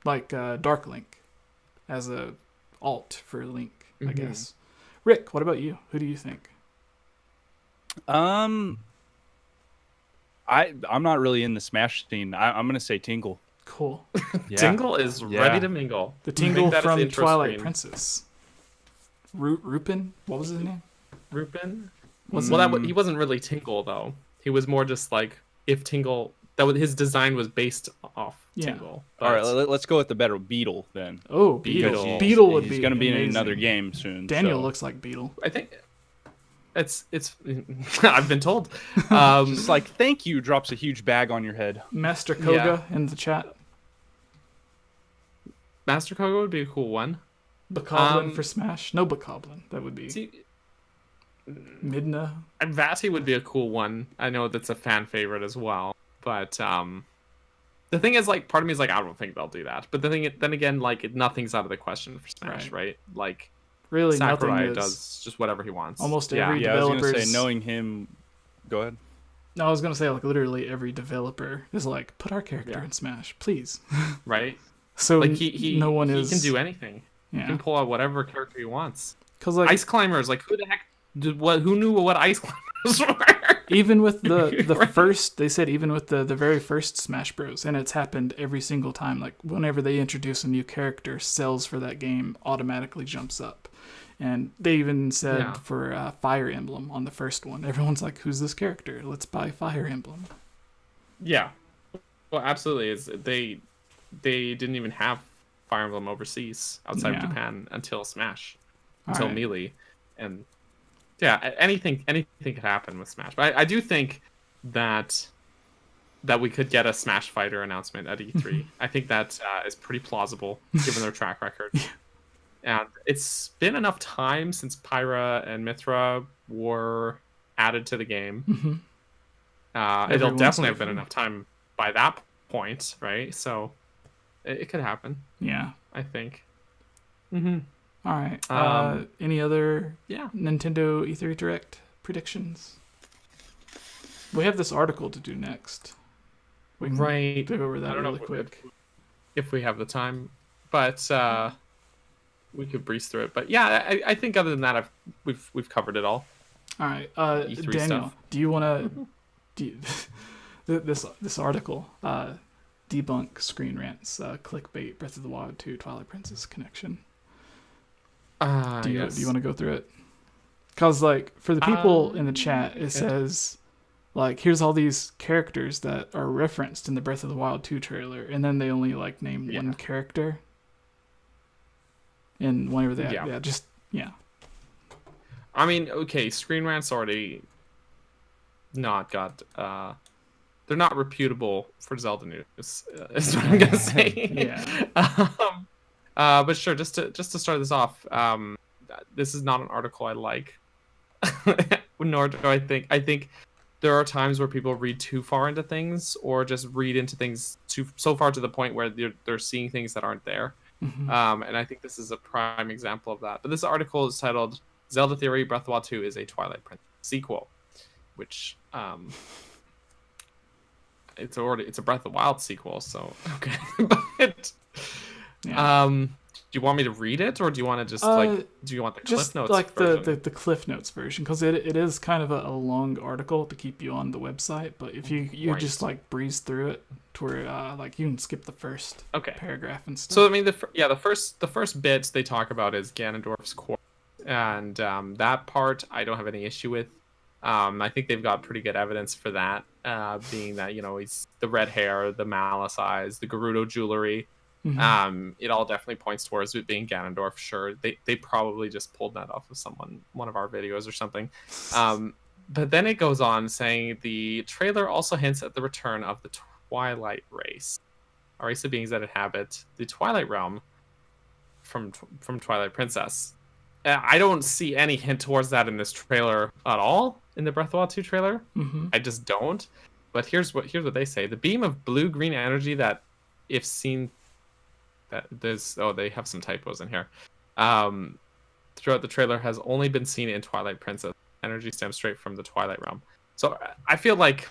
like Dark Link as a alt for Link, I guess. Rick, what about you? Who do you think? I'm not really in the Smash scene. I'm gonna say Tingle. Cool. Yeah. Tingle is Yeah. ready to mingle. The I think Tingle that is from intro Twilight screen. Princess. Rupin? What was his name? Rupin? Wasn't- He wasn't really Tingle though. He was more just like if Tingle. His design was based off Yeah. Tingle. All right, but- let's go with the better Beetle then. Oh, Beetle. Beetle. Beetle would He's be gonna be in amazing. another game soon. Daniel so. looks like Beetle. I think it's. I've been told. Just like thank you drops a huge bag on your head. Master Koga in the chat. Master Koga would be a cool one. Bokoblin for Smash. No Bokoblin. That would be See, Midna. and Vasi would be a cool one. I know that's a fan favorite as well. But the thing is, like, part of me is like, I don't think they'll do that. But then again, like, nothing's out of the question for Smash, right? Like, Really, Sakurai nothing is. does just whatever he wants. Almost yeah. every- Yeah, I was gonna say Developers- knowing him. Go ahead. No, I was gonna say like literally every developer is like, put our character Yeah. in Smash, please. right. So Like he no one he is. can do anything. He Yeah, can pull out whatever character he wants. because like Ice climbers, like who the heck who knew what ice climbers were? even with the Right. first, they said even with the very first Smash Bros, and it's happened every single time. Like whenever they introduce a new character, sales for that game automatically jumps up. And they even said Yeah. for Fire Emblem on the first one, everyone's like, "Who's this character? Let's buy Fire Emblem." Yeah. Well, absolutely. They didn't even have Fire Emblem overseas outside of Japan until Smash, until Melee, and yeah, anything could happen with Smash. But I do think that we could get a Smash Fighter announcement at E3. I think that is pretty plausible given their track record. And it's been enough time since Pyra and Mithra were added to the game. It'll definitely have been enough time by that point, right? So it could happen. Yeah, I think. All right. Any other Nintendo E3 Direct predictions? We have this article to do next. We can go over that really quick if we have the time, but we could breeze through it. But yeah, I think other than that, we've covered it all. All right, E3 Daniel, stuff. do you want to this article debunk Screen Rant's clickbait Breath of the Wild 2 Twilight Princess connection? Do you want to go through it? Because like for the people in the chat, it says like here's all these characters that are referenced in the Breath of the Wild 2 trailer, and then they only like name one character. And whenever they I mean, okay, Screen Rant's already not got they're not reputable for Zelda news, is what I'm gonna say. But sure, just to start this off, this is not an article I like. Nor do I think there are times where people read too far into things, or just read into things so far to the point where they're seeing things that aren't there. And I think this is a prime example of that. But this article is titled "Zelda Theory: Breath of the Wild 2 is a Twilight Princess sequel," which it's a Breath of the Wild sequel. So okay, but do you want me to read it, or do you want to just do you want the Cliff Notes like version? the Cliff Notes version? Because it is kind of a long article to keep you on the website, but if you just like breeze through it to where like you can skip the first paragraph and stuff. So I mean the first bit they talk about is Ganondorf's corpse, and that part I don't have any issue with. I think they've got pretty good evidence for that, being that he's the red hair, the malice eyes, the Gerudo jewelry. It all definitely points towards it being Ganondorf. Sure, they probably just pulled that off of one of our videos or something. But then it goes on saying the trailer also hints at the return of the Twilight race, a race of beings that inhabit the Twilight realm from Twilight Princess. I don't see any hint towards that in this trailer at all, in the Breath of the Wild 2 trailer. I just don't. But here's what they say: the beam of blue-green energy that, if seen. They have some typos in here. Throughout the trailer has only been seen in Twilight Princess. Energy stems straight from the Twilight realm. So I feel like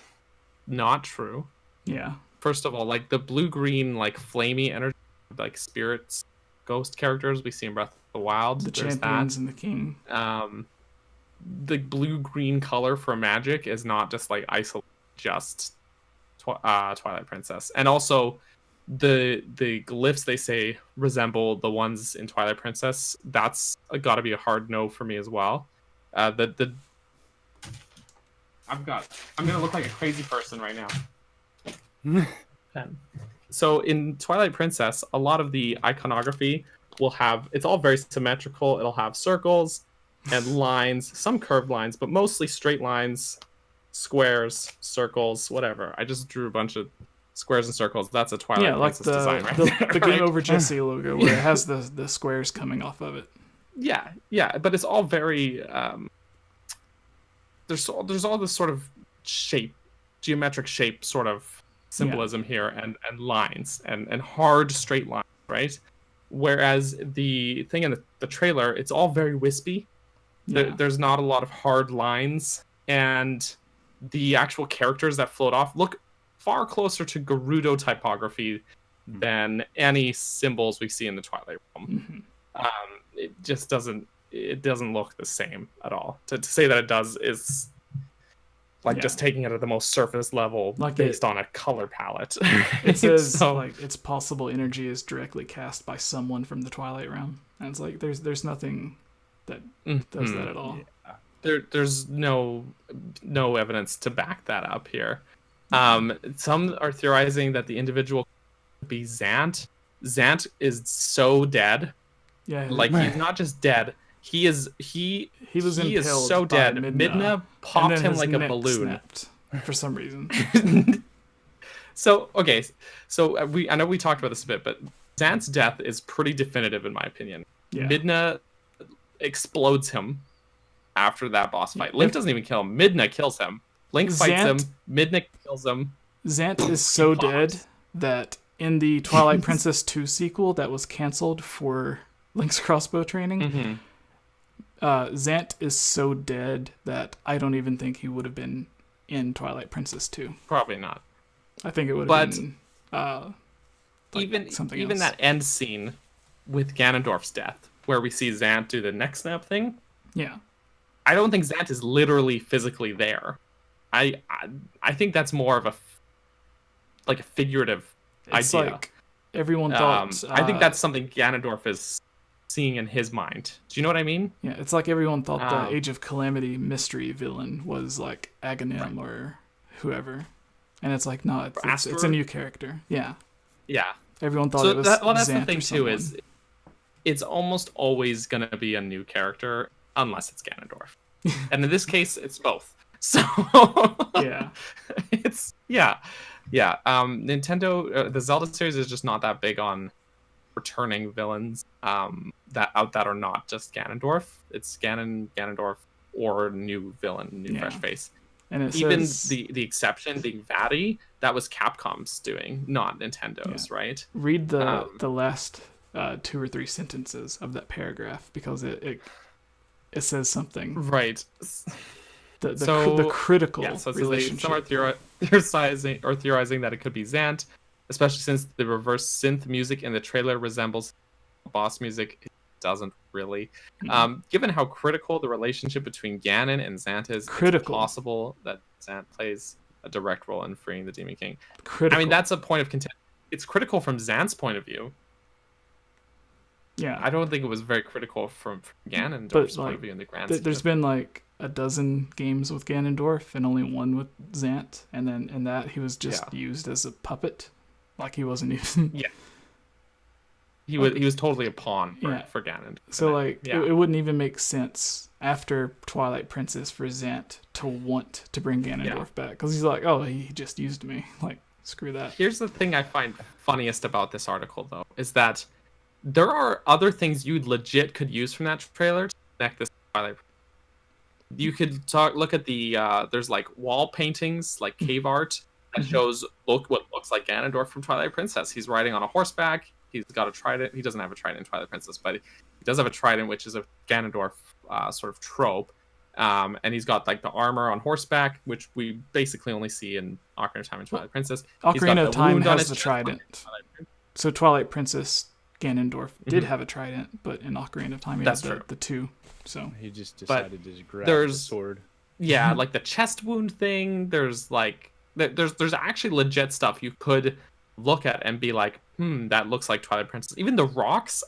not true. Yeah. First of all, like the blue-green, like flamey energy, like spirits, ghost characters we see in Breath of the Wild. The champions and the king. The blue-green color for magic is not just like isolated, just Twilight Princess, and also. The glyphs they say resemble the ones in Twilight Princess. That's got to be a hard no for me as well. I'm gonna look like a crazy person right now. So in Twilight Princess, a lot of the iconography will have, it's all very symmetrical. It'll have circles and lines, some curved lines, but mostly straight lines, squares, circles, whatever. I just drew a bunch of squares and circles. That's a Twilight Princess design right there. The Game Over Jesse logo where it has the squares coming off of it. Yeah, but it's all very there's all this sort of shape, geometric shape sort of symbolism here, and lines and hard straight lines, right? Whereas the thing in the trailer, it's all very wispy. There's not a lot of hard lines, and the actual characters that float off look far closer to Gerudo typography than any symbols we see in the Twilight realm. It just doesn't look the same at all. To say that it does is like just taking it at the most surface level, like based on a color palette. It says like it's possible energy is directly cast by someone from the Twilight realm, and it's like there's nothing that does that at all. There's no evidence to back that up here. Some are theorizing that the individual could be 𝐳. 𝐳 is so dead. Yeah, Like, he's not just dead. He is impaled so by dead. Midna, Midna and popped then him his like a neck balloon. snapped for some reason. So okay, so I know we talked about this a bit, but 𝐳's death is pretty definitive in my opinion. Yeah. Midna explodes him after that boss fight. Link doesn't even kill him. Midna kills him. Link fights him. Midna kills him. 𝐳 is so dead that in the Twilight Princess 2 sequel that was canceled for Link's crossbow training, 𝐳 is so dead that I don't even think he would have been in Twilight Princess 2. Probably not. I think it would have been even that end scene with Ganondorf's death, where we see 𝐳 do the neck snap thing. Yeah, I don't think 𝐳 is literally physically there. I think that's more of a figurative it's idea. like everyone thought. I think that's something Ganondorf is seeing in his mind. Do you know what I mean? Yeah, it's like everyone thought the Age of Calamity mystery villain was like Aghanim or whoever, and it's like no, it's a new character. Yeah. Yeah. Everyone thought it was. That's the Xanth thing or too. someone. Is it's almost always gonna be a new character unless it's Ganondorf, and in this case, it's both. So yeah, Nintendo, the Zelda series is just not that big on returning villains that are not just Ganondorf. It's Ganondorf, or new villain, fresh face. And it even says, the exception being 𝐵𝐷𝐸, that was Capcom's doing, not Nintendo's, right? Read the last 2 or 3 sentences of that paragraph because it says something. Right. The critical relationship. Some are theorizing that it could be 𝐳, especially since the reverse synth music in the trailer resembles boss music. It doesn't really. Given how critical the relationship between Ganon and 𝐳 is, it's possible that 𝐳 plays a direct role in freeing the Demon King. Critical. I mean, that's a point of contention. It's critical from 𝐳's point of view. Yeah. I don't think it was very critical from Ganondorf's point of view in the grand scheme. There's been like a dozen games with Ganondorf and only one with 𝐳, and then in that he was just used as a puppet, like he wasn't even. Yeah. He was totally a pawn for Ganon. So it wouldn't even make sense after Twilight Princess for 𝐳 to want to bring Ganondorf back, because he's like, oh, he just used me. Like, screw that. Here's the thing I find funniest about this article, though, is that there are other things you legit could use from that trailer to connect this to Twilight Princess. You could look at the there's like wall paintings, like cave art that shows what looks like Ganondorf from Twilight Princess. He's riding on a horseback. He's got a trident. He doesn't have a trident in Twilight Princess, but he does have a trident, which is a Ganondorf sort of trope. And he's got like the armor on horseback, which we basically only see in Ocarina of Time and Twilight Princess. Ocarina of Time has the trident. So Twilight Princess, Ganondorf did have a trident, but in Ocarina of Time he has the 2. So he just decided to grab the sword. Yeah, like the chest wound thing. There's like there's actually legit stuff you could look at and be like, that looks like Twilight Princess. Even the rocks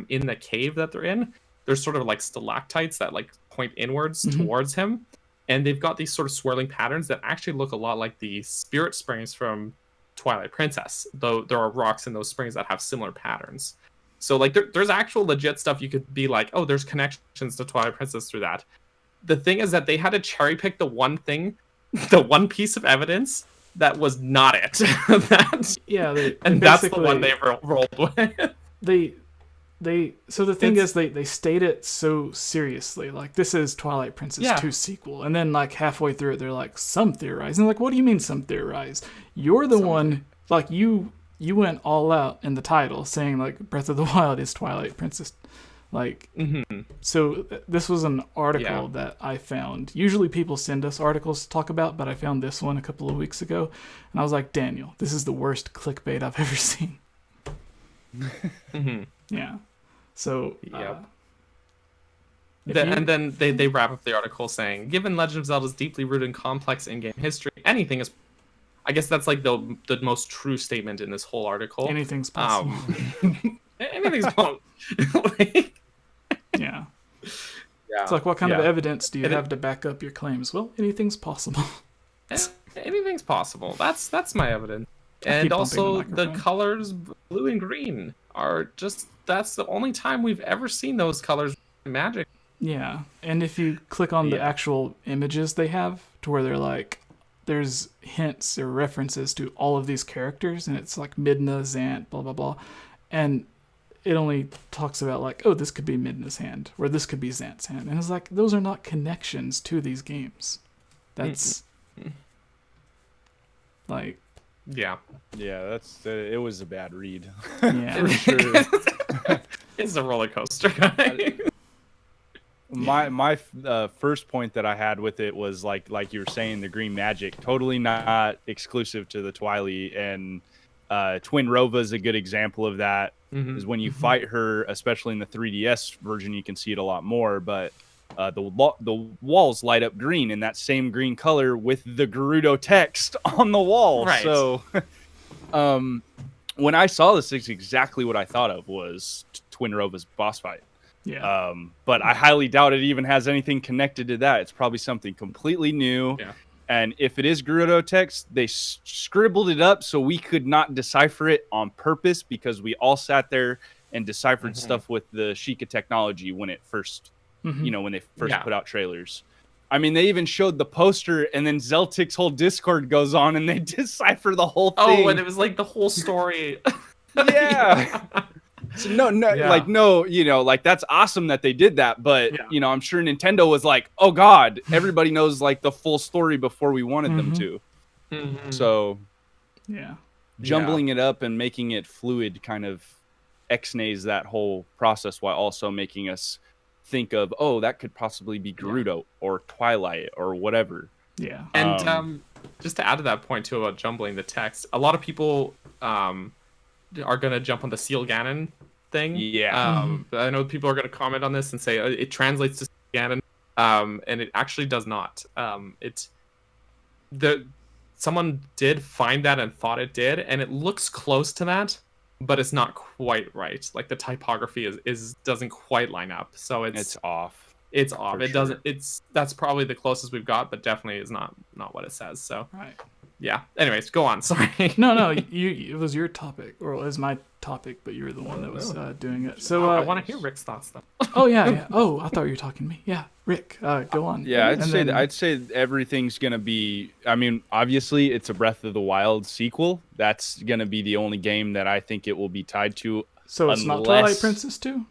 in the cave that they're in, there's sort of like stalactites that like point inwards towards him, and they've got these sort of swirling patterns that actually look a lot like the spirit springs from Twilight Princess, though there are rocks in those springs that have similar patterns. So like there's actual legit stuff you could be like, oh, there's connections to Twilight Princess through that. The thing is that they had to cherry pick the one piece of evidence that was not it. That's the one they rolled with. So the thing is they state it so seriously, like this is Twilight Princess 2 sequel, and then like halfway through it they're like, some theorize, and like, what do you mean some theorize? You're the one, like you went all out in the title saying like Breath of the Wild is Twilight Princess, like so this was an article that I found. Usually people send us articles to talk about, but I found this one a couple of weeks ago and I was like, Daniel, this is the worst clickbait I've ever seen. Yeah. So and then they wrap up the article saying, given Legend of Zelda's deeply rooted and complex in-game history, anything is, I guess that's like the most true statement in this whole article. Anything's possible. Anything's possible. Yeah. It's like, what kind of evidence do you have to back up your claims? Well, anything's possible. Anything anything's possible. That's my evidence. I And keep bumping also the the microphone. colors blue and green are just, that's the only time we've ever seen those colors in Magic. Yeah, and if you click on the Yeah. actual images they have, to where they're like, there's hints or references to all of these characters, and it's like Midna, Zant, blah blah blah, and it only talks about like, oh, this could be Midna's hand, or this could be Zant's hand, and it's like, those are not connections to these games. That's like, Yeah. Yeah, that's it was a bad read. yeah, For sure. It's a roller coaster, guy. My first point that I had with it was like you were saying, the green magic, totally not exclusive to the Twilight, and Twin Rova is a good example of that. Is when you fight her, especially in the 3DS version, you can see it a lot more, but the walls light up green in that same green color with the Gerudo text on the wall. Right. So when I saw this, it's exactly what I thought of was Twin Rova's boss fight. yeah, But I highly doubt it even has anything connected to that. It's probably something completely new. Yeah. And if it is Gerudo text, they scribbled it up so we could not decipher it on purpose, because we all sat there and deciphered stuff with the Sheikah technology when it first, when they first put out trailers. I mean, they even showed the poster, and then Zeltic's whole Discord goes on, and they decipher the whole thing. Oh, and it was like the whole story. Yeah. So like that's awesome that they did that, but I'm sure Nintendo was like, oh god, everybody knows like the full story before we wanted them to. So yeah, jumbling it up and making it fluid kind of ixnays that whole process, while also making us think of, oh, that could possibly be Gerudo or Twilight or whatever. yeah. And just to add to that point too about jumbling the text, a lot of people are gonna jump on the Seal Ganon thing. Yeah. I know people are gonna comment on this and say it translates to Seal Ganon, and it actually does not. Someone did find that and thought it did, and it looks close to that, but it's not quite right. Like the typography doesn't quite line up, so It's off. It's off. It sure. doesn't. That's probably the closest we've got, but definitely is not what it says. So Right. yeah. Anyways, go on. Sorry. No, it was your topic, or it was my topic, but you were the one that was doing it. So I want to hear Rick's thoughts though. Oh yeah. Oh, I thought you were talking to me. Yeah, Rick, go on. Yeah, And I'd say everything's gonna be. I mean, obviously, it's a Breath of the Wild sequel. That's gonna be the only game that I think it will be tied to. So it's not unless Twilight Princess 2?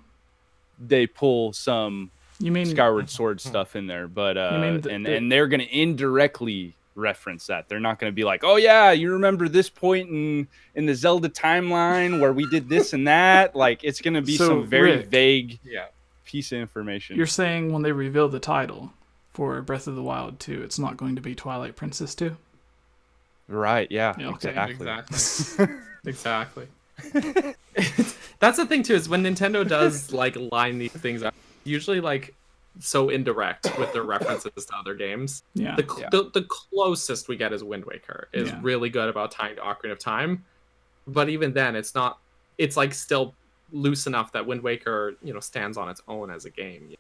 They pull some You mean Skyward Sword stuff in there, but mean and they're gonna indirectly reference that. They're not gonna be like, oh yeah, you remember this point in the Zelda timeline where we did this and that. Like, it's gonna be So, some very Rick, vague Yeah. piece of information. You're saying when they reveal the title for Breath of the Wild 2, it's not going to be Twilight Princess 2? Right? Yeah. Yeah, okay. Exactly. Exactly. That's the thing too, is when Nintendo does like line these things up, usually like so indirect with their references to other games. Yeah. The closest we get is Wind Waker is Yeah. really good about tying to Ocarina of Time, but even then it's not. It's like still loose enough that Wind Waker stands on its own as a game.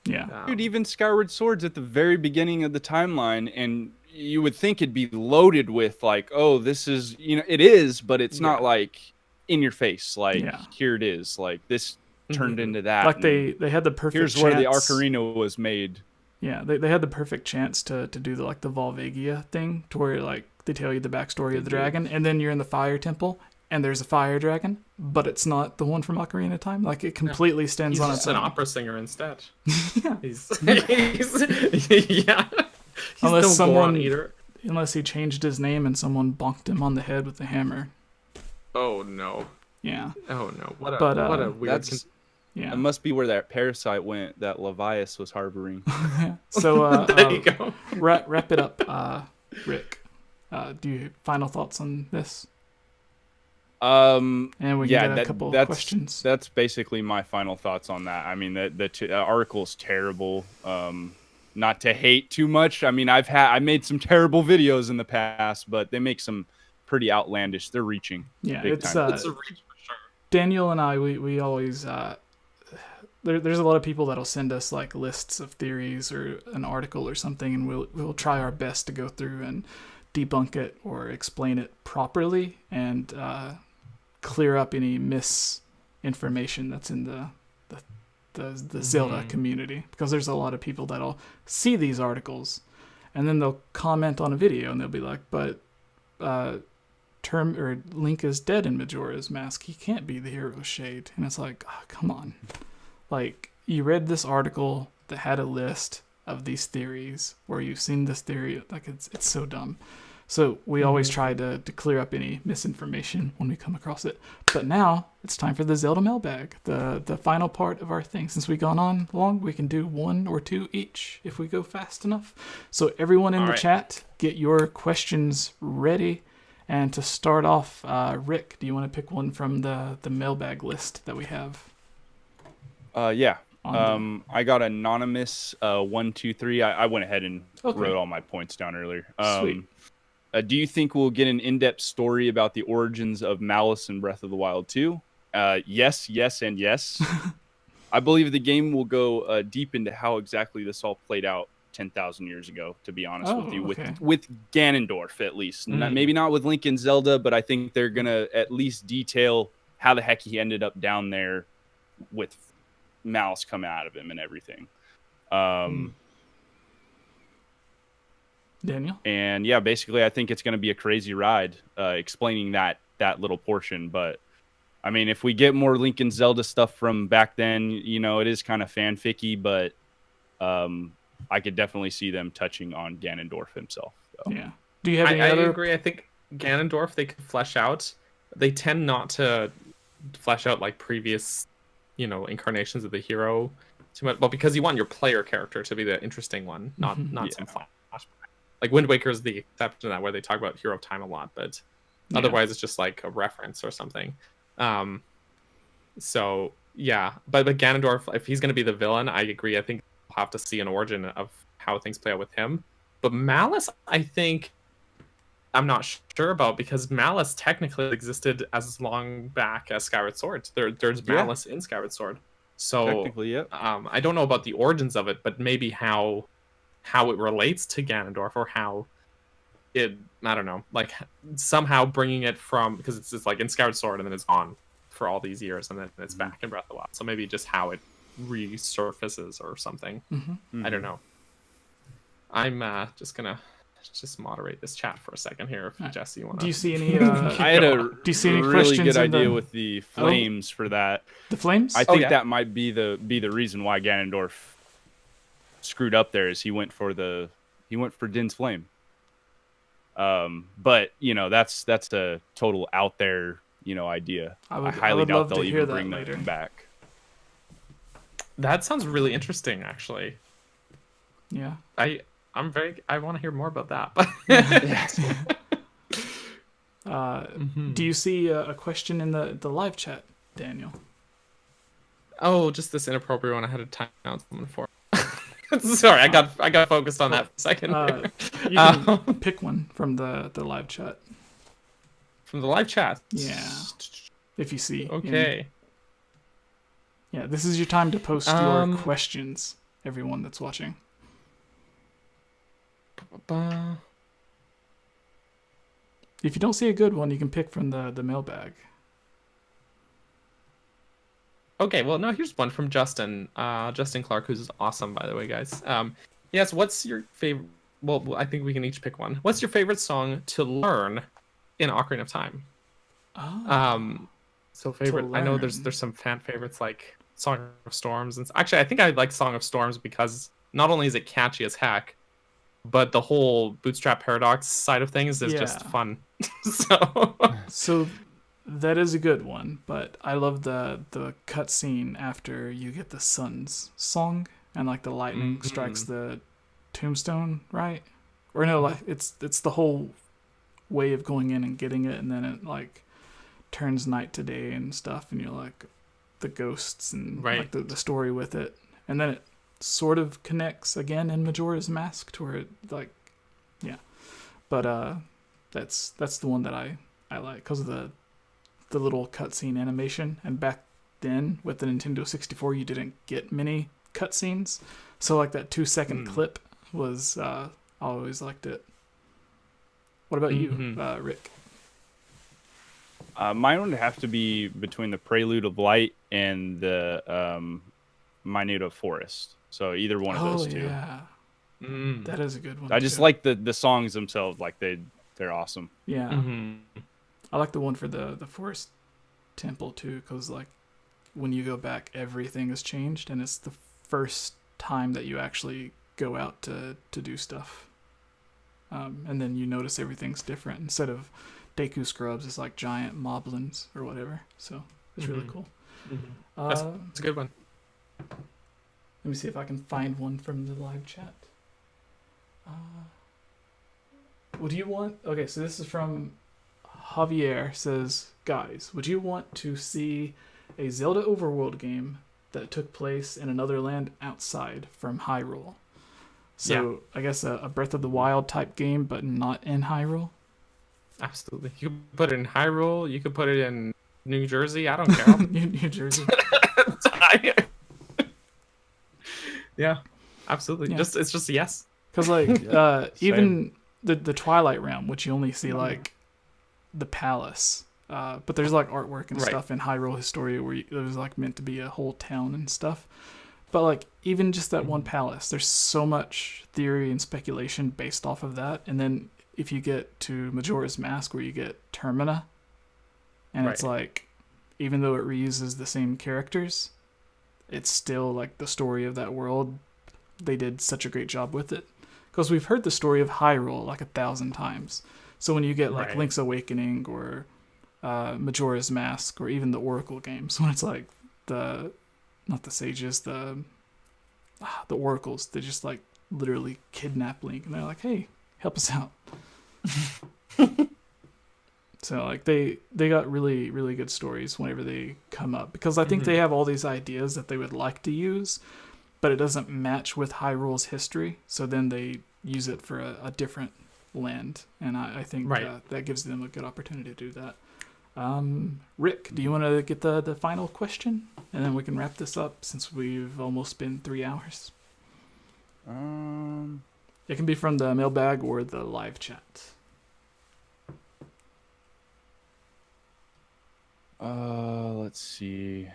Yeah. Dude, even Skyward Sword's at the very beginning of the timeline, and you would think it'd be loaded with like, oh, this is, it is, but it's not like in your face. Like, here it is. Like, this turned into that. Like they had the perfect Here's chance. where the Ocarina was made. Yeah, they had the perfect chance to do the 𝐕𝐽𝐺𝐵 thing, to where like they tell you the backstory of the dragon, and then you're in the fire temple, and there's a fire dragon, but it's not the one from Ocarina of Time. Like, it completely stands He's on just its an own. opera singer instead. Yeah. He's yeah. He's Unless no someone- Goron either. Unless he changed his name and someone bonked him on the head with a hammer. Oh no. Yeah. Oh no. What a But, what a weird. That's Yeah. That must be where that parasite went that Levias was harboring. So there you go. wrap it up, Rick. Do you final thoughts on this? And we can get a couple questions. That's basically my final thoughts on that. I mean, the article's terrible. Not to hate too much. I mean, I made some terrible videos in the past, but they make some pretty outlandish. They're reaching. Yeah, big it's time. It's a reach for sure. Daniel and I. We always there's a lot of people that'll send us like lists of theories or an article or something, and we'll try our best to go through and debunk it or explain it properly and clear up any misinformation that's in the Zelda community, because there's a lot of people that'll see these articles and then they'll comment on a video and they'll be like, but Link is dead in Majora's Mask, he can't be the hero of Shade. And it's like, oh, come on, like, you read this article that had a list of these theories, or you've seen this theory, like, it's so dumb. So we always try to clear up any misinformation when we come across it. But now it's time for the Zelda Mailbag, the final part of our thing. Since we've gone on long, we can do 1 or 2 each if we go fast enough. So everyone in the chat, get your questions ready. And to start off, Rick, do you want to pick one from the mailbag list that we have? Yeah. I got anonymous 123. I went ahead and wrote all my points down earlier. Sweet. Do you think we'll get an in-depth story about the origins of Malice in Breath of the Wild 2? Yes, yes, and yes. I believe the game will go deep into how exactly this all played out 10,000 years ago, to be honest with you, with Ganondorf at least. Maybe not with Link and Zelda, but I think they're going to at least detail how the heck he ended up down there with Malice coming out of him and everything. Daniel? And yeah, basically I think it's going to be a crazy ride explaining that little portion. But I mean, if we get more Link and Zelda stuff from back then, you know, it is kind of fanficky, but I could definitely see them touching on Ganondorf himself. So. Yeah. Do you have any I other? agree. I think Ganondorf, they could flesh out. They tend not to flesh out like previous, you know, incarnations of the hero too much. Well, because you want your player character to be the interesting one, not some flashback. Like Wind Waker is the exception to that, where they talk about Hero of Time a lot, but otherwise it's just like a reference or something. So yeah, but Ganondorf, if he's going to be the villain, I agree. I think we'll have to see an origin of how things play out with him. But Malice, I think I'm not sure about, because Malice technically existed as long back as Skyward Sword. There's Malice in Skyward Sword. So technically, yeah. I don't know about the origins of it, but maybe how it relates to Ganondorf, or how it, I don't know, like somehow bringing it from, because it's like in Skyward Sword and then it's on for all these years and then it's back in Breath of the Wild. So maybe just how it resurfaces or something. I don't know. I'm just gonna moderate this chat for a second here. If Jesse, you want to? Do you see any? I had a do you see any really questions good idea with the flames for that. The flames? I think that might be the reason why Ganondorf screwed up there, is he went for Din's flame. But you know, that's a total out there, you know, idea. I highly doubt they'll even bring that back. That sounds really interesting, actually. Yeah. I want to hear more about that. But do you see a question in the live chat, Daniel? Oh, just this inappropriate one. I had a timeout someone for. Sorry, I got focused on that for a second. You can pick one from the live chat. From the live chat? Yeah. If you see. Okay. Yeah, this is your time to post your questions, everyone that's watching. If you don't see a good one, you can pick from the mailbag. Okay, well, no, here's one from Justin. Justin Clark, who's awesome, by the way, guys. Yes, what's your favorite... Well, I think we can each pick one. What's your favorite song to learn in Ocarina of Time? So favorite... I know there's some fan favorites like Song of Storms. And actually, I think I like Song of Storms because not only is it catchy as heck, but the whole Bootstrap Paradox side of things is just fun. So that is a good one, but I love the cutscene after you get the Sun's song and like the lightning strikes the tombstone, right? Or no, like it's the whole way of going in and getting it, and then it like turns night to day and stuff, and you're like the ghosts and like the story with it, and then it sort of connects again in Majora's Mask to where it like but that's the one that I like because of the little cutscene animation. And back then with the Nintendo 64 you didn't get many cutscenes, so like that 2-second clip was I always liked it. What about you, Mhm. Rick? Mine would have to be between the Prelude of Light and the Minute of Forest. So either one of Oh those two. yeah, Mm. that is a good one. I just too. like the songs themselves. Like they're awesome. Yeah, Mhm. I like the one for the forest temple too, because like when you go back, everything has changed, and it's the first time that you actually go out to do stuff. And then you notice everything's different. Instead of Deku scrubs, it's like giant moblins or whatever. So it's really Mhm. cool. Mhm. Uh, That's a good one. let me see if I can find one from the live chat. Would you want? Okay, so this is from Javier. Says, guys, would you want to see a Zelda overworld game that took place in another land outside from Hyrule? So I guess a Breath of the Wild type game, but not in Hyrule. Absolutely. You could put it in Hyrule. You could put it in New Jersey. I don't care. New Jersey. Yeah, absolutely. Yeah. It's just a yes. Because like even the Twilight Realm, which you only see like the palace, but there's like artwork and Right. stuff in Hyrule Historia where it was like meant to be a whole town and stuff. But like even just that one palace, there's so much theory and speculation based off of that. And then if you get to Majora's Mask, where you get Termina, and it's Right. like even though it reuses the same characters, it's still like the story of that world. They did such a great job with it. Because we've heard the story of Hyrule like 1,000 times. So when you get like Right. Link's Awakening or Majora's Mask or even the Oracle games, when it's like not the sages, the oracles, they just like literally kidnap Link and they're like, hey, help us out. So like they got really, really good stories whenever they come up, because I think they have all these ideas that they would like to use, but it doesn't match with Hyrule's history. So then they use it for a different land, and I think Right. that gives them a good opportunity to do that. Rick, do you want to get the final question, and then we can wrap this up since we've almost been 3 hours. It can be from the mailbag or the live chat. Let's see.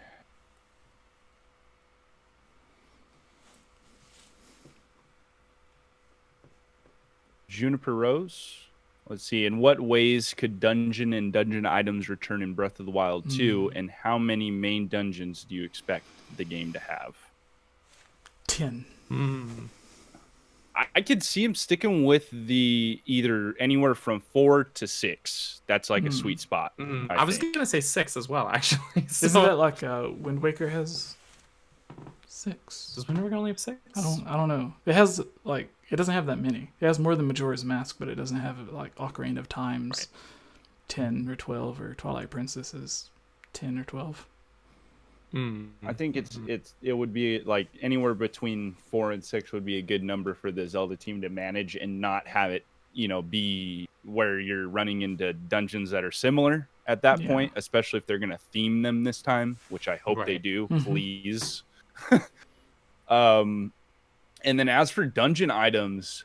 Juniper Rose. Let's see. In what ways could dungeon and dungeon items return in Breath of the Wild 2, and how many main dungeons do you expect the game to have? 10. Mm. I could see him sticking with the either anywhere from 4 to 6. That's like a sweet spot. I was think. gonna say 6 as well, actually. So, Isn't that like Wind Waker has 6? does Wind Waker only have 6? I don't know. It has like it doesn't have that many. It has more than Majora's Mask, but it doesn't have like Ocarina of Time's 10 or 12, or Twilight Princess is 10 or 12. I think it would be like anywhere between 4 and 6 would be a good number for the Zelda team to manage and not have it, be where you're running into dungeons that are similar at that point, especially if they're going to theme them this time, which I hope they do, please. And then as for dungeon items,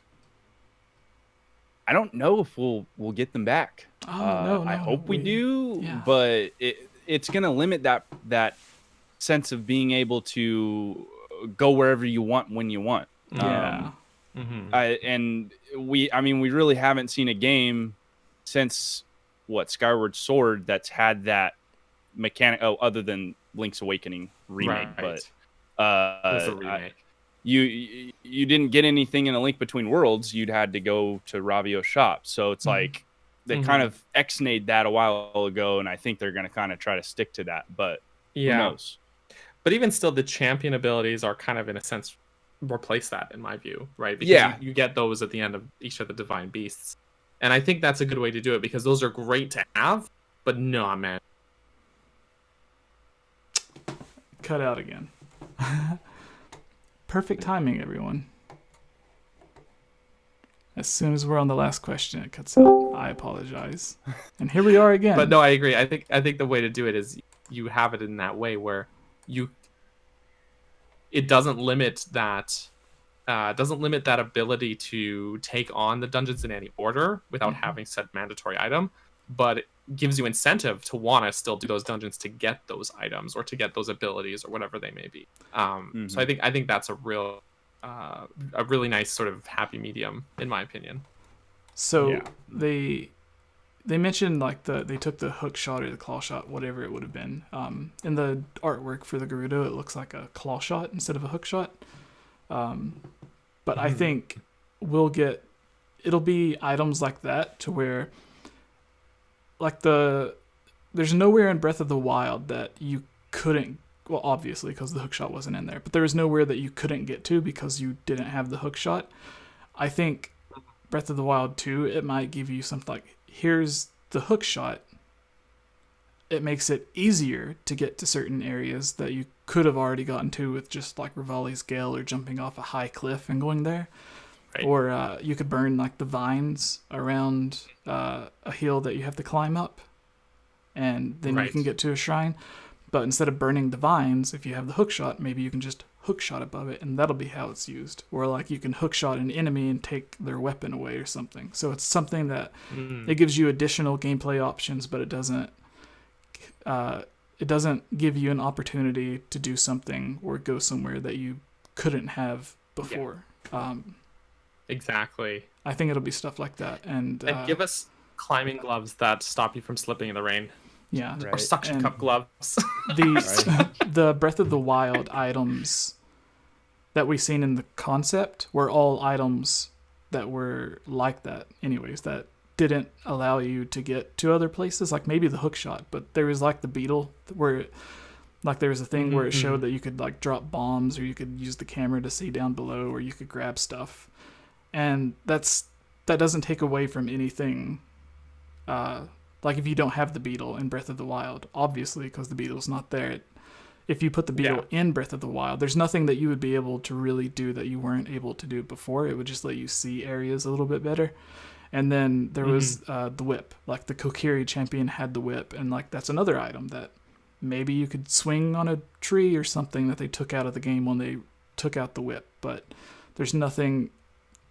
I don't know if we'll get them back. No, I hope we do, yeah. but it's going to limit that sense of being able to go wherever you want when you want. Yeah. We really haven't seen a game since Skyward Sword that's had that mechanic. Oh, other than Link's Awakening remake, Right. but It's a remake. you didn't get anything in A Link Between Worlds. You'd had to go to Ravio's shop, so it's like they kind of ex-nayed that a while ago, and I think they're going to kind of try to stick to that. But who knows? But even still, the champion abilities are kind of, in a sense, replace that, in my view, right? Because you get those at the end of each of the Divine Beasts. And I think that's a good way to do it, because those are great to have, but no, man. Cut out again. Perfect timing, everyone. As soon as we're on the last question, it cuts out. I apologize. And here we are again. But no, I agree. I think the way to do it is you have it in that way where it doesn't limit that doesn't limit that ability to take on the dungeons in any order without having said mandatory item, but it gives you incentive to want to still do those dungeons to get those items or to get those abilities or whatever they may be. So I think that's a really nice sort of happy medium, in my opinion. So they mentioned like they took the hook shot or the claw shot, whatever it would have been. In the artwork for the Gerudo, it looks like a claw shot instead of a hook shot. But I think it'll be items like that to where like there's nowhere in Breath of the Wild that you couldn't, well, obviously because the hook shot wasn't in there, but there was nowhere that you couldn't get to because you didn't have the hook shot. I think Breath of the Wild 2, it might give you something like, here's the hook shot. It makes it easier to get to certain areas that you could have already gotten to with just like Rivali's Gale or jumping off a high cliff and going there. Right. Or you could burn like the vines around a hill that you have to climb up, and then you can get to a shrine. But instead of burning the vines, if you have the hook shot, maybe you can just hook shot above it, and that'll be how it's used. Or like you can hook shot an enemy and take their weapon away or something. So it's something that it gives you additional gameplay options, but it doesn't give you an opportunity to do something or go somewhere that you couldn't have before. Yeah. Exactly. I think it'll be stuff like that, and give us climbing gloves that stop you from slipping in the rain. Yeah, or suction cup gloves. The Breath of the Wild items that we've seen in the concept were all items that were like that, anyways. That didn't allow you to get to other places, like maybe the hook shot, but there was like the beetle where, like, there was a thing where it showed that you could like drop bombs, or you could use the camera to see down below, or you could grab stuff. And that doesn't take away from anything. Like if you don't have the beetle in Breath of the Wild, obviously, because the beetle's not there. If you put the beetle in Breath of the Wild, there's nothing that you would be able to really do that you weren't able to do before. It would just let you see areas a little bit better. And then there was the whip. Like the Kokiri champion had the whip, and like that's another item that maybe you could swing on a tree or something that they took out of the game when they took out the whip. But there's nothing.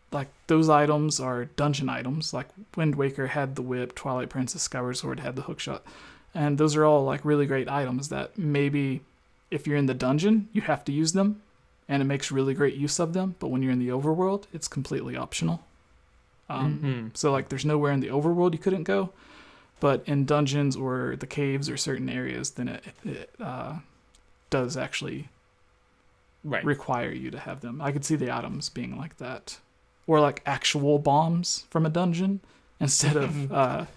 Like, those items are dungeon items. Like, Wind Waker had the whip, Twilight Princess Skyward Sword had the hookshot. And those are all, like, really great items that maybe if you're in the dungeon, you have to use them, and it makes really great use of them. But when you're in the overworld, it's completely optional. So, like, there's nowhere in the overworld you couldn't go. But in dungeons or the caves or certain areas, then it does actually require you to have them. I could see the items being like that. Or like actual bombs from a dungeon instead of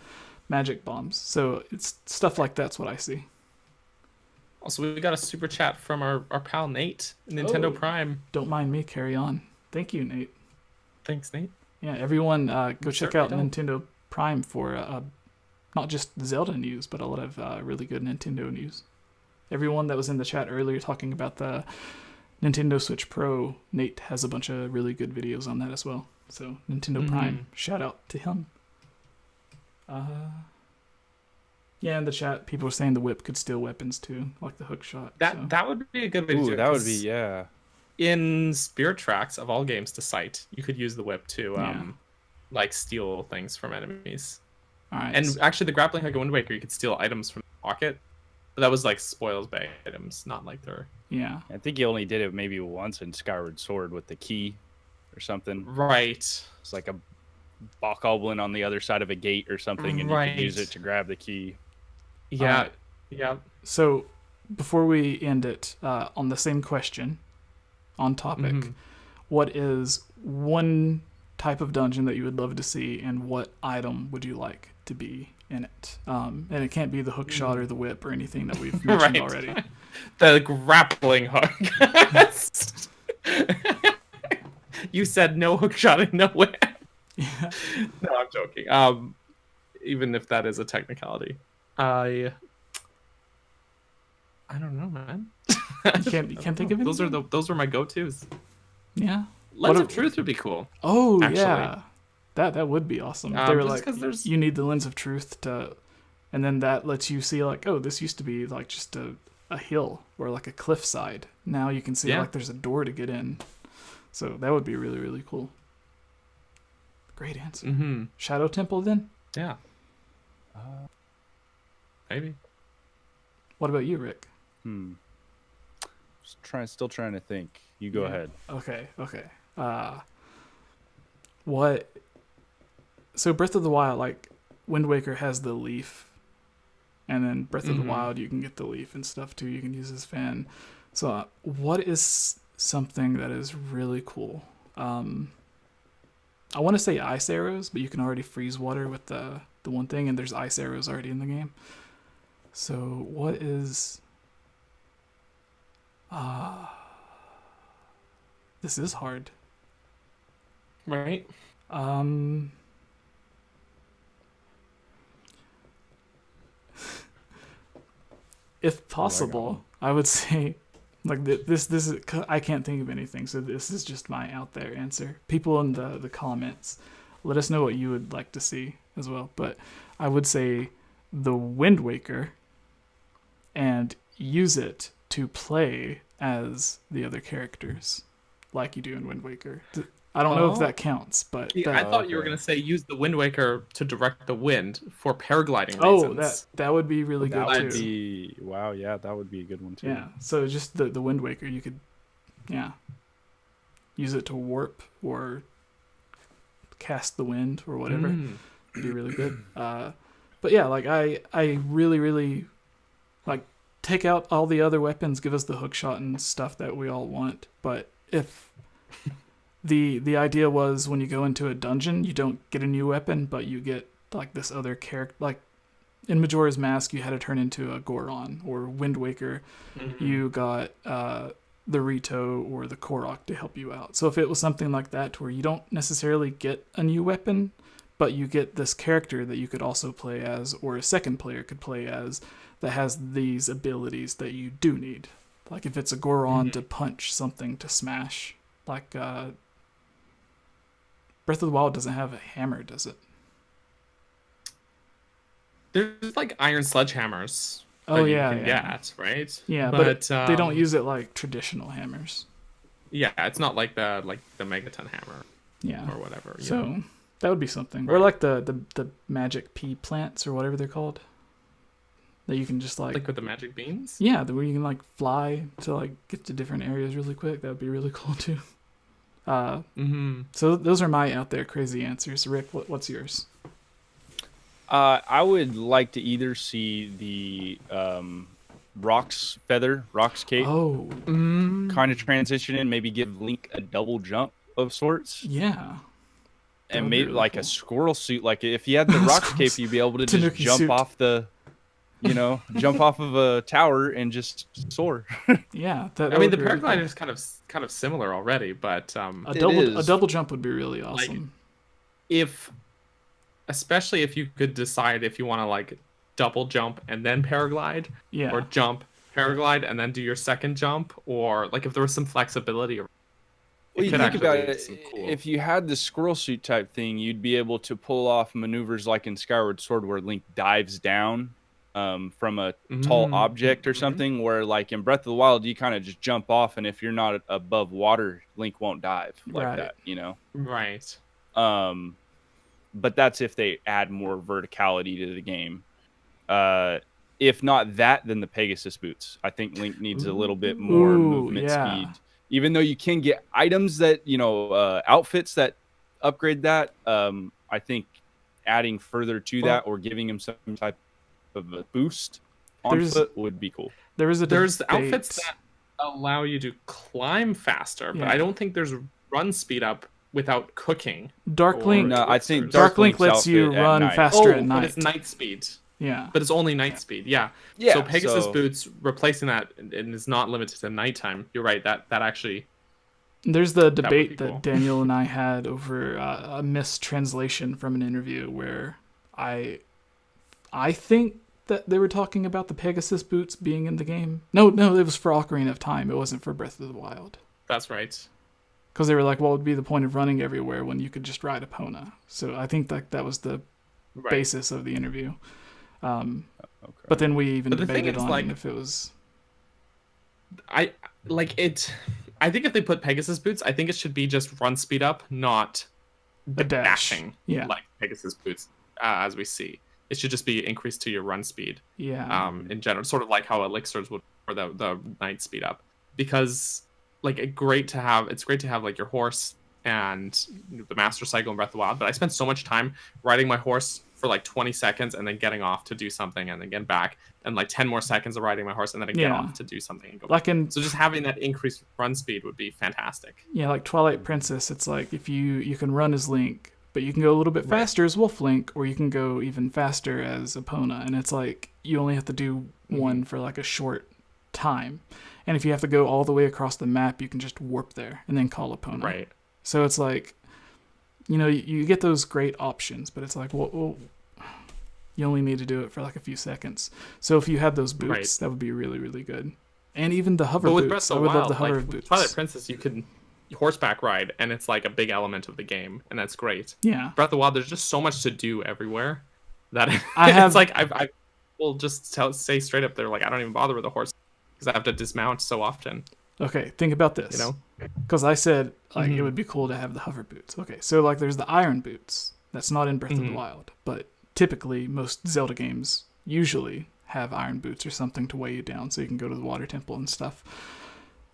magic bombs. So it's stuff like that's what I see. Also, we got a super chat from our pal Nate, Nintendo Prime. Don't mind me, carry on. Thank you, Nate. Thanks, Nate. Yeah, everyone go check out Nintendo Prime for not just Zelda news, but a lot of really good Nintendo news. Everyone that was in the chat earlier talking about the Nintendo Switch Pro, Nate has a bunch of really good videos on that as well. So Nintendo Prime, shout out to him. Yeah, in the chat, people were saying the whip could steal weapons too, like the hook shot. That would be a good way to do it. That would be, In Spirit Tracks, of all games to cite, you could use the whip to like steal things from enemies. All right. And actually, the grappling hook in Wind Waker, you could steal items from the pocket. But that was like spoils by items, not like their... Yeah. I think you only did it maybe once in Skyward Sword with the key or something. Right. It's like a bokoblin on the other side of a gate or something, and you can use it to grab the key. Yeah. Yeah. So before we end it, on the same question, on topic, what is one type of dungeon that you would love to see, and what item would you like to be in it? And it can't be the hook shot or the whip or anything that we've mentioned already. The grappling hook. You said no hook shot and no whip. Yeah. No, I'm joking. Even if that is a technicality. I don't know, man. You can't think of it. Those were my go-tos. Yeah. Lens of Truth would be cool. Oh, actually. Yeah. That would be awesome. They were like, there's... you need the Lens of Truth to, and then that lets you see like, oh, this used to be like just a hill or like a cliffside. Now you can see like there's a door to get in. So that would be really, really cool. Great answer. Mm-hmm. Shadow Temple then? Yeah. Maybe. What about you, Rick? Still trying to think. You go ahead. Okay. What? So Breath of the Wild, like Wind Waker has the leaf, and then Breath of the Wild you can get the leaf and stuff too. You can use as fan. So what is something that is really cool? I want to say ice arrows, but you can already freeze water with the one thing, and there's ice arrows already in the game. So what is... this is hard. Right. If possible, I would say, like this is, I can't think of anything, so this is just my out there answer. People in the comments, let us know what you would like to see as well. But I would say the Wind Waker, and use it to play as the other characters, like you do in Wind Waker. I don't know if that counts, but I thought you were gonna say use the Wind Waker to direct the wind for paragliding oh, reasons. that would be really good That would too. be wow. Yeah, that would be a good one too. Yeah, so just the Wind Waker, you could, use it to warp or cast the wind or whatever. It'd be really good. But yeah, like I really, really like take out all the other weapons, give us the hook shot and stuff that we all want. But if the idea was when you go into a dungeon, you don't get a new weapon, but you get like this other character, like in Majora's Mask, you had to turn into a Goron, or Wind Waker, you got the Rito or the Korok to help you out. So if it was something like that to where you don't necessarily get a new weapon, but you get this character that you could also play as, or a second player could play as, that has these abilities that you do need. Like if it's a Goron to punch something to smash. Like Breath of the Wild doesn't have a hammer, does it? There's like iron sledgehammers. Oh, that yeah, you can get, right? Yeah, but they don't use it like traditional hammers. Yeah, it's not like the Megaton hammer. Yeah. Or whatever. So that would be something. Right. Or like the magic pea plants or whatever they're called. That you can just like with the magic beans? Yeah, where you can like fly to like get to different areas really quick. That would be really cool too. So those are my out there crazy answers. Rick, what's yours? I would like to either see the Rock's Cape kind of transition in, maybe give Link a double jump of sorts. Yeah. And maybe really like cool. A squirrel suit. Like if you had the Rock's Cape, you'd be able to just jump off the, jump off of a tower and just soar. Yeah. I mean, the paraglider is kind of similar already, but a double jump would be really awesome. Like, especially if you could decide if you want to like double jump and then paraglide, or jump, paraglide, and then do your second jump, or like if there was some flexibility. Well, you think about it, if you had the squirrel suit type thing, you'd be able to pull off maneuvers like in Skyward Sword where Link dives down from a tall object or something, where like in Breath of the Wild, you kind of just jump off, and if you're not above water, Link won't dive like that, Right. But that's if they add more verticality to the game. If not that, then the Pegasus boots. I think Link needs a little bit more movement speed. Even though you can get items that, outfits that upgrade that, I think adding further to that or giving him some type of a boost on foot would be cool. There's outfits that allow you to climb faster, but I don't think there's run speed up without cooking. Dark Link. No, I think Dark Link lets you run faster at night. But it's night speed. Yeah. But it's only night speed. Yeah. So Pegasus boots replacing that and is not limited to nighttime. You're right. That actually. There's the debate that Daniel and I had over a mistranslation from an interview where I think that they were talking about the Pegasus boots being in the game. No, it was for Ocarina of Time. It wasn't for Breath of the Wild. That's right. Because they were like, what would be the point of running everywhere when you could just ride Epona? So I think that was the basis of the interview. But then we even debated on if it was... I think if they put Pegasus boots, I think it should be just run speed up, not The dash. dashing. Yeah. Like Pegasus boots, as we see. It should just be increased to your run speed. Yeah. In general, sort of like how elixirs would for the knight speed up, because like it's great to have like your horse and the master cycle in Breath of the Wild. But I spent so much time riding my horse for like 20 seconds and then getting off to do something and then getting back, and like 10 more seconds of riding my horse and then I get off to do something and go like back. in So just having that increased run speed would be fantastic. Yeah, like Twilight Princess, it's like if you can run as Link, but you can go a little bit faster as Wolf Link, or you can go even faster as Epona, and it's like you only have to do one for like a short time. And if you have to go all the way across the map, you can just warp there and then call Epona. Right. So it's like, you get those great options, but it's like, well, you only need to do it for like a few seconds. So if you had those boots, that would be really, really good. And even the hover But with boots. Breath of I the would love Wild, the hover like, with boots. Twilight Princess, you can horseback ride, and it's like a big element of the game, and that's great. Yeah. Breath of the Wild, there's just so much to do everywhere that have- it's like I will just say straight up there, like I don't even bother with a horse because I have to dismount so often. Okay, think about this. Because I said like it would be cool to have the hover boots. Okay, so like there's the iron boots. That's not in Breath of the Wild, but typically most Zelda games usually have iron boots or something to weigh you down so you can go to the water temple and stuff.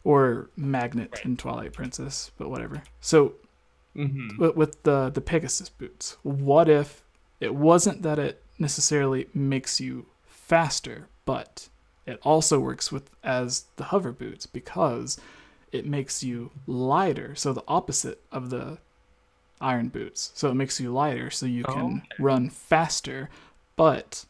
Or magnet in Twilight Princess, but whatever. So with the Pegasus boots, what if it wasn't that it necessarily makes you faster, but it also works as the hover boots because it makes you lighter. So the opposite of the iron boots. So it makes you lighter so you can run faster, but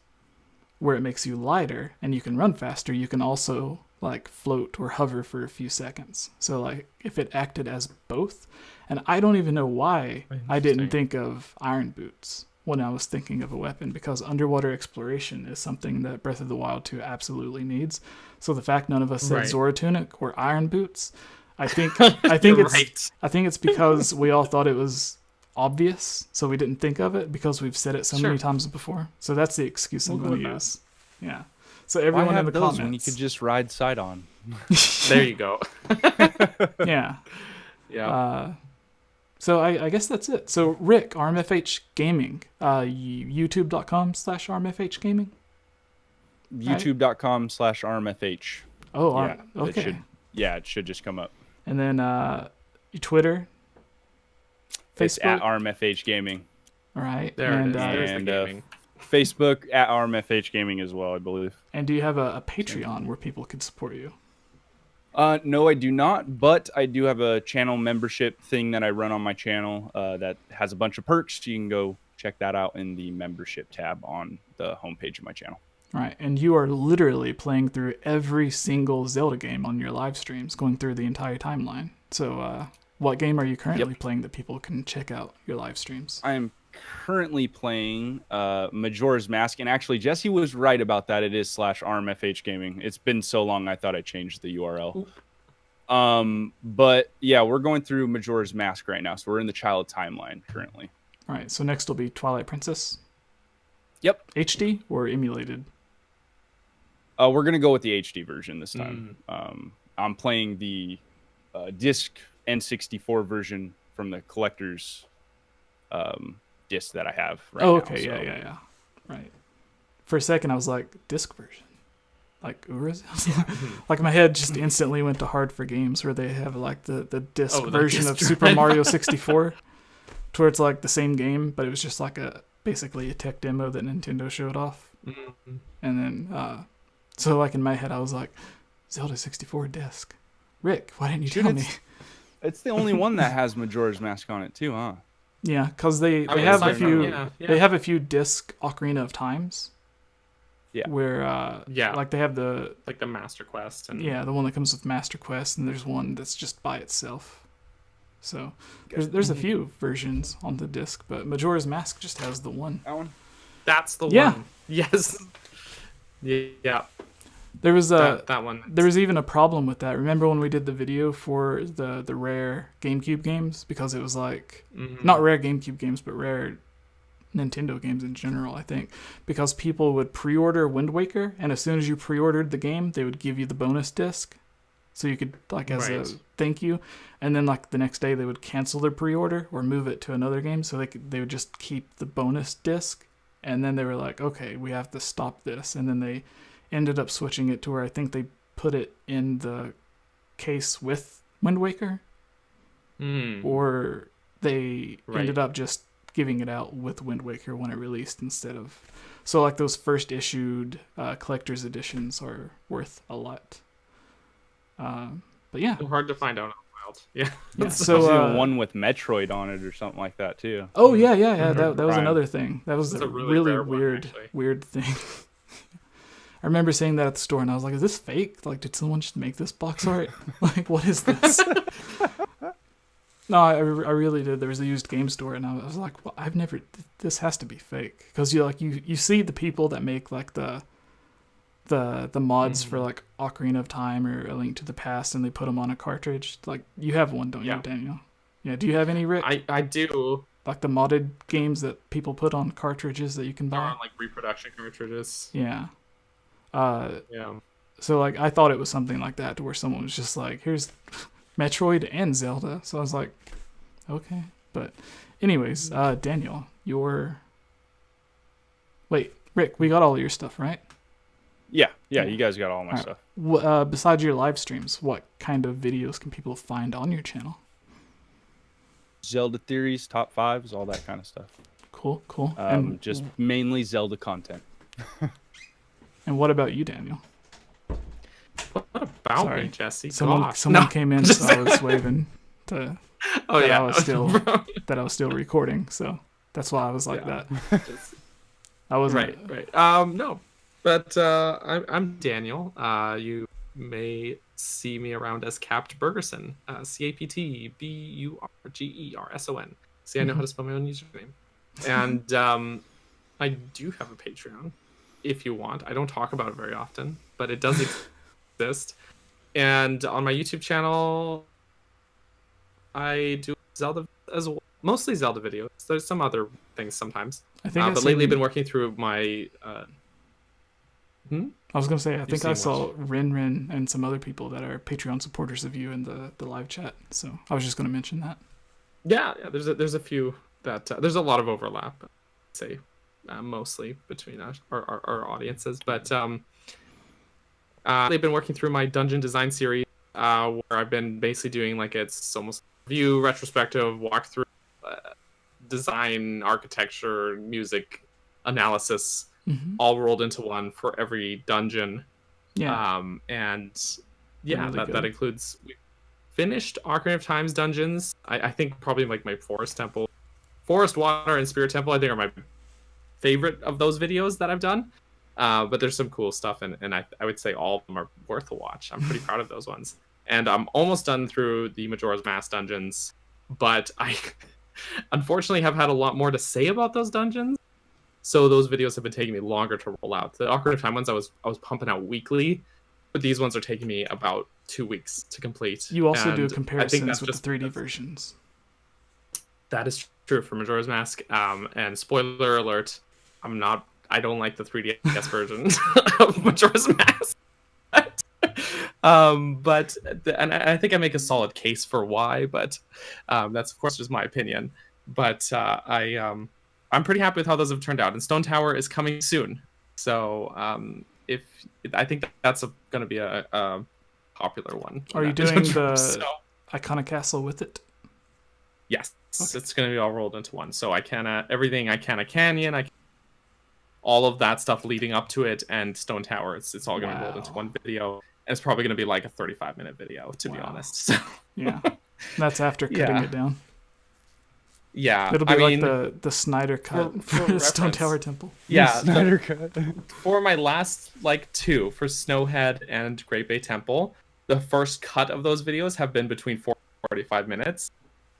where it makes you lighter and you can run faster, you can also like float or hover for a few seconds. So like if it acted as both, and I don't even know why I didn't think of iron boots when I was thinking of a weapon, because underwater exploration is something that Breath of the Wild 2 absolutely needs. So the fact none of us said Zora Tunic or iron boots, I think it's because we all thought it was obvious, so we didn't think of it because we've said it so many times before. So that's the excuse I'm going to use. Yeah. So everyone in the comments, when you could just ride side on. There you go. Yeah. Yeah. So I guess that's it. So Rick, 𝐼𝐸 Gaming, youtube.com/𝐼𝐸gaming. youtube.com/𝐼𝐸. Oh, yeah, okay. It should just come up. And then Twitter, It's Facebook. at 𝐼𝐸 Gaming. All right. There and, it is. There's the gaming. Facebook at 𝐼𝐸 Gaming as well, I believe. And do you have a Patreon where people can support you? No, I do not, but I do have a channel membership thing that I run on my channel that has a bunch of perks. You can go check that out in the membership tab on the homepage of my channel. All right. And you are literally playing through every single Zelda game on your live streams, going through the entire timeline. So what game are you currently playing that people can check out your live streams? I am currently playing Majora's Mask, and actually Jesse was right about that. It is /𝐼𝐸 Gaming. It's been so long I thought I changed the URL. But yeah, we're going through Majora's Mask right now, so we're in the child timeline currently. All right, so next will be Twilight Princess. Yep. HD or emulated? We're gonna go with the HD version this time. I'm playing the disc N64 version from the collector's disc that I have right now. Okay, so. Yeah. Right. For a second, I was like, disc version? Like 𝐼𝐸? Like my head just instantly went to Hard for Games where they have like the disc version of Super Mario 64 to where it's like the same game, but it was just like basically a tech demo that Nintendo showed off. And then, so like in my head, I was like, Zelda 64 disc. Rick, why didn't you tell me? It's the only one that has Majora's Mask on it too, huh? Yeah, because they have a few. They have a few disc Ocarina of Times. Yeah. Where like they have the Master Quest and the one that comes with Master Quest, and there's one that's just by itself. So there's a few versions on the disc, but Majora's Mask just has the one. That one. That's the one. Yes. Yeah. There was that one. There was even a problem with that. Remember when we did the video for the rare GameCube games, because it was like not rare GameCube games, but rare Nintendo games in general, I think, because people would pre-order Wind Waker, and as soon as you pre-ordered the game, they would give you the bonus disc. so you could like as a Right. thank you, and then like the next day they would cancel their pre-order or move it to another game, so they would just keep the bonus disc, and then they were like, okay, we have to stop this, and then they ended up switching it to where I think they put it in the case with Wind Waker, or they ended up just giving it out with Wind Waker when it released instead of. So like those first issued collector's editions are worth a lot. But yeah, So hard to find out on Wild. Yeah. yeah. So So one with Metroid on it or something like that too. oh yeah. That was Right. another thing. That was That's a a really really rare one, weird actually. weird thing. I remember seeing that at the store and I was like, "Is this fake? Like, did someone just make this box art? Like, what is this?" No, I really did. There was a used game store, and I was like, "Well, I've never. This has to be fake." Because you see the people that make like the mods for like Ocarina of Time or A Link to the Past, and they put them on a cartridge. Like you have one, don't Yeah. you, Daniel? Yeah. Do you have any, Rick? I do. Like the modded games that people put on cartridges that you can They're buy? on like reproduction cartridges. Yeah. Yeah. So like I thought it was something like that, to where someone was just like, "Here's Metroid and Zelda." So I was like, okay. But anyways, Daniel, wait, Rick, we got all your stuff, right? Yeah, you guys got all my All right. stuff. Besides your live streams, what kind of videos can people find on your channel? Zelda theories, top fives, all that kind of stuff. Cool. Just mainly Zelda content. And what about you, Daniel? What about Sorry. me, Jesse? Someone Gosh. someone No. came in, so I was waving to Oh that yeah. I was still that I was still recording. So that's why I was like Yeah. that. I was Right. No, but I'm Daniel. You may see me around as Capt Bergerson. CaptBurgerson. See, I know how to spell my own username. And I do have a Patreon, if you want. I don't talk about it very often, but it does exist. And on my YouTube channel, I do Zelda as well. Mostly Zelda videos. There's some other things sometimes. I think But lately I've been working through my I was gonna say, I think I seen saw Rin and some other people that are Patreon supporters of you in the live chat. So I was just gonna mention that. yeah, there's a few that there's a lot of overlap, I'd say, mostly between our audiences. But they've been working through my dungeon design series, where I've been basically doing like it's almost review, retrospective, walkthrough, design, architecture, music analysis, all rolled into one for every dungeon. Yeah. And yeah, Really that good. includes finished Ocarina of Time's dungeons. I think probably like my Forest Temple, Forest Water, and Spirit Temple, I think are my favorite of those videos that I've done. But there's some cool stuff, and I would say all of them are worth a watch. I'm pretty proud of those ones. And I'm almost done through the Majora's Mask dungeons, but I unfortunately have had a lot more to say about those dungeons. So those videos have been taking me longer to roll out. The Ocarina of Time ones I was pumping out weekly, but these ones are taking me about 2 weeks to complete. You also do And I think comparisons that's with just the 3D versions. That is true for Majora's Mask. And spoiler alert, I don't like the 3DS version of Majora's Mask. And I think I make a solid case for why, but that's of course just my opinion. But I'm pretty happy with how those have turned out. And Stone Tower is coming soon, so if I think that's going to be a popular one. Are you doing the Iconic Castle with it? Yes, Okay. It's going to be all rolled into one. So everything Iconic Canyon, all of that stuff leading up to it, and Stone Tower, it's all going to be rolled into one video. And it's probably going to be like a 35-minute video, to be honest. So, Yeah, that's after cutting Yeah. it down. yeah, It'll be I like mean, the Snyder cut for for Stone reference. Tower Temple. yeah, Snyder Cut. for my last two, for Snowhead and Great Bay Temple, the first cut of those videos have been between 4 and 45 minutes,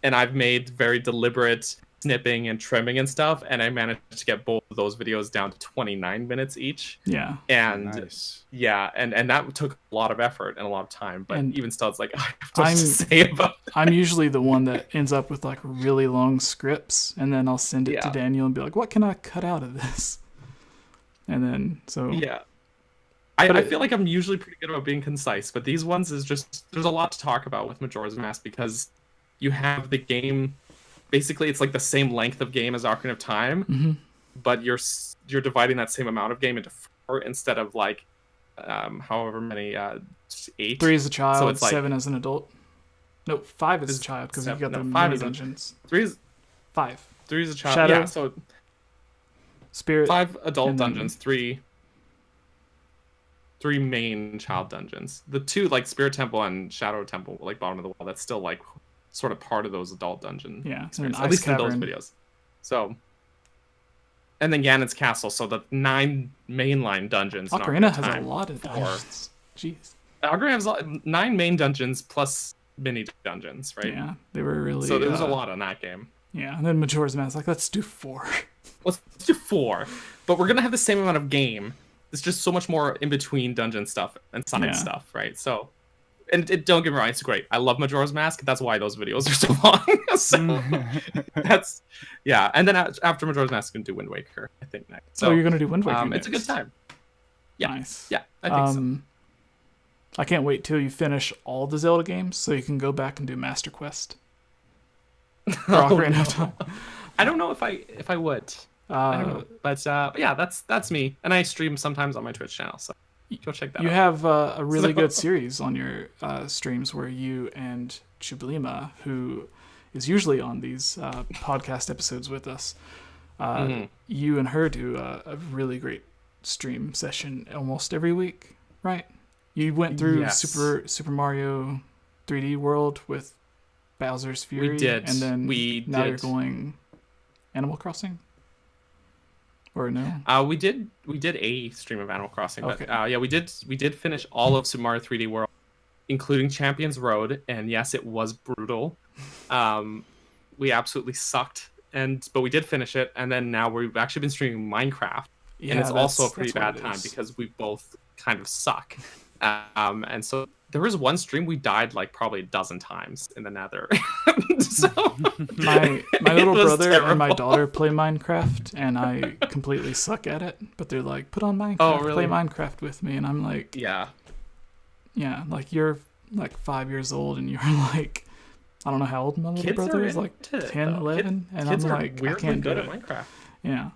and I've made very deliberate snipping and trimming and stuff, and I managed to get both of those videos down to 29 minutes each. Yeah, And Nice. yeah, and that took a lot of effort and a lot of time, but And even still, it's like I have so much I'm- to say about it. I'm usually the one that ends up with like really long scripts, and then I'll send it to Yeah. Daniel and be like, "What can I cut out of this?" And then Yeah. I feel like I'm usually pretty good about being concise, but these ones is just there's a lot to talk about with Majora's Mask because you have the game. Basically, it's like the same length of game as Ocarina of Time, but you're dividing that same amount of game into 4 instead of like however many 8. 3 as a child, So it's like 7 as an adult. No, 5 as a child because you got the 5 mini is dungeons. 3 is 5. 3 is a child. Shadow, Yeah, so Spirit, 5 adult and then- dungeons, 3 main child dungeons. The 2 like Spirit Temple and Shadow Temple, like bottom of the wall, that's still like sort of part of those adult dungeon. Yeah, and experiences, Ice at least Cavern. in those videos. So, and then Ganon's Castle. So the 9 mainline dungeons. in Ocarina has Time. a lot of 4. dungeons. Jeez. Ocarina has 9 main dungeons plus mini dungeons, right? Yeah, they were really. So there was a lot on that game. Yeah, and then Majora's Mask, like, let's do 4. Let's do 4, but we're gonna have the same amount of game. It's just so much more in between dungeon stuff and side stuff, right? So, and don't get me wrong, it's great. I love Majora's Mask. That's why those videos are so long. So that's and then after Majora's Mask, I'm gonna do Wind Waker, I think next. So you're gonna do Wind Waker next. It's a good time. Yeah, Nice. Yeah, I think so. I can't wait till you finish all the Zelda games so you can go back and do Master Quest. Ocarina of Time. I don't know if I would. I don't know. But yeah, that's me, and I stream sometimes on my Twitch channel. So go check that out. You have a really good series on your streams where you and Chublima, who is usually on these podcast episodes with us, you and her do a really great stream session almost every week, right? You went through Super Mario 3D World with Bowser's Fury. We did. And then now did. you're going Animal Crossing? Or no? We did a stream of Animal Crossing, Okay. but we did finish all of Super Mario 3D World, including Champions Road, and yes, it was brutal. We absolutely sucked, but we did finish it, and then now we've actually been streaming Minecraft, and it's also a pretty bad time because we both kind of suck. And so there was one stream we died like probably a dozen times in the Nether. So my little brother terrible. and my daughter play Minecraft, and I completely suck at it. But they're like, "Put on Minecraft, Oh, really? play Minecraft with me," and I'm like, yeah. Like you're like 5 years old, and you're like, I don't know how old my little Kids brother are is, like into it, 10, though. 11, and Kids I'm are like, I weirdly can't do good it. at Minecraft. Yeah,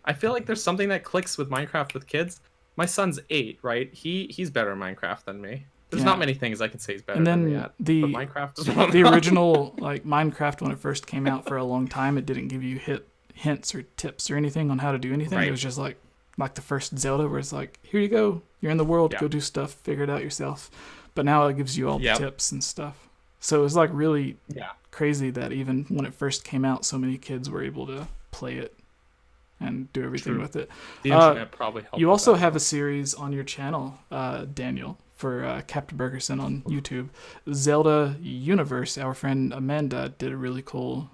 I feel like there's something that clicks with Minecraft with kids. My son's 8, right? He's better at Minecraft than me. There's not many things I can say he's better and than me then at. the But Minecraft is one of the them. original like Minecraft when it first came out for a long time, it didn't give you hints or tips or anything on how to do anything. Right. It was just like the first Zelda where it's like, here you go, you're in the world, Yeah. go do stuff, figure it out yourself. But now it gives you all the Yep. tips and stuff. So it was like really Yeah. crazy that even when it first came out, so many kids were able to play it and do everything True. with it. The internet probably helped. You with also that. have a series on your channel, Daniel, for Captain Bergerson on YouTube. Zelda Universe, our friend Amanda did a really cool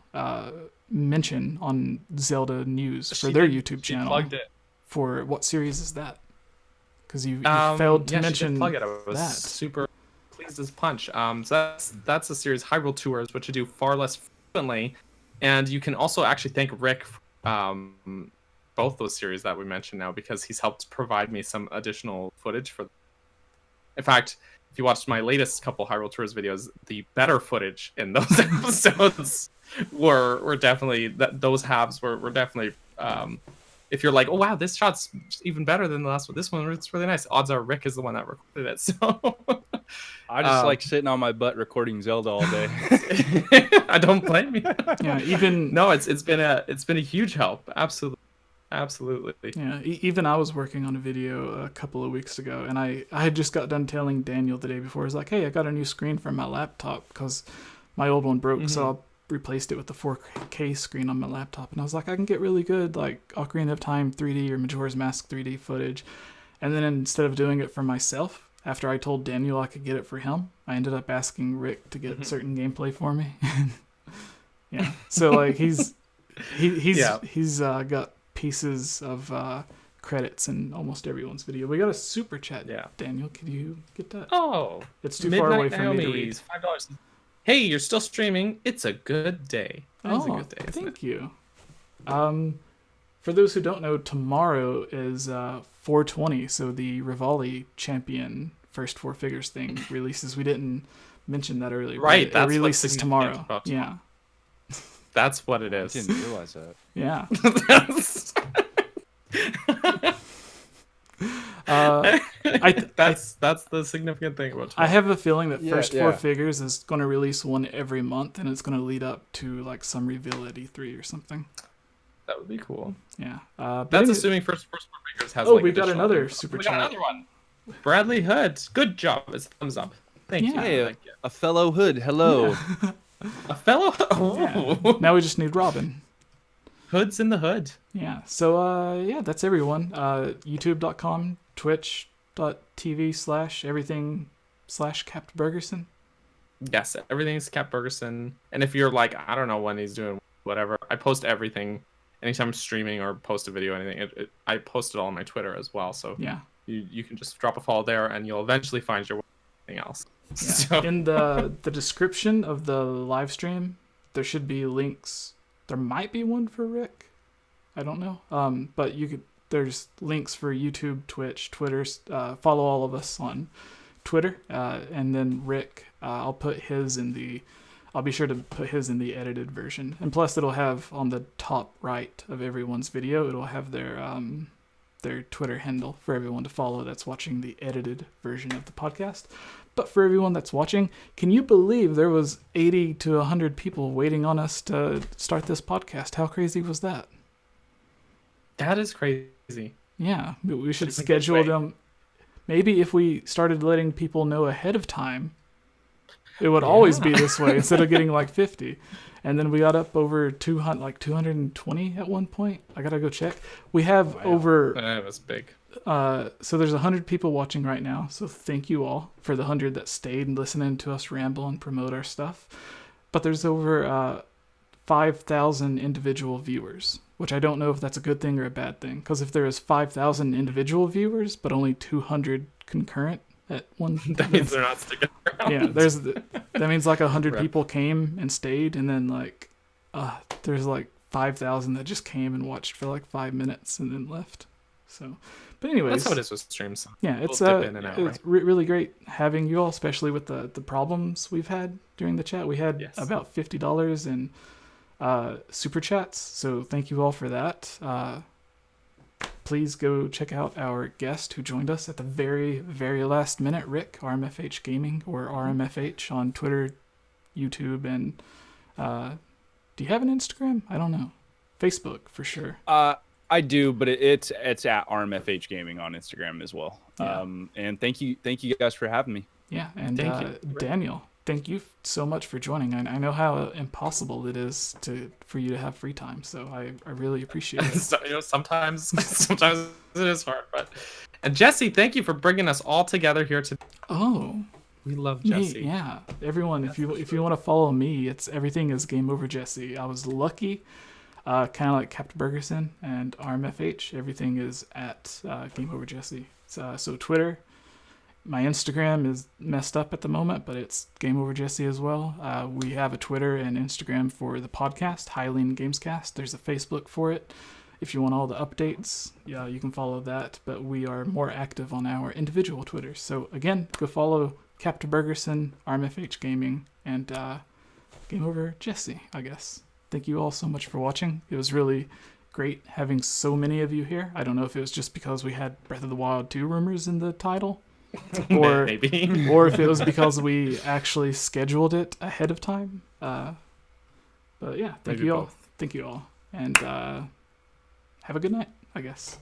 mention on Zelda news for their YouTube She channel. plugged it. For what series is that? Because you failed to she did mention plug it. I was that. super pleased as punch. So that's a series, Hyrule Tours, which I do far less frequently, and you can also actually thank Rick. Both those series that we mentioned now, because he's helped provide me some additional footage for. In fact, if you watched my latest couple Hyrule Tours videos, the better footage in those episodes were definitely those halves were definitely. If you're like, oh wow, this shot's even better than the last one. This one, it's really nice. Odds are Rick is the one that recorded it. So I just like sitting on my butt recording Zelda all day. I don't blame you. Yeah, even No, it's been a huge help. Absolutely. yeah, even I was working on a video a couple of weeks ago, and I had just got done telling Daniel the day before. I was like, hey, I got a new screen for my laptop because my old one broke, so I replaced it with the 4K screen on my laptop. And I was like, I can get really good like Ocarina of Time 3D or Majora's Mask 3D footage. And then instead of doing it for myself, after I told Daniel I could get it for him, I ended up asking Rick to get certain gameplay for me. Yeah, so like he's got pieces of credits in almost everyone's video. We got a super chat. Yeah. Daniel, could you get that? Oh, It's too far away from me to read. Naomi's $5. Hey, you're still streaming. It's a good day. That is a good day. Isn't Thank it? you. For those who don't know, tomorrow is 420, so the Rivali champion first four figures thing releases. We didn't mention that earlier. Right, It that's what's releases significant tomorrow. about Yeah. That's what it I is. didn't realize that. Yeah. That's the significant thing about I tomorrow. have a feeling that Yeah, first four yeah. figures is going to release one every month, and it's going to lead up to like some reveal at E3 or something. That would be cool. Yeah. That's assuming first four figures has. Oh, like, we got additional another info. super We got chat. another one. Bradley Hood. Good job. It's a thumbs up. Thank Yeah. you. Hey, Thank you. a fellow hood. Hello. A fellow. Yeah. Oh. Now we just need Robin. Hoods in the hood. Yeah. So yeah, that's everyone. YouTube.com, Twitch.tv/everything/CaptainBergerson. Yes, everything's Cap Bergerson. And if you're like, I don't know when he's doing whatever, I post everything. Anytime I'm streaming or post a video or anything, I post it all on my Twitter as well. So Yeah. you can just drop a follow there, and you'll eventually find your way to anything else. Yeah. So, In the description of the live stream, there should be links. There might be one for Rick. I don't know. But there's links for YouTube, Twitch, Twitter. Follow all of us on Twitter, and then Rick. I'll be sure to put his in the edited version. And plus, it'll have on the top right of everyone's video, it'll have their Twitter handle for everyone to follow that's watching the edited version of the podcast. But for everyone that's watching, can you believe there was 80 to 100 people waiting on us to start this podcast? How crazy was that? that is crazy. Yeah, we should It's a good schedule way. them. Maybe if we started letting people know ahead of time, it would always be this way instead of getting like 50. And then we got up over 200, like 220 at one point. I gotta go check. We have over. That was big. So there's 100 people watching right now. So thank you all for the 100 that stayed and listening to us ramble and promote our stuff. But there's over 5,000 individual viewers, which I don't know if that's a good thing or a bad thing. Because if there is 5,000 individual viewers, but only 200 concurrent at one, That means they're not sticking around. yeah, that means like 100 Right. people came and stayed, and then like there's like 5,000 that just came and watched for like 5 minutes and then left. So, but anyways, That's how it is with streams. yeah, it's We'll dip in and out, it's really great having you all, especially with the problems we've had during the chat. We had Yes. about $50 in super chats, so thank you all for that. Please go check out our guest who joined us at the very, very last minute, Rick, RMFH Gaming, or RMFH on Twitter, YouTube, and do you have an Instagram? I don't know. Facebook, for sure. I do, but it's at RMFH Gaming on Instagram as well. Yeah. And thank you guys for having me. Yeah, and Thank you. Daniel, thank you so much for joining. I know how impossible it is for you to have free time, so I really appreciate it. So, sometimes it is hard, but and Jesse, thank you for bringing us all together here today. Oh, We love me, Jesse. yeah. Everyone, if you want to follow me, it's everything is Game Over Jesse. I was lucky, kind of like Captain Bergerson and RMFH. Everything is at Game Over Jesse. So Twitter. My Instagram is messed up at the moment, but it's Game Over Jesse as well. We have a Twitter and Instagram for the podcast, Hylian Gamescast. There's a Facebook for it. If you want all the updates, yeah, you can follow that. But we are more active on our individual Twitters. So again, go follow Captain Bergerson, RMFH Gaming, and Game Over Jesse, I guess. Thank you all so much for watching. It was really great having so many of you here. I don't know if it was just because we had Breath of the Wild 2 rumors in the title, or Maybe. or if it was because we actually scheduled it ahead of time. But yeah, thank Maybe you all. both. Thank you all. And have a good night, I guess.